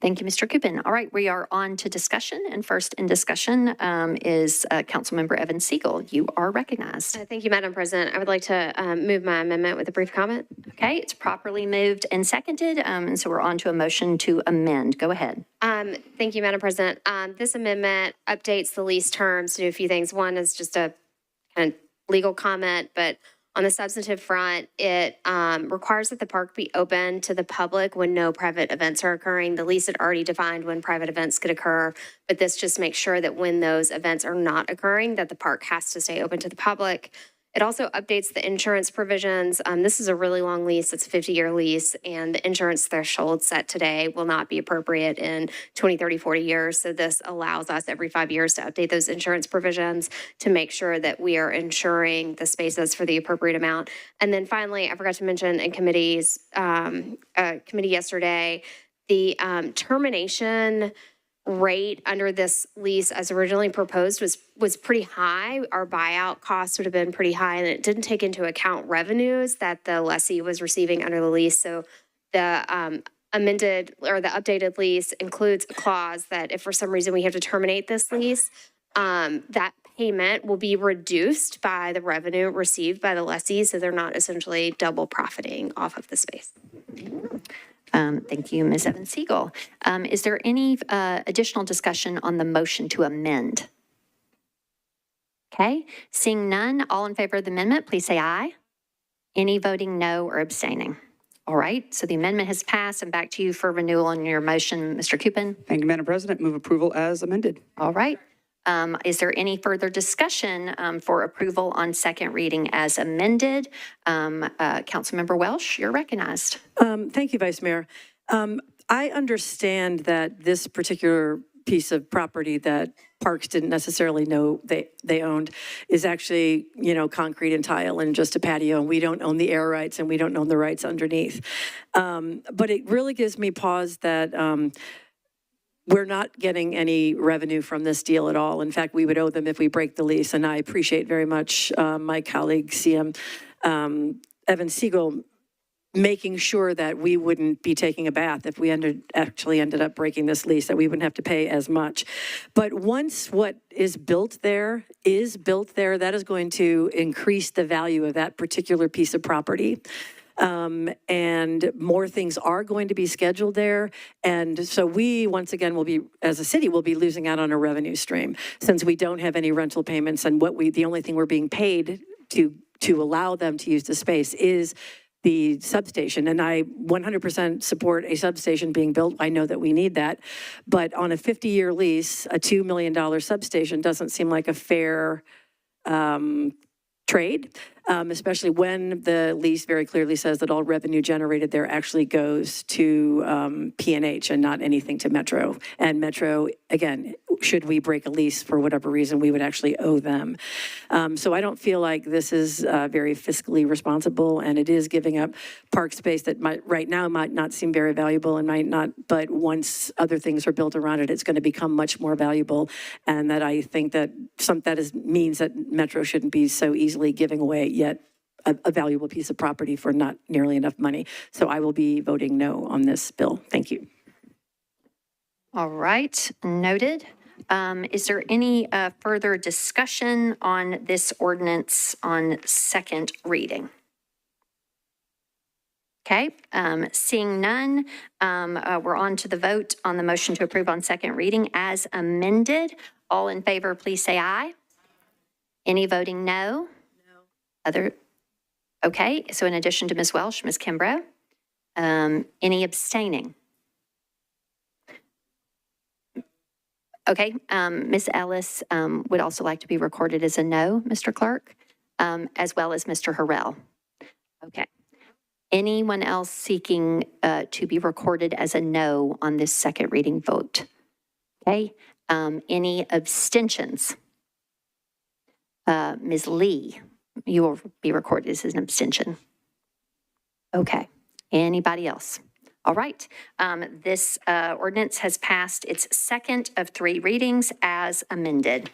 Thank you, Mr. Coupin. All right, we are on to discussion, and first in discussion is Councilmember Evans Siegel. You are recognized. Thank you, Madam President. I would like to move my amendment with a brief comment. Okay, it's properly moved and seconded, and so we're on to a motion to amend. Go ahead. Thank you, Madam President. This amendment updates the lease terms to do a few things. One is just a kind of legal comment, but on the substantive front, it requires that the park be open to the public when no private events are occurring. The lease had already defined when private events could occur, but this just makes sure that when those events are not occurring, that the park has to stay open to the public. It also updates the insurance provisions. This is a really long lease. It's a 50-year lease, and the insurance threshold set today will not be appropriate in 20, 30, 40 years. So this allows us every 5 years to update those insurance provisions to make sure that we are insuring the spaces for the appropriate amount. And then finally, I forgot to mention in committee yesterday, the termination rate under this lease as originally proposed was pretty high. Our buyout costs would have been pretty high, and it didn't take into account revenues that the lessee was receiving under the lease. So the amended or the updated lease includes a clause that if for some reason we have to terminate this lease, that payment will be reduced by the revenue received by the lessee, so they're not essentially double profiting off of the space. Thank you, Ms. Evans Siegel. Is there any additional discussion on the motion to amend? Okay, seeing none, all in favor of the amendment, please say aye. Any voting no or abstaining? All right, so the amendment has passed, and back to you for renewal on your motion, Mr. Coupin. Thank you, Madam President. Move approval as amended. All right. Is there any further discussion for approval on second reading as amended? Councilmember Welsh, you're recognized. Thank you, Vice Mayor. I understand that this particular piece of property that Parks didn't necessarily know they owned is actually, concrete and tile and just a patio, and we don't own the air rights and we don't own the rights underneath. But it really gives me pause that we're not getting any revenue from this deal at all. In fact, we would owe them if we break the lease. And I appreciate very much my colleague, CM Evan Siegel, making sure that we wouldn't be taking a bath if we actually ended up breaking this lease, that we wouldn't have to pay as much. But once what is built there, that is going to increase the value of that particular piece of property. And more things are going to be scheduled there. And so we, once again, will be, as a city, will be losing out on a revenue stream since we don't have any rental payments. And the only thing we're being paid to allow them to use the space is the substation. And I 100% support a substation being built. I know that we need that. But on a 50-year lease, a $2 million substation doesn't seem like a fair trade, especially when the lease very clearly says that all revenue generated there actually goes to P&H and not anything to Metro. And Metro, again, should we break a lease for whatever reason, we would actually owe them. So I don't feel like this is very fiscally responsible, and it is giving up park space that right now might not seem very valuable and might not, but once other things are built around it, it's going to become much more valuable. And that I think that means that Metro shouldn't be so easily giving away yet a valuable piece of property for not nearly enough money. So I will be voting no on this bill. Thank you. All right, noted. Is there any further discussion on this ordinance on second reading? Okay, seeing none, we're on to the vote on the motion to approve on second reading as amended. All in favor, please say aye. Any voting no? No. Okay, so in addition to Ms. Welsh, Ms. Kimbrough, any abstaining? Okay, Ms. Ellis would also like to be recorded as a no, Mr. Clerk, as well as Mr. Harrell. Okay. Anyone else seeking to be recorded as a no on this second reading vote? Okay, any abstentions? Ms. Lee, you will be recorded as an abstention. Okay, anybody else? All right, this ordinance has passed its second of three readings as amended.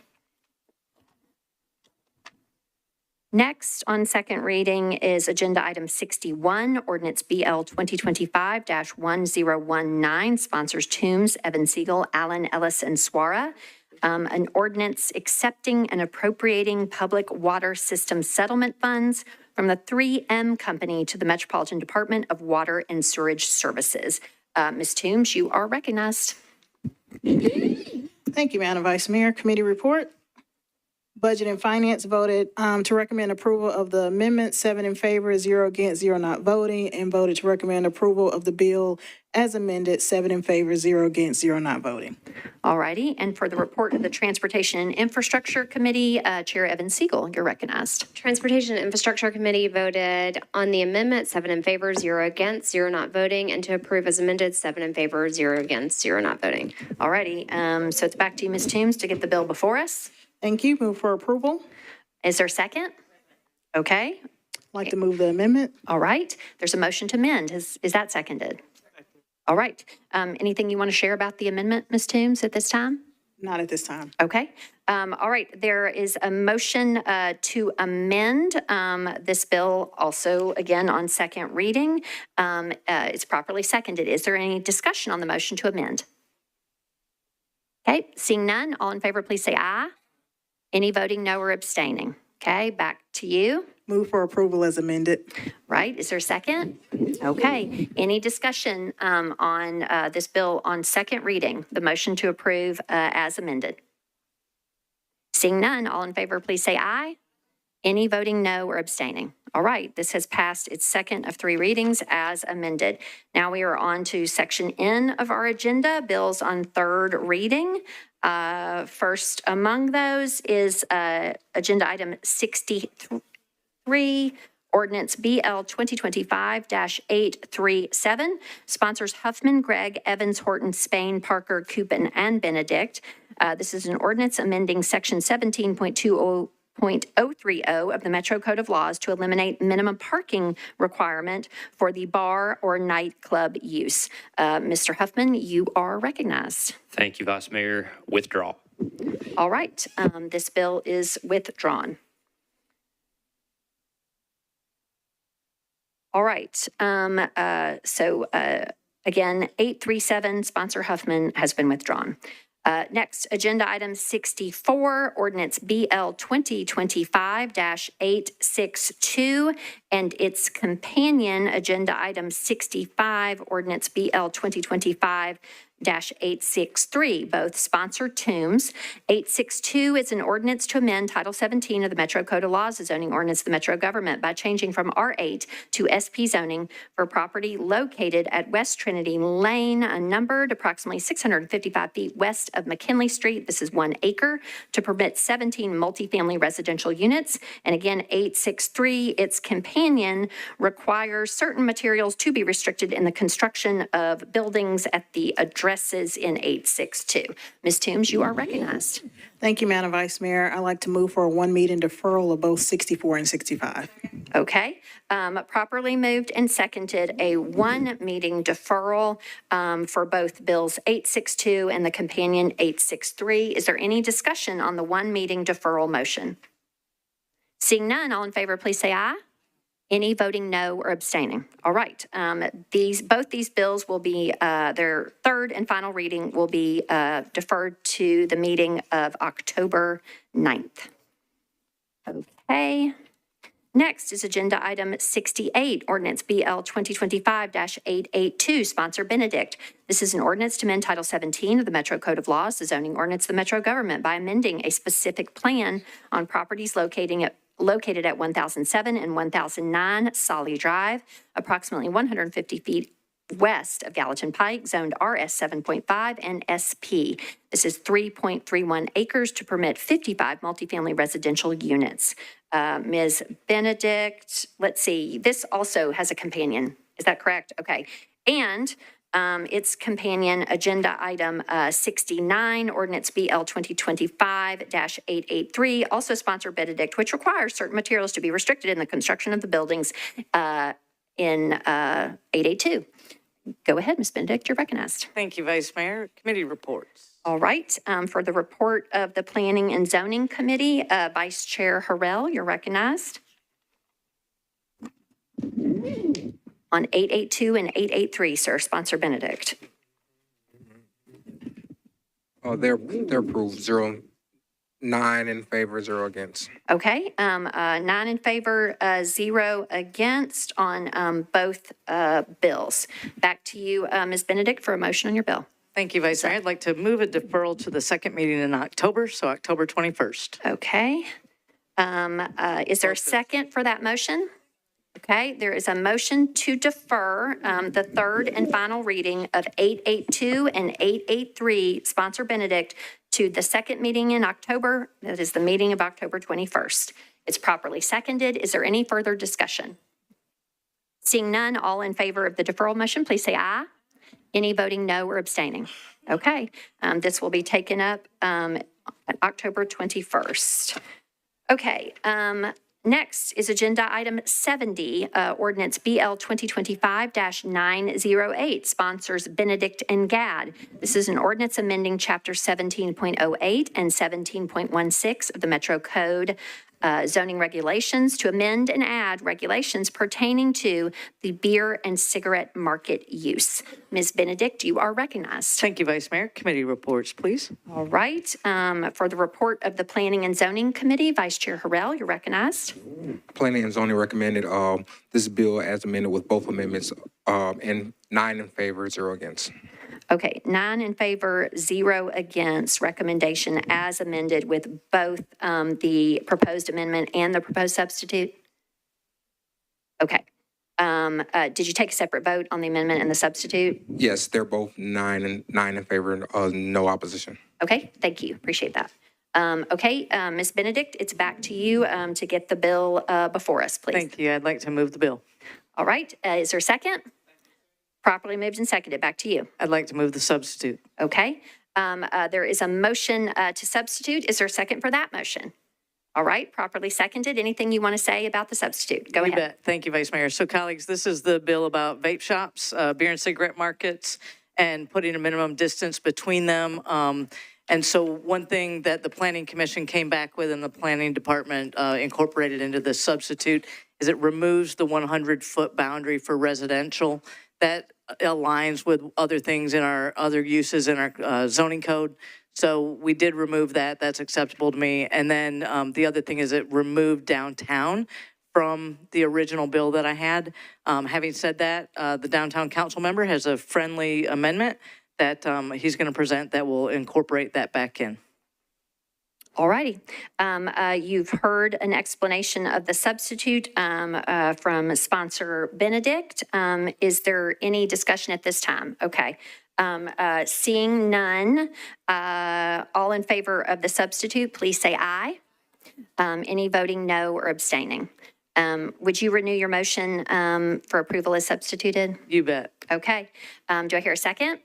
Next on second reading is agenda item 61, ordinance BL 2025-1019, sponsors Toombs, Evan Siegel, Allen, Ellis, and Swara. An ordinance accepting and appropriating public water system settlement funds from the 3M Company to the Metropolitan Department of Water and Sewerage Services. Ms. Toombs, you are recognized. Thank you, Madam Vice Mayor. Committee report. Budget and Finance voted to recommend approval of the amendment, 7 in favor, 0 against, 0 not voting, and voted to recommend approval of the bill as amended, 7 in favor, 0 against, 0 not voting. All righty, and for the report of the Transportation and Infrastructure Committee, Chair Evan Siegel, you're recognized. Transportation and Infrastructure Committee voted on the amendment, 7 in favor, 0 against, 0 not voting, and to approve as amended, 7 in favor, 0 against, 0 not voting. All righty, so it's back to you, Ms. Toombs, to get the bill before us. Thank you. Move for approval. Is there a second? Okay. I'd like to move the amendment. All right. There's a motion to amend. Is that seconded? All right. Anything you want to share about the amendment, Ms. Toombs, at this time? Not at this time. Okay. All right. There is a motion to amend this bill also, again, on second reading. It's properly seconded. Is there any discussion on the motion to amend? Okay. Seeing none, all in favor, please say aye. Any voting no or abstaining? Okay, back to you. Move for approval as amended. Right, is there a second? Okay, any discussion on this bill on second reading, the motion to approve as amended? Seeing none, all in favor, please say aye. Any voting no or abstaining? All right, this has passed its second of three readings as amended. Now we are on to section N of our agenda, bills on third reading. First among those is agenda item 63, ordinance BL 2025-837, sponsors Huffman, Gregg, Evans, Horton, Spain, Parker, Coupin, and Benedict. This is an ordinance amending section 17.20 .030 of the Metro Code of Laws to eliminate minimum parking requirement for the bar or nightclub use. Mr. Huffman, you are recognized. Thank you, Vice Mayor. Withdraw. All right, this bill is withdrawn. All right, again, 837, sponsor Huffman has been withdrawn. Next, agenda item 64, ordinance BL 2025-862, and its companion, agenda item 65, ordinance BL 2025-863, both sponsored Toombs. 862 is an ordinance to amend Title 17 of the Metro Code of Laws, the zoning ordinance of the Metro government by changing from R8 to SP zoning for property located at West Trinity Lane, numbered approximately 655 feet west of McKinley Street. This is 1 acre to permit 17 multifamily residential units. And again, 863, its companion, requires certain materials to be restricted in the construction of buildings at the addresses in 862. Ms. Toombs, you are recognized. Thank you, Madam Vice Mayor. I'd like to move for a one-meeting deferral of both 64 and 65. Okay, properly moved and seconded a one-meeting deferral for both bills 862 and the companion 863. Is there any discussion on the one-meeting deferral motion? Seeing none, all in favor, please say aye. Any voting no or abstaining? All right, both these bills will be, their third and final reading will be deferred to the meeting of October 9th. Okay. Next is agenda item 68, ordinance BL 2025-882, sponsor Benedict. This is an ordinance to amend Title 17 of the Metro Code of Laws, the zoning ordinance of the Metro government by amending a specific plan on properties located at 1007 and 1009 Solly Drive, approximately 150 feet west of Gallatin Pike, zoned RS 7.5 and SP. This is 3.31 acres to permit 55 multifamily residential units. Ms. Benedict, let's see, this also has a companion. Is that correct? Okay. And its companion agenda item 69, ordinance BL 2025-883, also sponsor Benedict, which requires certain materials to be restricted in the construction of the buildings in 882. Go ahead, Ms. Benedict, you're recognized. Thank you, Vice Mayor. Committee reports. All right, for the report of the Planning and Zoning Committee, Vice Chair Harrell, you're recognized. On 882 and 883, sir, sponsor Benedict. They're approved. 9 in favor, 0 against. Okay, 9 in favor, 0 against on both bills. Back to you, Ms. Benedict, for a motion on your bill. Thank you, Vice Mayor. I'd like to move a deferral to the second meeting in October, so October 21st. Okay. Is there a second for that motion? Okay, there is a motion to defer the third and final reading of 882 and 883, sponsor Benedict, to the second meeting in October. That is the meeting of October 21st. It's properly seconded. Is there any further discussion? Seeing none, all in favor of the deferral motion, please say aye. Any voting no or abstaining? Okay, this will be taken up on October 21st. Okay, next is agenda item 70, ordinance BL 2025-908, sponsors Benedict and Gadd. This is an ordinance amending chapter 17.08 and 17.16 of the Metro Code zoning regulations to amend and add regulations pertaining to the beer and cigarette market use. Ms. Benedict, you are recognized. Thank you, Vice Mayor. Committee reports, please. All right. For the report of the Planning and Zoning Committee, Vice Chair Harrell, you're recognized. Planning and zoning recommended this bill as amended with both amendments, and 9 in favor, 0 against. Okay, 9 in favor, 0 against, recommendation as amended with both the proposed amendment and the proposed substitute? Okay. Did you take a separate vote on the amendment and the substitute? Yes, they're both 9 in favor, no opposition. Okay, thank you. Appreciate that. Okay, Ms. Benedict, it's back to you to get the bill before us, please. Thank you. I'd like to move the bill. All right, is there a second? Properly moved and seconded. Back to you. I'd like to move the substitute. Okay. There is a motion to substitute. Is there a second for that motion? All right, properly seconded. Anything you want to say about the substitute? Go You ahead. bet. Thank you, Vice Mayor. So colleagues, this is the bill about vape shops, beer and cigarette markets, and putting a minimum distance between them. And so one thing that the Planning Commission came back with and the Planning Department incorporated into the substitute is it removes the 100-foot boundary for residential. That aligns with other things in our other uses in our zoning code. So we did remove that. That's acceptable to me. And then the other thing is it removed downtown from the original bill that I had. Having said that, the downtown council member has a friendly amendment that he's going to present that will incorporate that back in. All righty. You've heard an explanation of the substitute from sponsor Benedict. Is there any discussion at this time? Okay. Seeing none, all in favor of the substitute, please say aye. Any voting no or abstaining? Would you renew your motion for approval as substituted? You bet. Okay. Do I hear a second?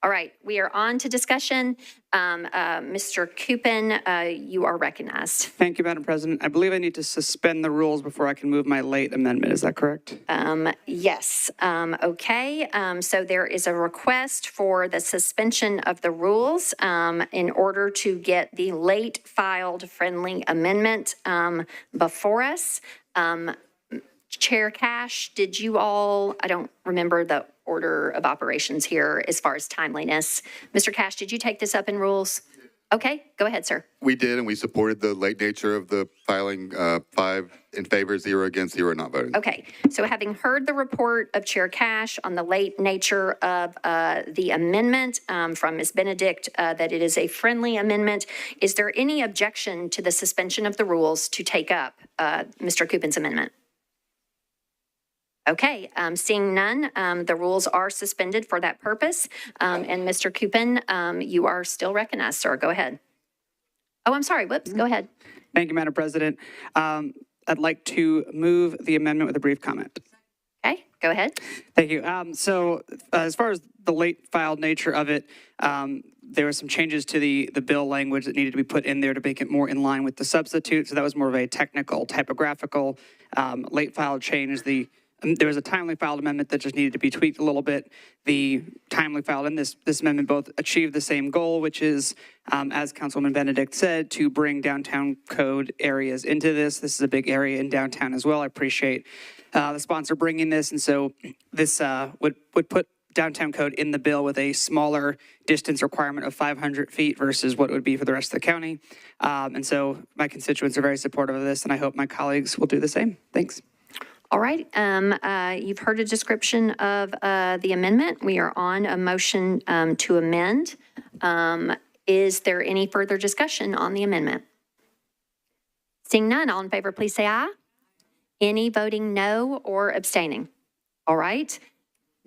All right, we are on to discussion. Mr. Coupin, you are recognized. Thank you, Madam President. I believe I need to suspend the rules before I can move my late amendment. Is that correct? Yes. Okay. So there is a request for the suspension of the rules in order to get the late filed friendly amendment before us. Chair Cash, did you all, I don't remember the order of operations here as far as timeliness. Mr. Cash, did you take this up in rules? Okay, go ahead, sir. We did, and we supported the late nature of the filing, 5 in favor, 0 against, 0 not voting. Okay, so having heard the report of Chair Cash on the late nature of the amendment from Ms. Benedict, that it is a friendly amendment, is there any objection to the suspension of the rules to take up Mr. Coupin's amendment? Okay, seeing none, the rules are suspended for that purpose. And Mr. Coupin, you are still recognized, sir. Go ahead. Oh, I'm sorry. Whoops, go ahead. Thank you, Madam President. I'd like to move the amendment with a brief comment. Okay, go ahead. Thank you. So as far as the late filed nature of it, there were some changes to the bill language that needed to be put in there to make it more in line with the substitute. So that was more of a technical, typographical, late filed change. There was a timely filed amendment that just needed to be tweaked a little bit. The timely filed and this amendment both achieved the same goal, which is, as Councilwoman Benedict said, to bring downtown code areas into this. This is a big area in downtown as well. I appreciate the sponsor bringing this. And so this would put downtown code in the bill with a smaller distance requirement of 500 feet versus what it would be for the rest of the county. And so my constituents are very supportive of this, and I hope my colleagues will do the same. Thanks. All right, you've heard a description of the amendment. We are on a motion to amend. Is there any further discussion on the amendment? Seeing none, all in favor, please say aye. Any voting no or abstaining? All right,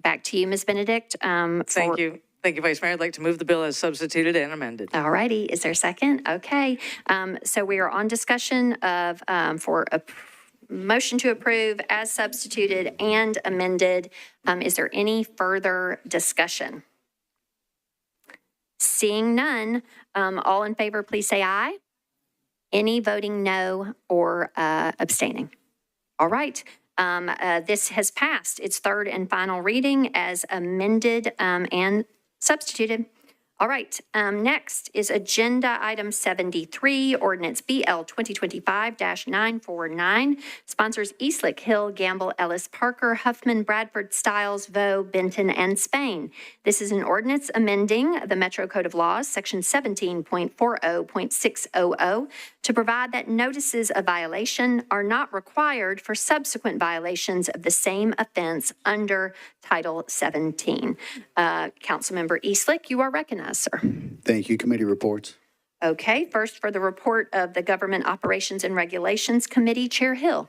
back to you, Ms. Benedict. Thank you. Thank you, Vice Mayor. I'd like to move the bill as substituted and amended. All righty, is there a second? Okay, so we are on discussion of for a motion to approve as substituted and amended. Is there any further discussion? Seeing none, all in favor, please say aye. Any voting no or abstaining? All right, this has passed its third and final reading as amended and substituted. All right, next is agenda item 73, ordinance BL 2025-949, sponsors Eastlick, Hill, Gamble, Ellis, Parker, Huffman, Bradford, Stiles, Vaux, Benton, and Spain. This is an ordinance amending the Metro Code of Laws, section 17.40.600, to provide that notices of violation are not required for subsequent violations of the same offense under Title 17. Councilmember Eastlick, you are recognized, sir. Thank you. Committee reports. Okay, first for the report of the Government Operations and Regulations Committee, Chair Hill.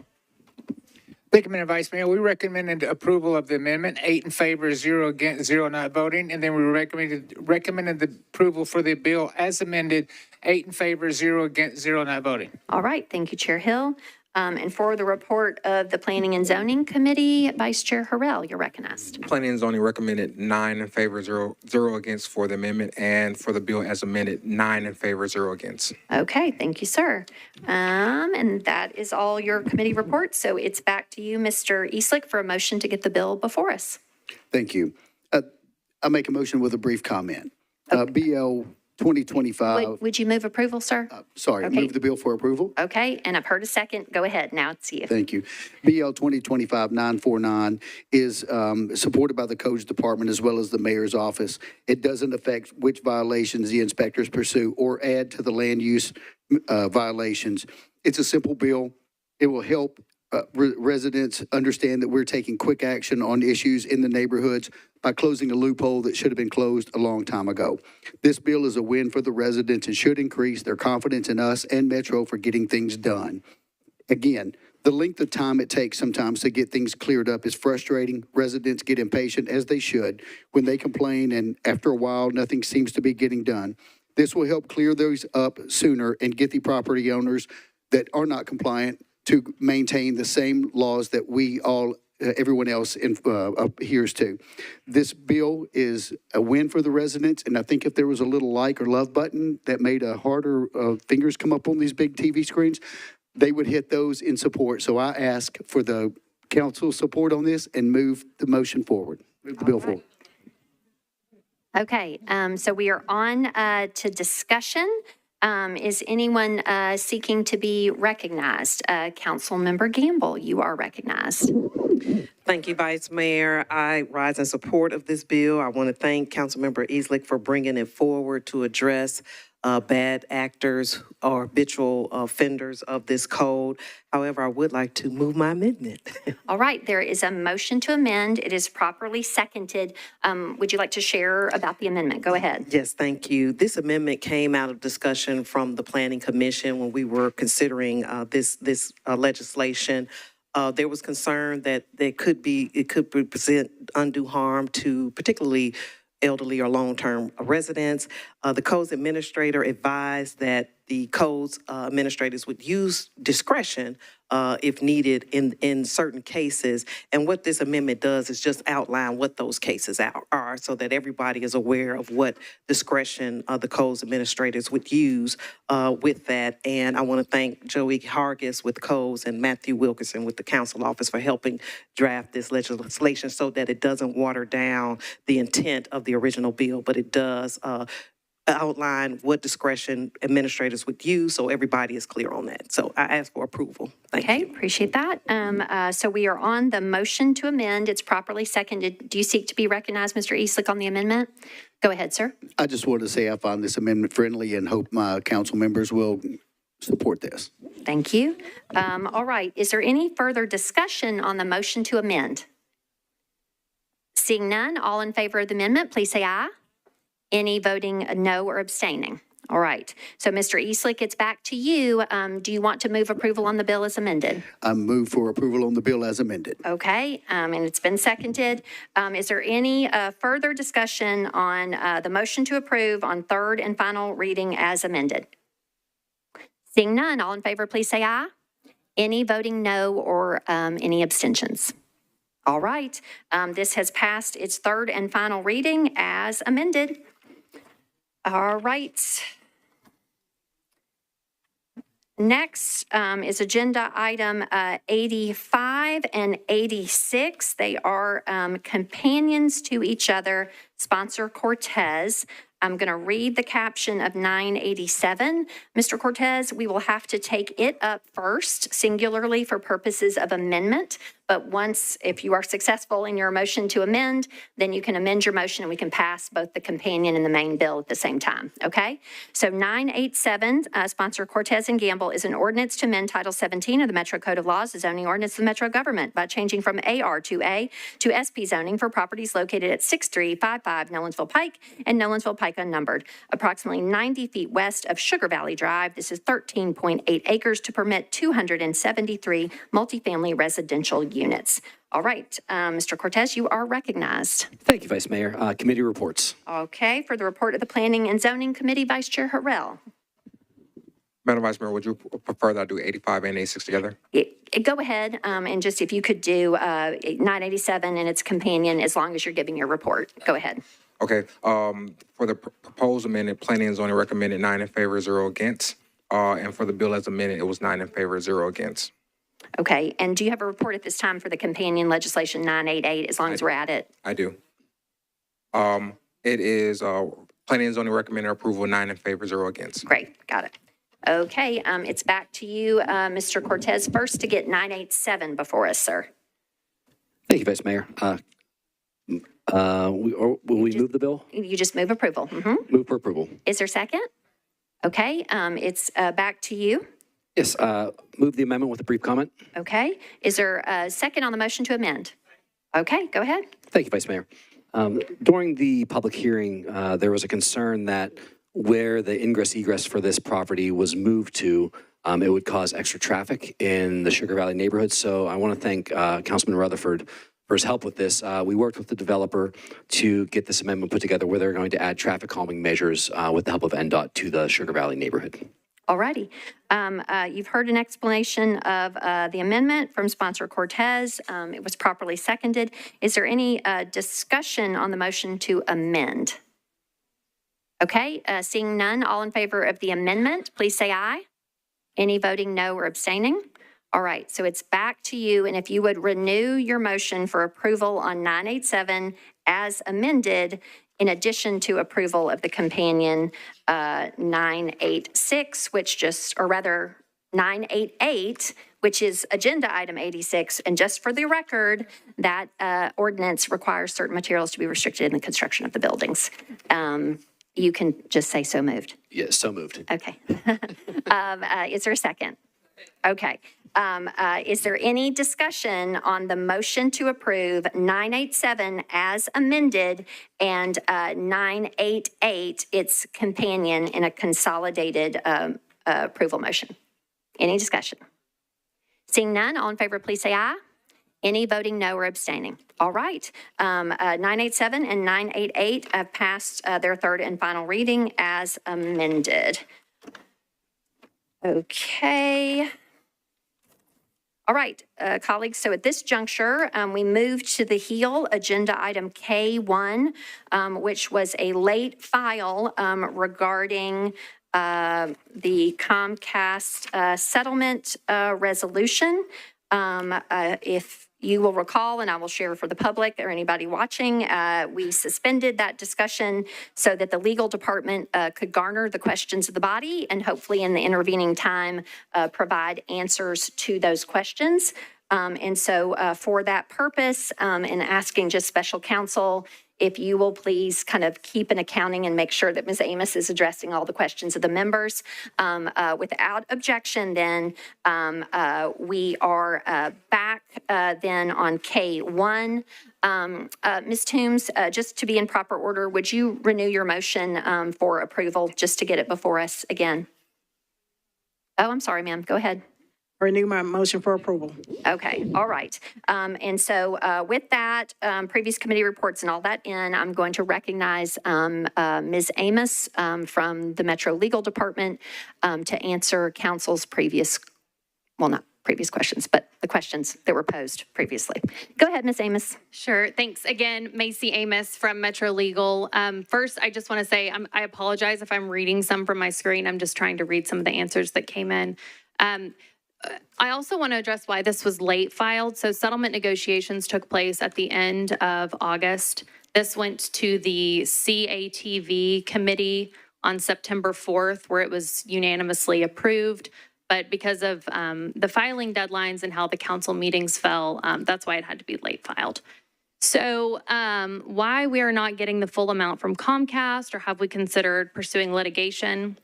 Thank you, Madam Vice Mayor. We recommended approval of the amendment, 8 in favor, 0 against, 0 not voting. And then we recommended the approval for the bill as amended, 8 in favor, 0 against, 0 not voting. All right, thank you, Chair Hill. And for the report of the Planning and Zoning Committee, Vice Chair Harrell, you're recognized. Planning and zoning recommended 9 in favor, 0 against for the amendment, and for the bill as amended, 9 in favor, 0 against. Okay, thank you, sir. And that is all your committee reports. So it's back to you, Mr. Eastlick, for a motion to get the bill before us. Thank you. I make a motion with a brief comment. BL 2025. Would you move approval, sir? Sorry, Okay. move the bill for approval. Okay, and I've heard a second. Go ahead. Now it's you. Thank you. BL 2025-949 is supported by the Codes Department as well as the Mayor's Office. It doesn't affect which violations the inspectors pursue or add to the land use violations. It's a simple bill. It will help residents understand that we're taking quick action on issues in the neighborhoods by closing a loophole that should have been closed a long time ago. This bill is a win for the residents and should increase their confidence in us and Metro for getting things done. Again, the length of time it takes sometimes to get things cleared up is frustrating. Residents get impatient, as they should, when they complain, and after a while, nothing seems to be getting done. This will help clear those up sooner and get the property owners that are not compliant to maintain the same laws that we all, everyone else adheres to. This bill is a win for the residents, and I think if there was a little like or love button that made a harder fingers come up on these big TV screens, they would hit those in support. So I ask for the council support on this and move the motion forward, move the bill forward. Okay, so we are on to discussion. Is anyone seeking to be recognized? Councilmember Gamble, you are recognized. Thank you, Vice Mayor. I rise in support of this bill. I want to thank Councilmember Eastlick for bringing it forward to address bad actors or habitual offenders of this code. However, I would like to move my amendment. All right, there is a motion to amend. It is properly seconded. Would you like to share about the amendment? Go ahead. Yes, thank you. This amendment came out of discussion from the Planning Commission when we were considering this legislation. There was concern that it could present undue harm to particularly elderly or long-term residents. The codes administrator advised that the codes administrators would use discretion if needed in certain cases. And what this amendment does is just outline what those cases are so that everybody is aware of what discretion the codes administrators would use with that. And I want to thank Joey Hargis with codes and Matthew Wilkerson with the council office for helping draft this legislation so that it doesn't water down the intent of the original bill, but it does outline what discretion administrators would use so everybody is clear on that. So I ask for approval. Thank you. Appreciate that. So we are on the motion to amend. It's properly seconded. Do you seek to be recognized, Mr. Eastlick, on the amendment? Go ahead, sir. I just want to say I find this amendment friendly and hope my council members will support this. Thank you. All right. Is there any further discussion on the motion to amend? Seeing none, all in favor of the amendment, please say aye. Any voting no or abstaining? All right. So, Mr. Eastlick, it's back to you. Do you want to move approval on the bill as amended? I move for approval on the bill as amended. Okay, and it's been seconded. Is there any further discussion on the motion to approve on third and final reading as amended? Seeing none, all in favor, please say aye. Any voting no or any abstentions? All right, this has passed its third and final reading as amended. All right. Next is agenda item 85 and 86. They are companions to each other. Sponsor Cortez. I'm going to read the caption of 987. Mr. Cortez, we will have to take it up first, singularly for purposes of amendment. But once, if you are successful in your motion to amend, then you can amend your motion and we can pass both the companion and the main bill at the same time, okay? So 987, sponsor Cortez and Gamble, is an ordinance to amend Title 17 of the Metro Code of Laws, the zoning ordinance of the Metro government by changing from AR to A to SP zoning for properties located at 6355 Nolensville Pike and Nolensville Pike unnumbered, approximately 90 feet west of Sugar Valley Drive. This is 13.8 acres to permit 273 multifamily residential units. All right, Mr. Cortez, you are recognized. Thank you, Vice Mayor. Committee reports. Okay, for the report of the Planning and Zoning Committee, Vice Chair Harrell. Madam Vice Mayor, would you prefer that I do 85 and 86 together? Go ahead, and just if you could do 987 and its companion, as long as you're giving your report. Go ahead. Okay, for the proposed amendment, planning and zoning recommended 9 in favor, 0 against. And for the bill as amended, it was 9 in favor, 0 against. Okay, and do you have a report at this time for the companion legislation 988, as long as we're at it? I do. It is planning and zoning recommended approval, 9 in favor, 0 against. Great, got it. Okay, it's back to you, Mr. Cortez, first to get 987 before us, sir. Thank you, Vice Mayor. Will we move the bill? You just move approval. Move for approval. Is there a second? Okay, it's back to you. Yes, move the amendment with a brief comment. Okay, is there a second on the motion to amend? Okay, go ahead. Thank you, Vice Mayor. During the public hearing, there was a concern that where the ingress-egress for this property was moved to, it would cause extra traffic in the Sugar Valley neighborhood. So I want to thank Councilman Rutherford for his help with this. We worked with the developer to get this amendment put together where they're going to add traffic calming measures with the help of NDOT to the Sugar Valley neighborhood. All righty. You've heard an explanation of the amendment from sponsor Cortez. It was properly seconded. Is there any discussion on the motion to amend? Okay, seeing none, all in favor of the amendment, please say aye. Any voting no or abstaining? All right, so it's back to you, and if you would renew your motion for approval on 987 as amended, in addition to approval of the companion 986, which just, or rather 988, which is agenda item 86. And just for the record, that ordinance requires certain materials to be restricted in the construction of the buildings. You can just say so moved. Yes, so moved. Okay. Is there a second? Okay. Is there any discussion on the motion to approve 987 as amended and 988, its companion, in a consolidated approval motion? Any discussion? Seeing none, all in favor, please say aye. Any voting no or abstaining? All right. 987 and 988 have passed their third and final reading as amended. Okay. All right, colleagues, so at this juncture, we move to the HEAL agenda item K1, which was a late file regarding the Comcast settlement resolution. If you will recall, and I will share for the public or anybody watching, we suspended that discussion so that the legal department could garner the questions of the body and hopefully in the intervening time provide answers to those questions. And so for that purpose, and asking just special counsel, if you will please kind of keep an accounting and make sure that Ms. Amos is addressing all the questions of the members. Without objection, then we are back then on K1. Ms. Toombs, just to be in proper order, would you renew your motion for approval just to get it before us again? Oh, I'm sorry, ma'am. Go ahead. Renew my motion for approval. Okay, all right. And so with that, previous committee reports and all that in, I'm going to recognize Ms. Amos from the Metro Legal Department to answer council's previous, well, not previous questions, but the questions that were posed previously. Go ahead, Ms. Amos. Sure. Thanks again, Macy Amos from Metro Legal. First, I just want to say I apologize if I'm reading some from my screen. I'm just trying to read some of the answers that came in. I also want to address why this was late filed. So settlement negotiations took place at the end of August. This went to the CATV committee on September 4th, where it was unanimously approved. But because of the filing deadlines and how the council meetings fell, that's why it had to be late filed. So why we are not getting the full amount from Comcast, or have we considered pursuing litigation?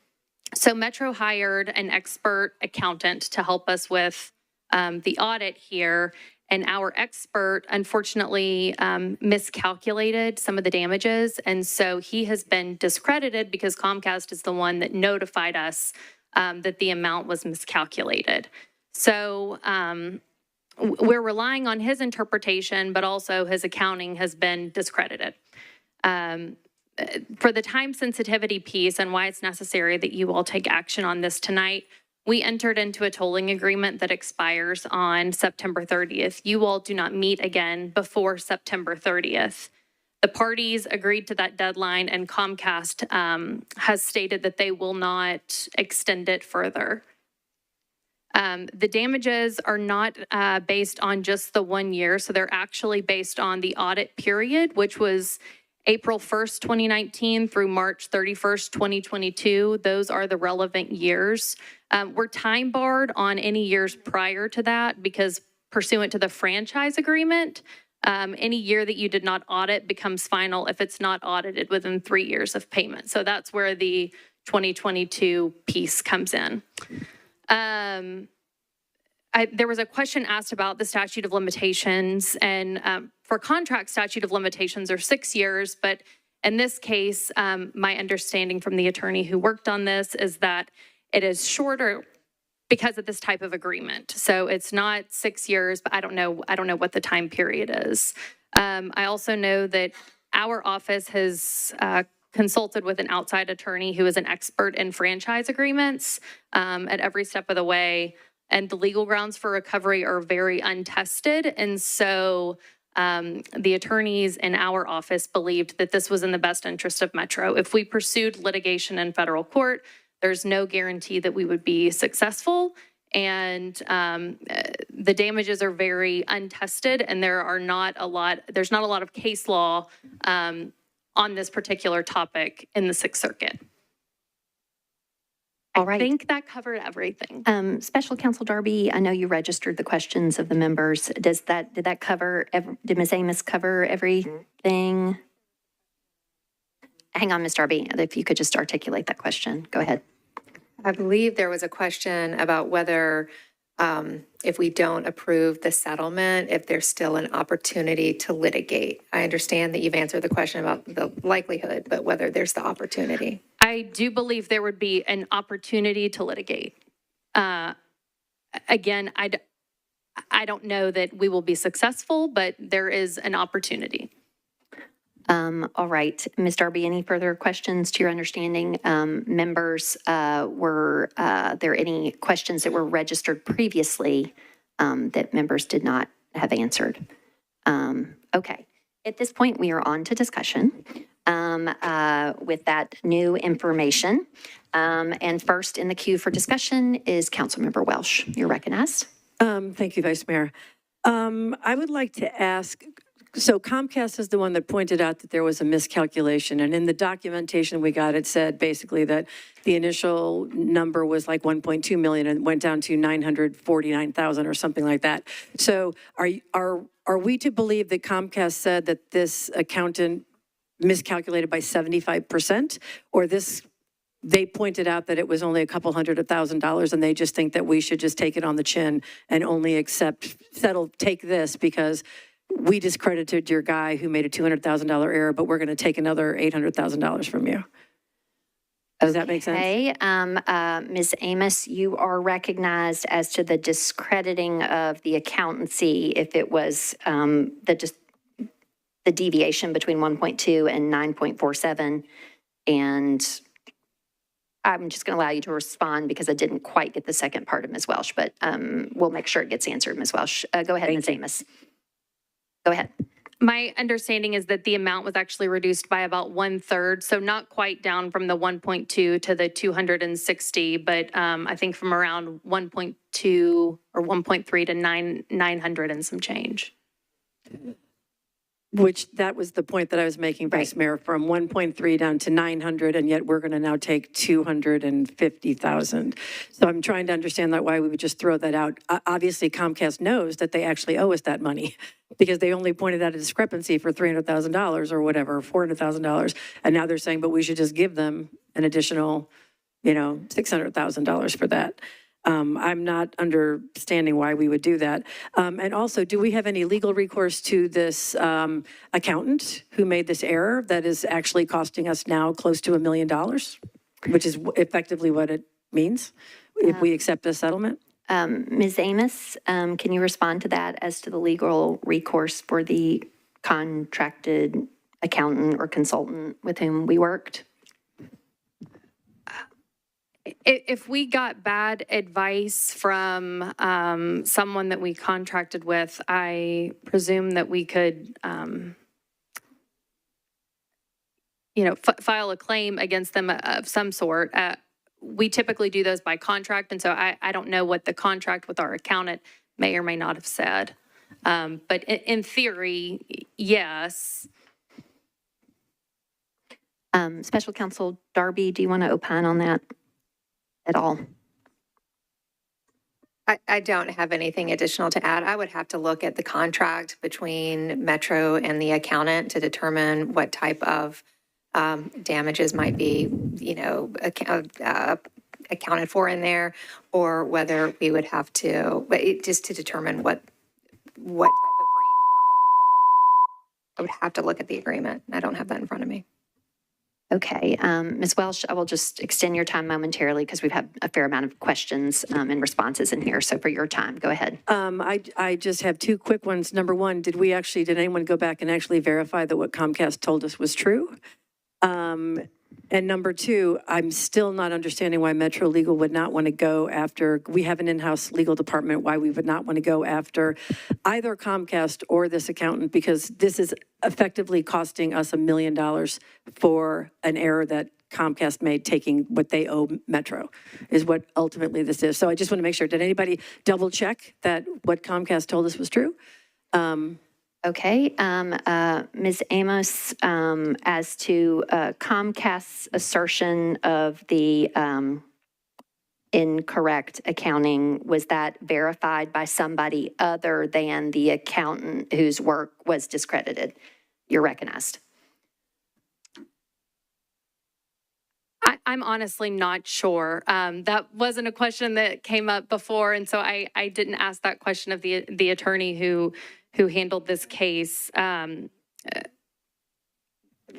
So Metro hired an expert accountant to help us with the audit here. And our expert, unfortunately, miscalculated some of the damages. And so he has been discredited because Comcast is the one that notified us that the amount was miscalculated. So we're relying on his interpretation, but also his accounting has been discredited. for the time sensitivity piece and why it's necessary that you all take action on this tonight, we entered into a tolling agreement that expires on September 30th. You all do not meet again before September 30th. The parties agreed to that deadline, and Comcast has stated that they will not extend it further. The damages are not based on just the 1 year, so they're actually based on the audit period, which was April 1st, 2019 through March 31st, 2022. Those are the relevant years. We're time barred on any years prior to that because pursuant to the franchise agreement, any year that you did not audit becomes final if it's not audited within 3 years of payment. So that's where the 2022 piece comes in. There was a question asked about the statute of limitations, and for contract statute of limitations are 6 years, but in this case, my understanding from the attorney who worked on this is that it is shorter because of this type of agreement. So it's not 6 years, but I don't know what the time period is. I also know that our office has consulted with an outside attorney who is an expert in franchise agreements at every step of the way. And the legal grounds for recovery are very untested. And so the attorneys in our office believed that this was in the best interest of Metro. If we pursued litigation in federal court, there's no guarantee that we would be successful. And the damages are very untested, and there's not a lot of case law on this particular topic in the Sixth Circuit. All right. I think that covered everything. Special Counsel Darby, I know you registered the questions of the members. Did that cover, did Ms. Amos cover everything? Hang on, Ms. Darby, if you could just articulate that question. Go ahead. I believe there was a question about whether if we don't approve the settlement, if there's still an opportunity to litigate. I understand that you've answered the question about the likelihood, but whether there's the opportunity. I do believe there would be an opportunity to litigate. Again, I don't know that we will be successful, but there is an opportunity. All right, Ms. Darby, any further questions to your understanding? Members, were there any questions that were registered previously that members did not have answered? Okay, at this point, we are on to discussion with that new information. And first in the queue for discussion is Councilmember Welsh. You're recognized. Thank you, Vice Mayor. I would like to ask, so Comcast is the one that pointed out that there was a miscalculation, and in the documentation we got, it said basically that the initial number was like 1.2 million and went down to 949,000 or something like that. So are we to believe that Comcast said that this accountant miscalculated by 75%, or they pointed out that it was only a couple $100,000 and they just think that we should just take it on the chin and only take this because we discredited your guy who made a $200,000 error, but we're going to take another $800,000 from you. Does that make sense? Okay, Ms. Amos, you are recognized as to the discrediting of the accountancy if it was the deviation between 1.2 and 9.47. And I'm just going to allow you to respond because I didn't quite get the second part of Ms. Welsh, but we'll make sure it gets answered, Ms. Welsh. Go ahead, Ms. Amos. Go ahead. My understanding is that the amount was actually reduced by about 1/3, so not quite down from the 1.2 to the 260, but I think from around 1.2 or 1.3 to 900 and some change. Which that was the point that I was making, Vice Mayor, from 1.3 down to 900, and yet we're going to now take 250,000. So I'm trying to understand that why we would just throw that out. Obviously, Comcast knows that they actually owe us that money because they only pointed out a discrepancy for $300,000 or whatever, $400,000, and now they're saying, but we should just give them an additional, $600,000 for that. I'm not understanding why we would do that. And also, do we have any legal recourse to this accountant who made this error that is actually costing us now close to $1 million, which is effectively what it means if we accept a settlement? Ms. Amos, can you respond to that as to the legal recourse for the contracted accountant or consultant with whom we worked? If we got bad advice from someone that we contracted with, I presume that we could, file a claim against them of some sort. We typically do those by contract, and so I don't know what the contract with our accountant may or may not have said. But in theory, yes. Special Counsel Darby, do you want to opine on that at all? I don't have anything additional to add. I would have to look at the contract between Metro and the accountant to determine what type of damages might be, accounted for in there, or whether we would have to, just to determine what type of breach. I would have to look at the agreement. I don't have that in front of me. Okay, Ms. Welsh, I will just extend your time momentarily because we've had a fair amount of questions and responses in here. So for your time, go ahead. I just have two quick ones. Number one, did anyone go back and actually verify that what Comcast told us was true? And number two, I'm still not understanding why Metro Legal would not want to go after, we have an in-house legal department, why we would not want to go after either Comcast or this accountant, because this is effectively costing us $1 million for an error that Comcast made taking what they owe Metro, is what ultimately this is. So I just want to make sure, did anybody double check that what Comcast told us was true? Okay, Ms. Amos, as to Comcast's assertion of the incorrect accounting, was that verified by somebody other than the accountant whose work was discredited? You're recognized. I'm honestly not sure. That wasn't a question that came up before, and so I didn't ask that question of the attorney who handled this case.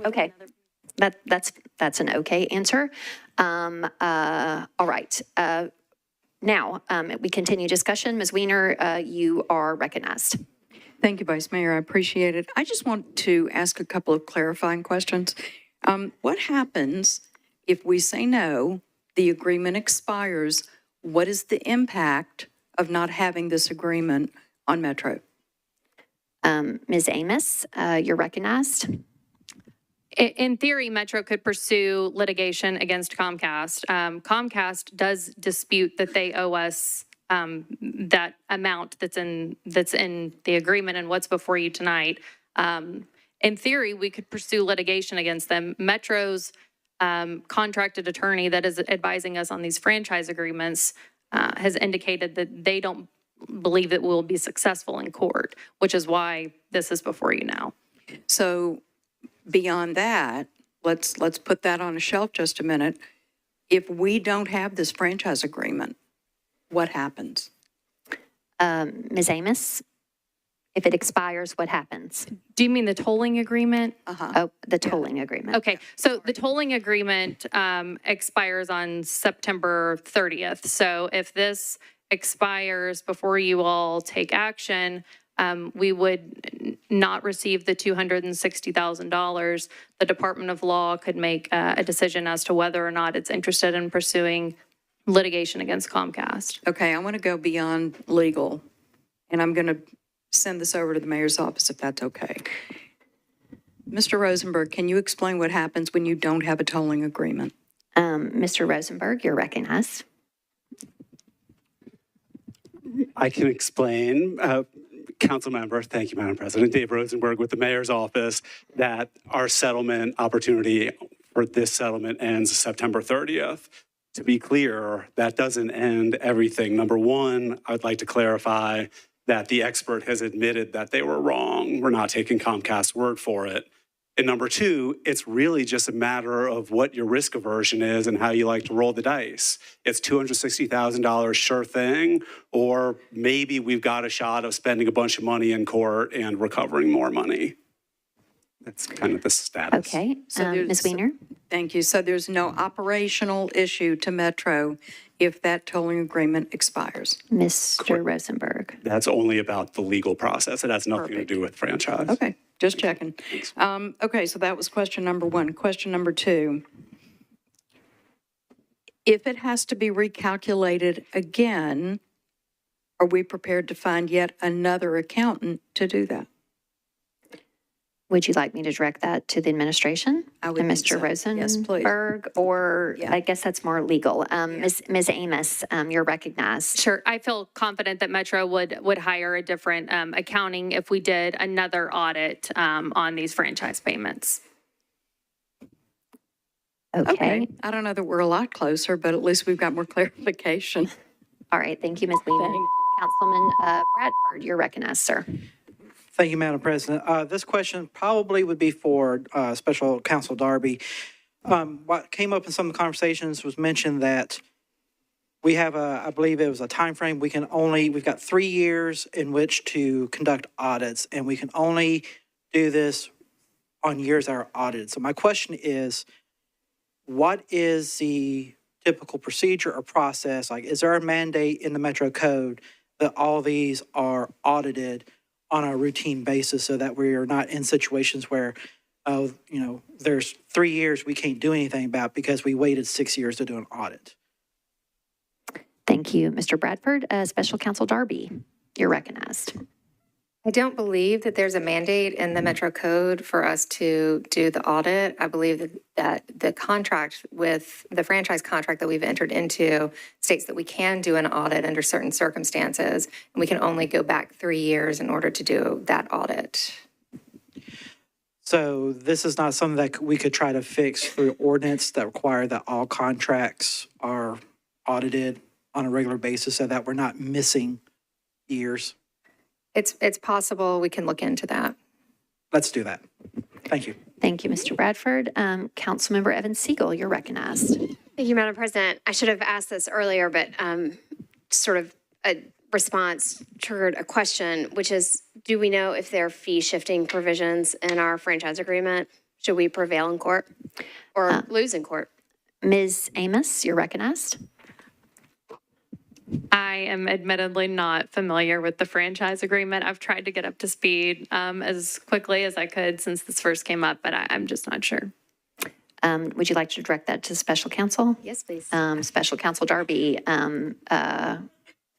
Okay, that's an okay answer. All right. Now, we continue discussion. Ms. Weiner, you are recognized. Thank you, Vice Mayor. I appreciate it. I just want to ask a couple of clarifying questions. What happens if we say no, the agreement expires? What is the impact of not having this agreement on Metro? Ms. Amos, you're recognized. In theory, Metro could pursue litigation against Comcast. Comcast does dispute that they owe us that amount that's in the agreement and what's before you tonight. In theory, we could pursue litigation against them. Metro's contracted attorney that is advising us on these franchise agreements has indicated that they don't believe that we'll be successful in court, which is why this is before you now. So beyond that, let's put that on a shelf just a minute. If we don't have this franchise agreement, what happens? Ms. Amos, if it expires, what happens? Do you mean the tolling agreement? Oh, the tolling agreement. Okay, so the tolling agreement expires on September 30th. So if this expires before you all take action, we would not receive the $260,000. The Department of Law could make a decision as to whether or not it's interested in pursuing litigation against Comcast. Okay, I want to go beyond legal, and I'm going to send this over to the mayor's office if that's okay. Mr. Rosenberg, can you explain what happens when you don't have a tolling agreement? Mr. Rosenberg, you're recognized. I can explain, Council Member, thank you, Madam President, Dave Rosenberg with the Mayor's Office, that our settlement opportunity for this settlement ends September 30th. To be clear, that doesn't end everything. Number one, I'd like to clarify that the expert has admitted that they were wrong. We're not taking Comcast's word for it. And number two, it's really just a matter of what your risk aversion is and how you like to roll the dice. It's $260,000 sure thing, or maybe we've got a shot of spending a bunch of money in court and recovering more money. That's kind of the status. Okay, So Ms. Weiner? Thank you. So there's no operational issue to Metro if that tolling agreement expires? Mr. Rosenberg. That's only about the legal process. It has nothing to do with franchise. Okay, Just checking. Okay, so that was question number one. Question number two. If it has to be recalculated again, are we prepared to find yet another accountant to do that? Would you like me to direct that to the administration? I would and think Mr. so. Yes, please. Rosenberg? Or Yeah. I guess that's more legal. Ms. Amos, you're recognized. Sure. I feel confident that Metro would hire a different accounting if we did another audit on these franchise payments. Okay. I don't know that we're a lot closer, but at least we've got more clarification. All right. Thank you, Ms. Lehman. Councilman Bradford, you're recognized, sir. Thank you, Madam President. This question probably would be for Special Counsel Darby. What came up in some of the conversations was mentioned that we have I believe it was a time frame. We've got 3 years in which to conduct audits, and we can only do this on years that are audited. So my question is, what is the typical procedure or process? Like, is there a mandate in the Metro Code that all these are audited on a routine basis so that we are not in situations where, there's 3 years we can't do anything about because we waited 6 years to do an audit? Thank you, Mr. Bradford. Special Counsel Darby, you're recognized. I don't believe that there's a mandate in the Metro Code for us to do the audit. I believe that the contract with the franchise contract that we've entered into states that we can do an audit under certain circumstances, and we can only go back 3 years in order to do that audit. So this is not something that we could try to fix through ordinance that require that all contracts are audited on a regular basis so that we're not missing years? It's possible. We can look into that. Let's do that. Thank you. Thank you, Mr. Bradford. Councilmember Evan Siegel, you're recognized. Thank you, Madam President. I should have asked this earlier, but sort of a response triggered a question, which is, do we know if there are fee shifting provisions in our franchise agreement? Should we prevail in court or lose in court? Ms. Amos, you're recognized. I am admittedly not familiar with the franchise agreement. I've tried to get up to speed as quickly as I could since this first came up, but I'm just not sure. Would you like to direct that to Special Counsel? Yes, please. Special Counsel Darby,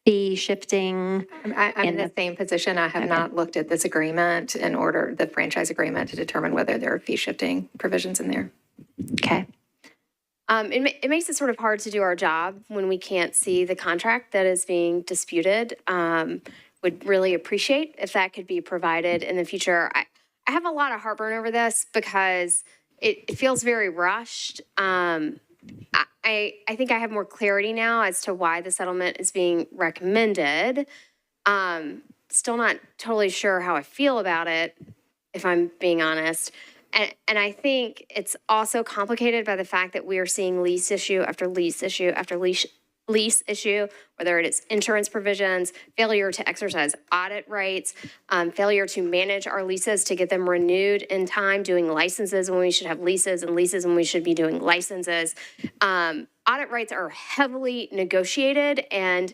fee shifting. I'm in the same position. I have not looked at this agreement the franchise agreement, to determine whether there are fee shifting provisions in there. Okay. It makes it sort of hard to do our job when we can't see the contract that is being disputed. Would really appreciate if that could be provided in the future. I have a lot of heartburn over this because it feels very rushed. I think I have more clarity now as to why the settlement is being recommended. Still not totally sure how I feel about it, if I'm being honest. And I think it's also complicated by the fact that we are seeing lease issue after lease issue after lease issue, whether it is insurance provisions, failure to exercise audit rights, failure to manage our leases to get them renewed in time, doing licenses when we should have leases and leases when we should be doing licenses. Audit rights are heavily negotiated, and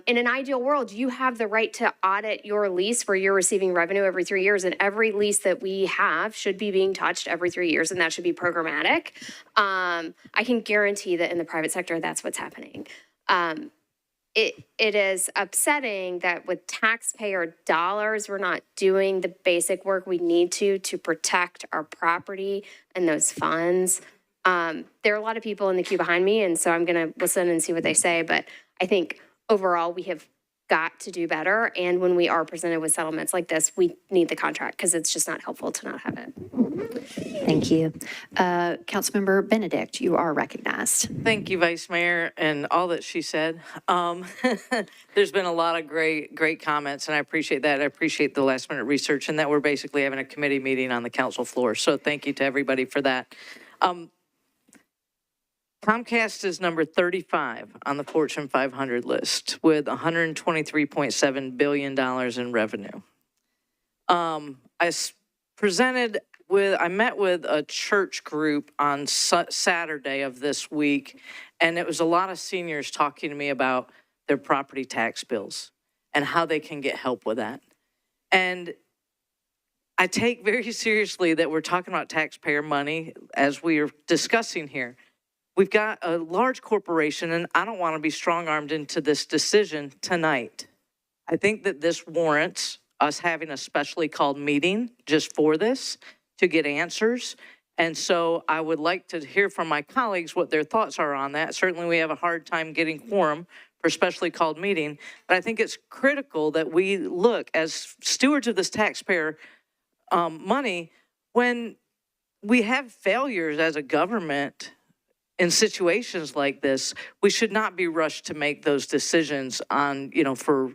in an ideal world, you have the right to audit your lease where you're receiving revenue every 3 years, and every lease that we have should be being touched every 3 years, and that should be programmatic. I can guarantee that in the private sector, that's what's happening. It is upsetting that with taxpayer dollars, we're not doing the basic work we need to protect our property and those funds. There are a lot of people in the queue behind me, and so I'm going to listen and see what they say. But I think overall, we have got to do better. And when we are presented with settlements like this, we need the contract because it's just not helpful to not have it. Thank you. Councilmember Benedict, you are recognized. Thank you, Vice Mayor, and all that she said. There's been a lot of great comments, and I appreciate that. I appreciate the last minute research and that we're basically having a committee meeting on the council floor. So thank you to everybody for that. Comcast is number 35 on the Fortune 500 list with $123.7 billion in revenue. I met with a church group on Saturday of this week, and it was a lot of seniors talking to me about their property tax bills and how they can get help with that. And I take very seriously that we're talking about taxpayer money as we are discussing here. We've got a large corporation, and I don't want to be strong-armed into this decision tonight. I think that this warrants us having a specially called meeting just for this to get answers. And so I would like to hear from my colleagues what their thoughts are on that. Certainly, we have a hard time getting quorum for a specially called meeting, but I think it's critical that we look as stewards of this taxpayer money when we have failures as a government. In situations like this, we should not be rushed to make those decisions on, for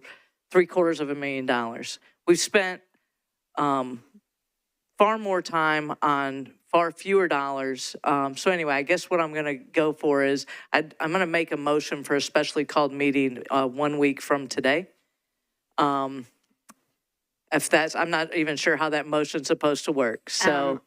$750,000. We've spent far more time on far fewer dollars. So anyway, I guess what I'm going to go for is I'm going to make a motion for a specially called meeting 1 week from today. If that's, I'm not even sure how that motion's supposed to work. So.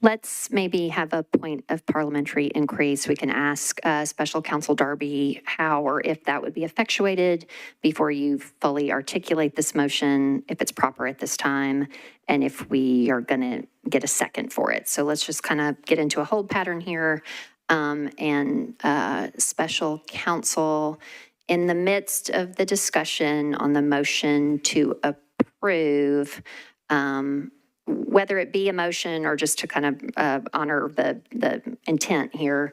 Let's maybe have a point of parliamentary inquiry so we can ask Special Counsel Darby how or if that would be effectuated before you fully articulate this motion, if it's proper at this time, and if we are going to get a second for it. So let's just kind of get into a hold pattern here. And Special Counsel, in the midst of the discussion on the motion to approve, whether it be a motion or just to kind of honor the intent here,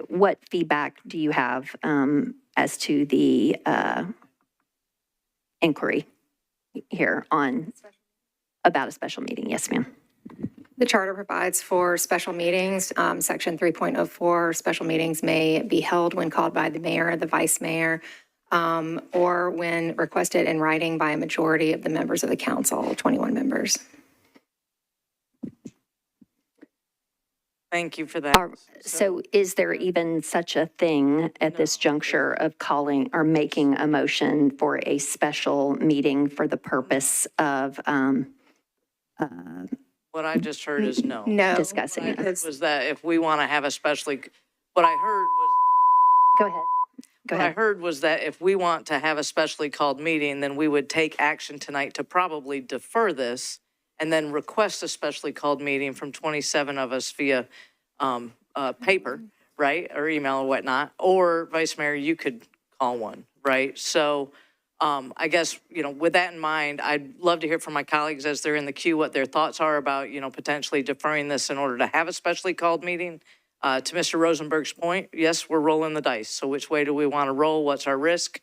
what feedback do you have as to the inquiry here on about a special meeting? Yes, ma'am. The charter provides for special meetings. Section 3.04, special meetings may be held when called by the mayor or the vice mayor, or when requested in writing by a majority of the members of the council, 21 members. Thank you for that. So is there even such a thing at this juncture of calling or making a motion for a special meeting for the purpose of What I just heard is no. No. discussing What I it? heard was that if we want to have a specially, what I heard was, Go ahead. what I heard was that if we want to have a specially called meeting, then we would take action tonight to probably defer this and then request a specially called meeting from 27 of us via paper, right, or email or whatnot, or Vice Mayor, you could call one, right? So I guess, with that in mind, I'd love to hear from my colleagues as they're in the queue what their thoughts are about, potentially deferring this in order to have a specially called meeting. To Mr. Rosenberg's point, yes, we're rolling the dice. So which way do we want to roll? What's our risk?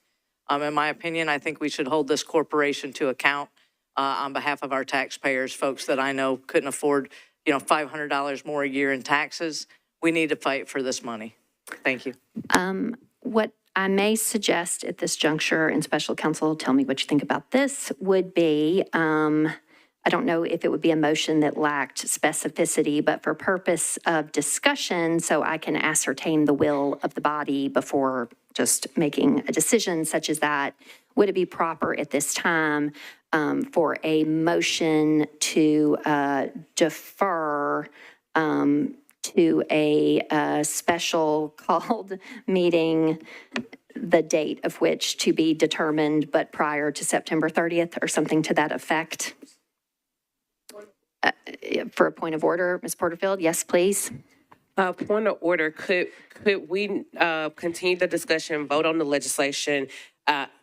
In my opinion, I think we should hold this corporation to account on behalf of our taxpayers, folks that I know couldn't afford, $500 more a year in taxes. We need to fight for this money. Thank you. What I may suggest at this juncture, and Special Counsel, tell me what you think about this, would be, I don't know if it would be a motion that lacked specificity, but for purpose of discussion, so I can ascertain the will of the body before just making a decision such as that, would it be proper at this time for a motion to defer to a special called meeting, the date of which to be determined, but prior to September 30th or something to that effect? For a point of order, Ms. Porterfield, yes, please. Point of order, could we continue the discussion, vote on the legislation?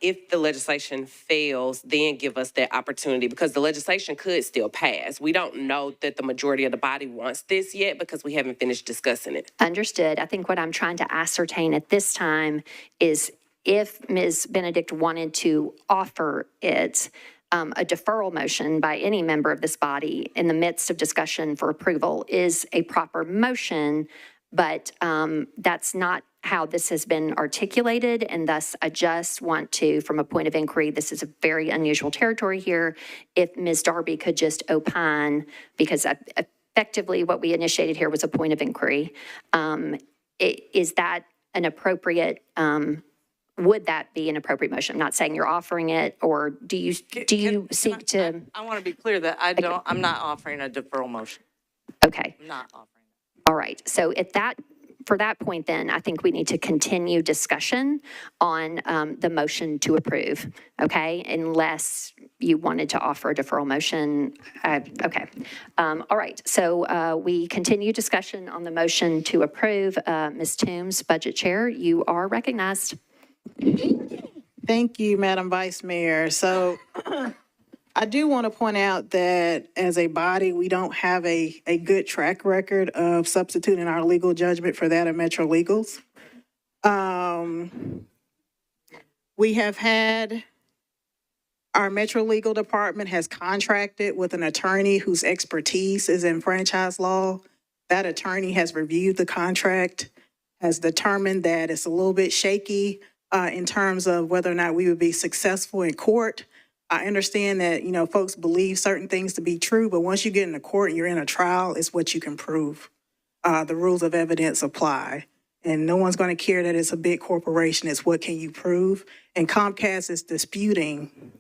If the legislation fails, then give us that opportunity, because the legislation could still pass. We don't know that the majority of the body wants this yet because we haven't finished discussing it. Understood. I think what I'm trying to ascertain at this time is if Ms. Benedict wanted to offer it, a deferral motion by any member of this body in the midst of discussion for approval is a proper motion, but that's not how this has been articulated, and thus I just want to, from a point of inquiry, this is a very unusual territory here, if Ms. Darby could just opine, because effectively what we initiated here was a point of inquiry. Is that an appropriate, would that be an appropriate motion? I'm not saying you're offering it, or do you seek to? I want to be clear that I'm not offering a deferral motion. Okay. I'm not offering. All right. So for that point, then I think we need to continue discussion on the motion to approve. Okay, unless you wanted to offer a deferral motion. Okay. All right. So we continue discussion on the motion to approve. Ms. Toombs, Budget Chair, you are recognized. Thank you, Madam Vice Mayor. So I do want to point out that as a body, we don't have a good track record of substituting our legal judgment for that of Metro Legals. We have had, our Metro Legal Department has contracted with an attorney whose expertise is in franchise law. That attorney has reviewed the contract, has determined that it's a little bit shaky in terms of whether or not we would be successful in court. I understand that, you know, folks believe certain things to be true, but once you get into court and you're in a trial, it's what you can prove. The rules of evidence apply. And no one's going to care that it's a big corporation. It's what can you prove? And Comcast is disputing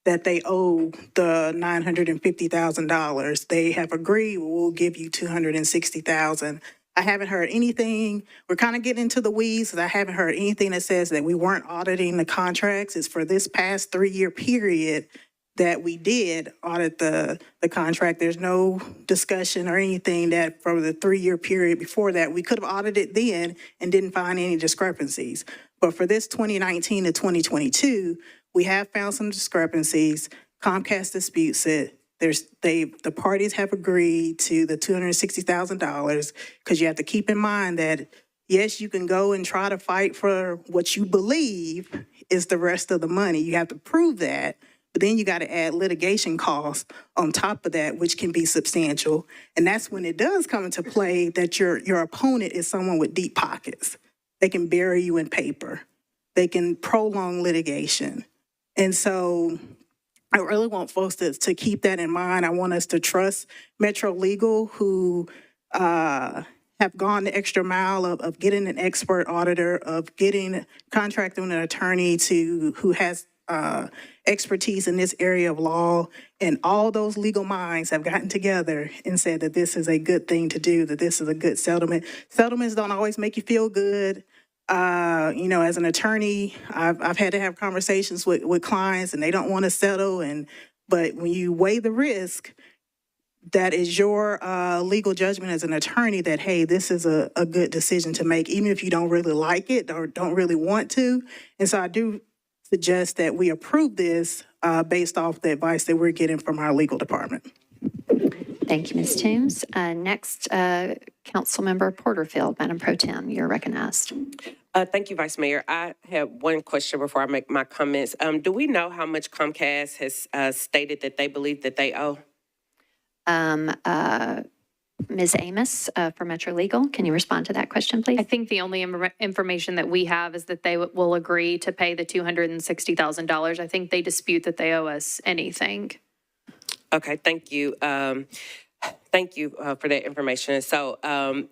that they owe the $950,000. They have agreed, we'll give you $260,000. I haven't heard anything. We're kind of getting into the weeds, because I haven't heard anything that says that we weren't auditing the contracts. It's for this past 3-year period that we did audit the contract. There's no discussion or anything that for the 3-year period before that, we could have audited then and didn't find any discrepancies. But for this 2019 to 2022, we have found some discrepancies. Comcast disputes it. The parties have agreed to the $260,000, because you have to keep in mind that, yes, you can go and try to fight for what you believe is the rest of the money. You have to prove that, but then you got to add litigation costs on top of that, which can be substantial. And that's when it does come into play that your opponent is someone with deep pockets. They can bury you in paper. They can prolong litigation. And so I really want folks to keep that in mind. I want us to trust Metro Legal, who have gone the extra mile of getting an expert auditor, of contracting an attorney who has expertise in this area of law. And all those legal minds have gotten together and said that this is a good thing to do, that this is a good settlement. Settlements don't always make you feel good. You know, as an attorney, I've had to have conversations with clients, and they don't want to settle. But when you weigh the risk, that is your legal judgment as an attorney that, hey, this is a good decision to make, even if you don't really like it or don't really want to. And so I do suggest that we approve this based off the advice that we're getting from our legal department. Thank you, Ms. Toombs. Next, Councilmember Porterfield, Madam Pro Tem, you're recognized. Thank you, Vice Mayor. I have one question before I make my comments. Do we know how much Comcast has stated that they believe that they owe? Ms. Amos for Metro Legal, can you respond to that question, please? I think the only information that we have is that they will agree to pay the $260,000. I think they dispute that they owe us anything. Okay, thank you. Thank you for that information. So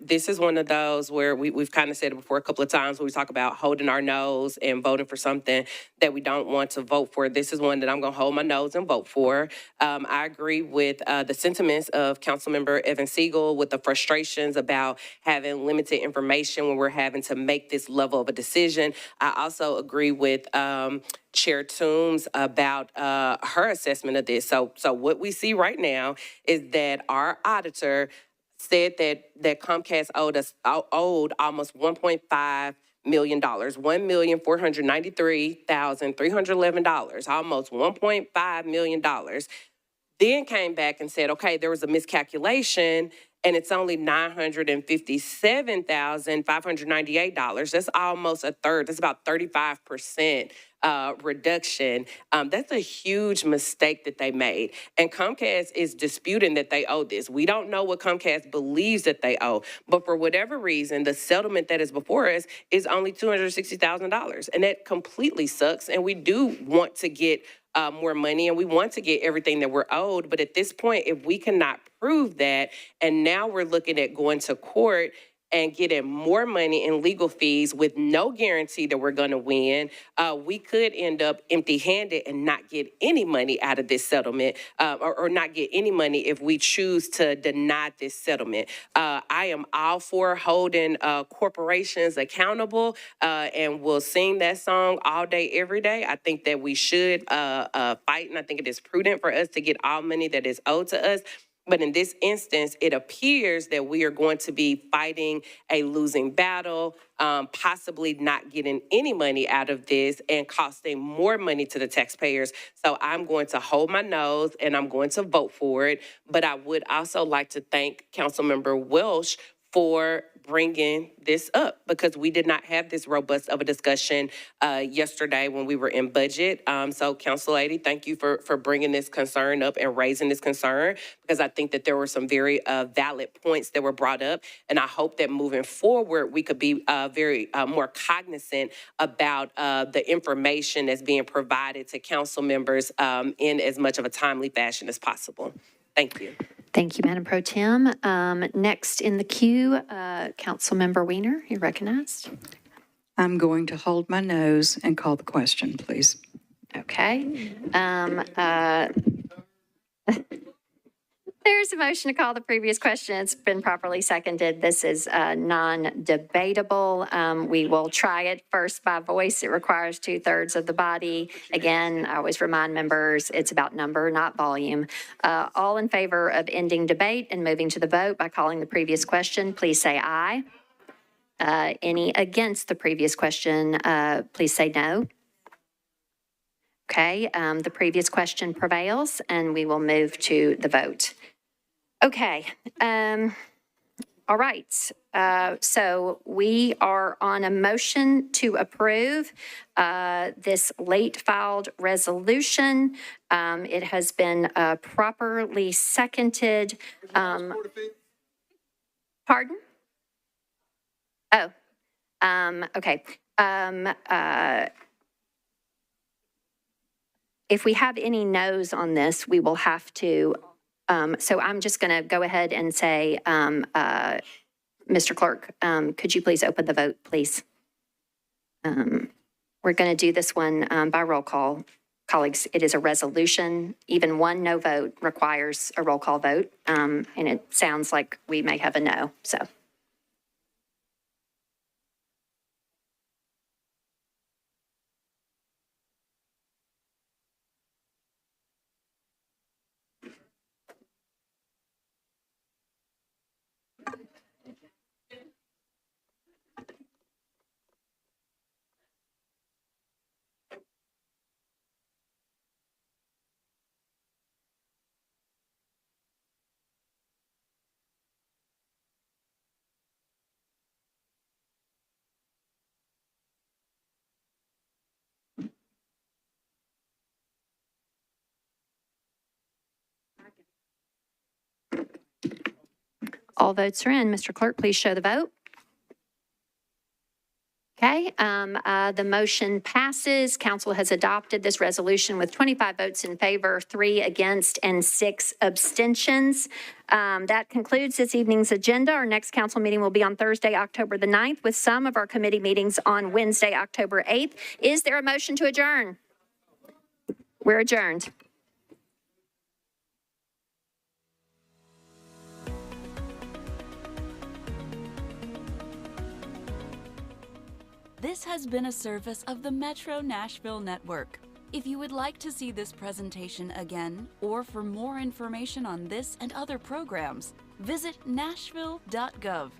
this is one of those where we've kind of said it before a couple of times when we talk about holding our nose and voting for something that we don't want to vote for. This is one that I'm going to hold my nose and vote for. I agree with the sentiments of Councilmember Evan Siegel with the frustrations about having limited information when we're having to make this level of a decision. I also agree with Chair Toombs about her assessment of this. So what we see right now is that our auditor said that Comcast owed almost $1.5 million, $1,493,311, almost $1.5 million. Then came back and said, okay, there was a miscalculation and it's only $957,598. That's almost a third. That's about 35% reduction. That's a huge mistake that they made. And Comcast is disputing that they owe this. We don't know what Comcast believes that they owe, but for whatever reason, the settlement that is before us is only $260,000. And that completely sucks. And we do want to get more money and we want to get everything that we're owed. But at this point, if we cannot prove that, and now we're looking at going to court, and getting more money in legal fees with no guarantee that we're going to win, we could end up empty-handed and not get any money out of this settlement, or not get any money if we choose to deny this settlement. I am all for holding corporations accountable, and we'll sing that song all day, every day. I think that we should fight, and I think it is prudent for us to get all money that is owed to us. But in this instance, it appears that we are going to be fighting a losing battle, possibly not getting any money out of this and costing more money to the taxpayers. So I'm going to hold my nose and I'm going to vote for it. But I would also like to thank Councilmember Welsh for bringing this up, because we did not have this robust of a discussion yesterday when we were in budget. So Council Lady, thank you for bringing this concern up and raising this concern, because I think that there were some very valid points that were brought up. And I hope that moving forward, we could be very more cognizant about the information that's being provided to council members in as much of a timely fashion as possible. Thank you. Thank you, Madam Pro Tem. Next in the queue, Councilmember Weiner, you're recognized. I'm going to hold my nose and call the question, please. Okay. There's a motion to call the previous question. It's been properly seconded. This is non-debatable. We will try it first by voice. It requires 2/3 of the body. Again, I always remind members, it's about number, not volume. All in favor of ending debate and moving to the vote by calling the previous question, please say aye. Any against the previous question, please say no. Okay, the previous question prevails, and we will move to the vote. Okay, all right. So we are on a motion to approve this late filed resolution. It has been properly seconded. Pardon? Oh, okay. If we have any no's on this, we will have to, so I'm just going to go ahead and say, Mr. Clerk, could you please open the vote, please? We're going to do this one by roll call. Colleagues, it is a resolution. Even one no vote requires a roll call vote, and it sounds like we may have a no, so. All votes are in. Mr. Clerk, please show the vote. Okay, the motion passes. Council has adopted this resolution with 25 votes in favor, 3 against, and 6 abstentions. That concludes this evening's agenda. Our next council meeting will be on Thursday, October the 9th, with some of our committee meetings on Wednesday, October 8th. Is there a motion to adjourn? We're adjourned. This has been a service of the Metro Nashville Network. If you would like to see this presentation again, or for more information on this and other programs, visit nashville.gov.